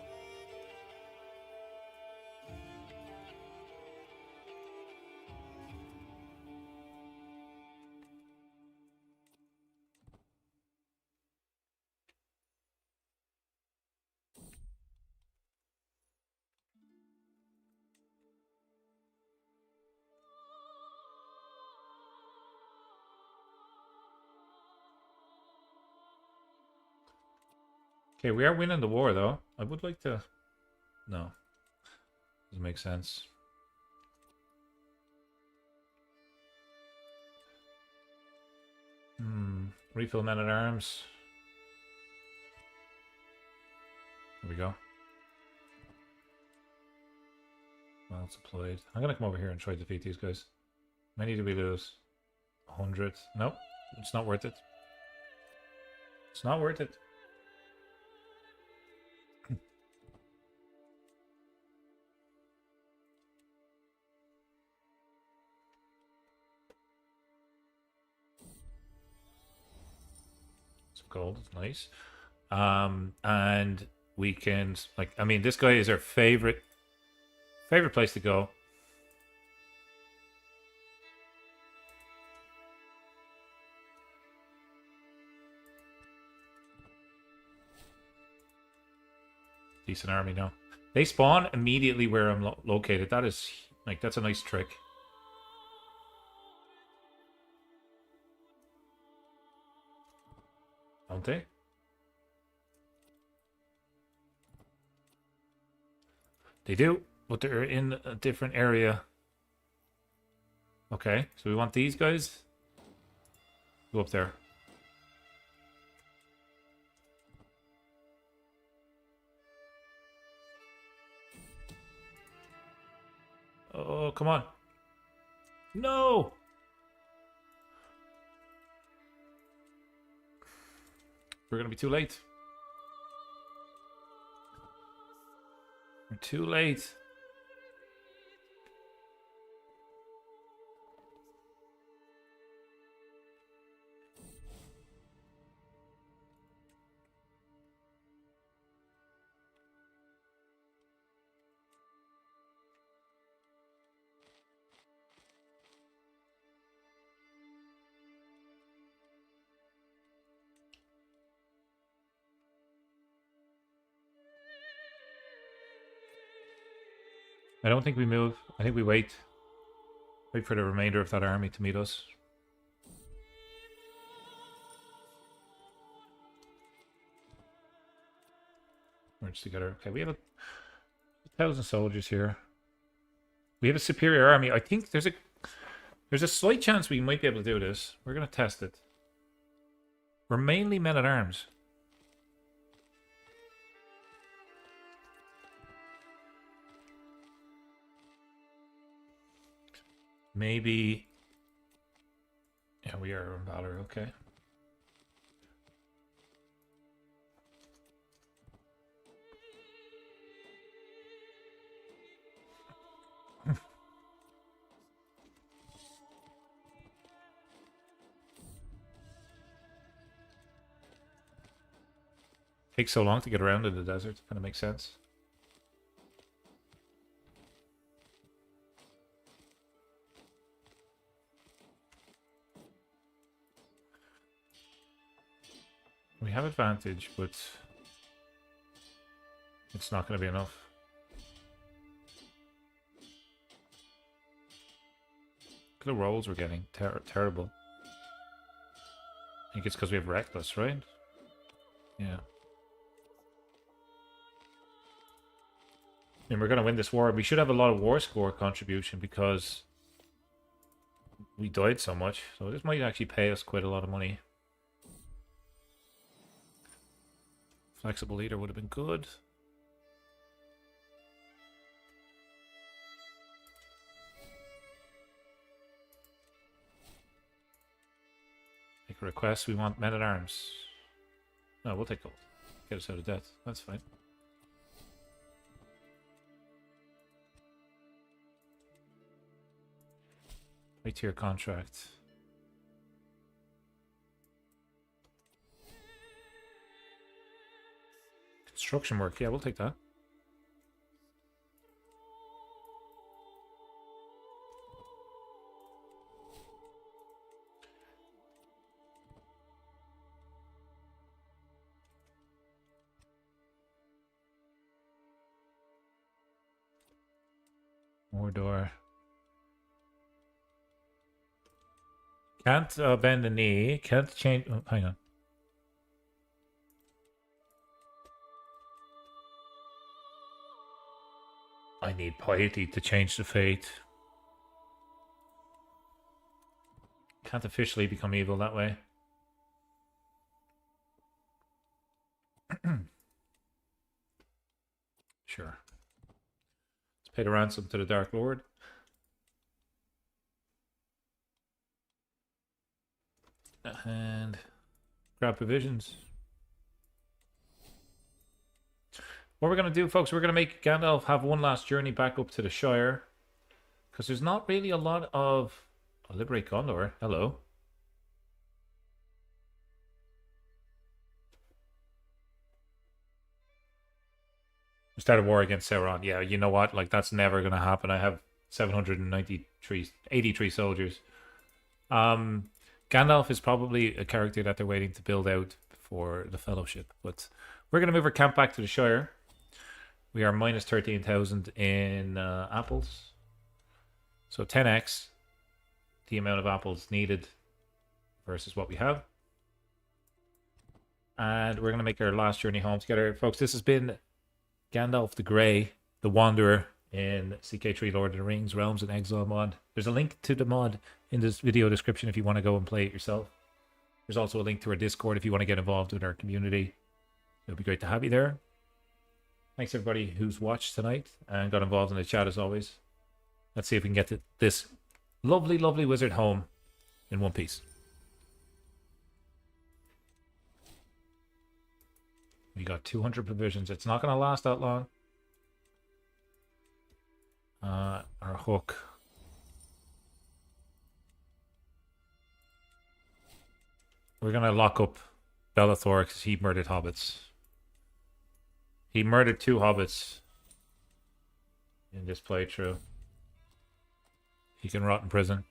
Speaker 1: Okay, we are winning the war, though. I would like to... No. Doesn't make sense. Refill men-at-arms. There we go. Well supplied. I'm going to come over here and try to defeat these guys. How many do we lose? 100. Nope. It's not worth it. It's not worth it. Gold, nice. And we can, like, I mean, this guy is our favorite place to go. Decent army now. They spawn immediately where I'm located. That is, like, that's a nice trick. Don't they? They do, but they're in a different area. Okay, so we want these guys. Go up there. Oh, come on. No! We're gonna be too late. We're too late. I don't think we move. I think we wait. Wait for the remainder of that army to meet us. merge together. Okay, we have 1,000 soldiers here. We have a superior army. I think there's a slight chance we might be able to do this. We're gonna test it. We're mainly men at arms. Maybe. Yeah, we are in Valor. Okay. Takes so long to get around in the desert. Kind of makes sense. We have advantage, but it's not going to be enough. Look at the rolls we're getting. Terrible. I think it's because we have Reckless, right? Yeah. And we're going to win this war. We should have a lot of war score contribution because we died so much. So this might actually pay us quite a lot of money. Flexible leader would have been good. Make a request. We want men at arms. No, we'll take gold. Get us out of debt. That's fine. High tier contract. Construction work. Yeah, we'll take that. Mordor. Can't bend the knee. Can't change. Oh, hang on. I need piety to change the fate. Can't officially become evil that way. Sure. Let's pay the ransom to the Dark Lord. And grab provisions. What we're going to do, folks, we're going to make Gandalf have one last journey back up to the Shire. Because there's not really a lot of... I'll liberate Gondor. Hello. We start a war against Sauron. Yeah, you know what? Like, that's never going to happen. I have 83 soldiers. Gandalf is probably a character that they're waiting to build out for the Fellowship. But we're going to move our camp back to the Shire. We are minus 13,000 in apples. So 10x the amount of apples needed versus what we have. And we're going to make our last journey home together. Folks, this has been Gandalf the Grey, the Wanderer in CK3 Lord of the Rings Realms in Exile mod. There's a link to the mod in this video description if you want to go and play it yourself. There's also a link to our Discord if you want to get involved with our community. It would be great to have you there. Thanks everybody who's watched tonight and got involved in the chat as always. Let's see if we can get this lovely, lovely wizard home in one piece. We got 200 provisions. It's not going to last that long. Our hook. We're going to lock up Bellathor because he murdered hobbits. He murdered 2 hobbits in this playthrough. He can rot in prison.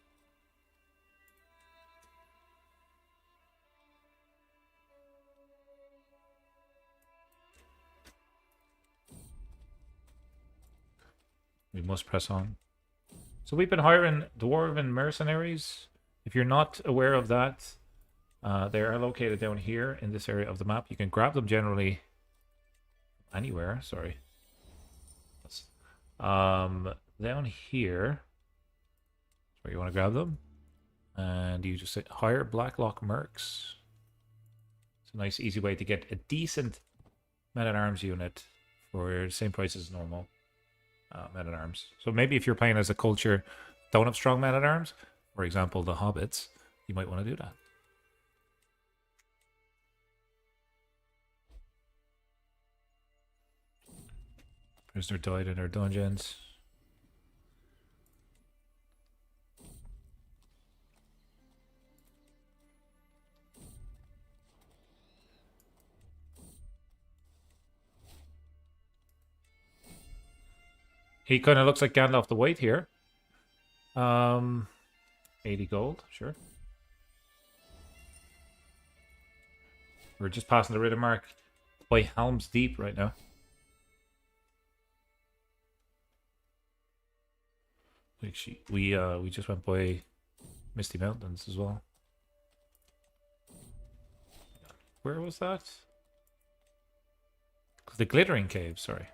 Speaker 1: We must press on. So we've been hiring dwarven mercenaries. If you're not aware of that, they are located down here in this area of the map. You can grab them generally anywhere. Sorry. Down here, where you want to grab them, and you just say hire Blacklock Mercs. It's a nice, easy way to get a decent men-at-arms unit for the same price as normal men-at-arms. So maybe if you're playing as a culture don't have strong men-at-arms, for example, the Hobbits, you might want to do that. Prisoner died in our dungeons. He kind of looks like Gandalf the White here. 80 gold, sure. We're just passing the Ritter mark by Helm's Deep right now. We just went by Misty Mountains as well. Where was that? The Glittering Cave, sorry.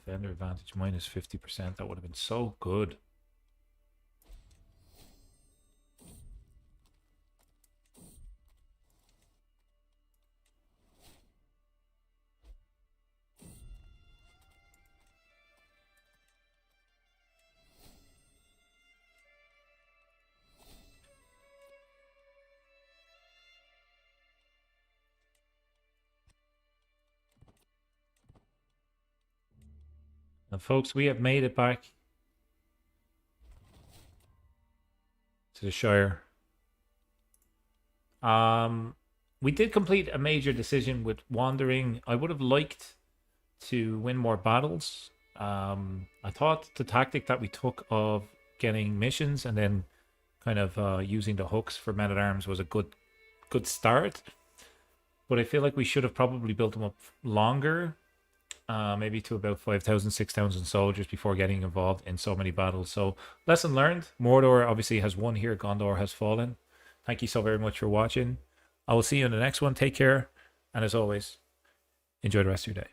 Speaker 1: Defender advantage minus 50%. That would have been so good. And folks, we have made it back to the Shire. We did complete a major decision with Wandering. I would have liked to win more battles. I thought the tactic that we took of getting missions and then kind of using the hooks for men-at-arms was a good start. But I feel like we should have probably built them up longer. Maybe to about 5,000, 6,000 soldiers before getting involved in so many battles. So, lesson learned. Mordor obviously has won here. Gondor has fallen. Thank you so very much for watching. I will see you in the next one. Take care. And as always, enjoy the rest of your day.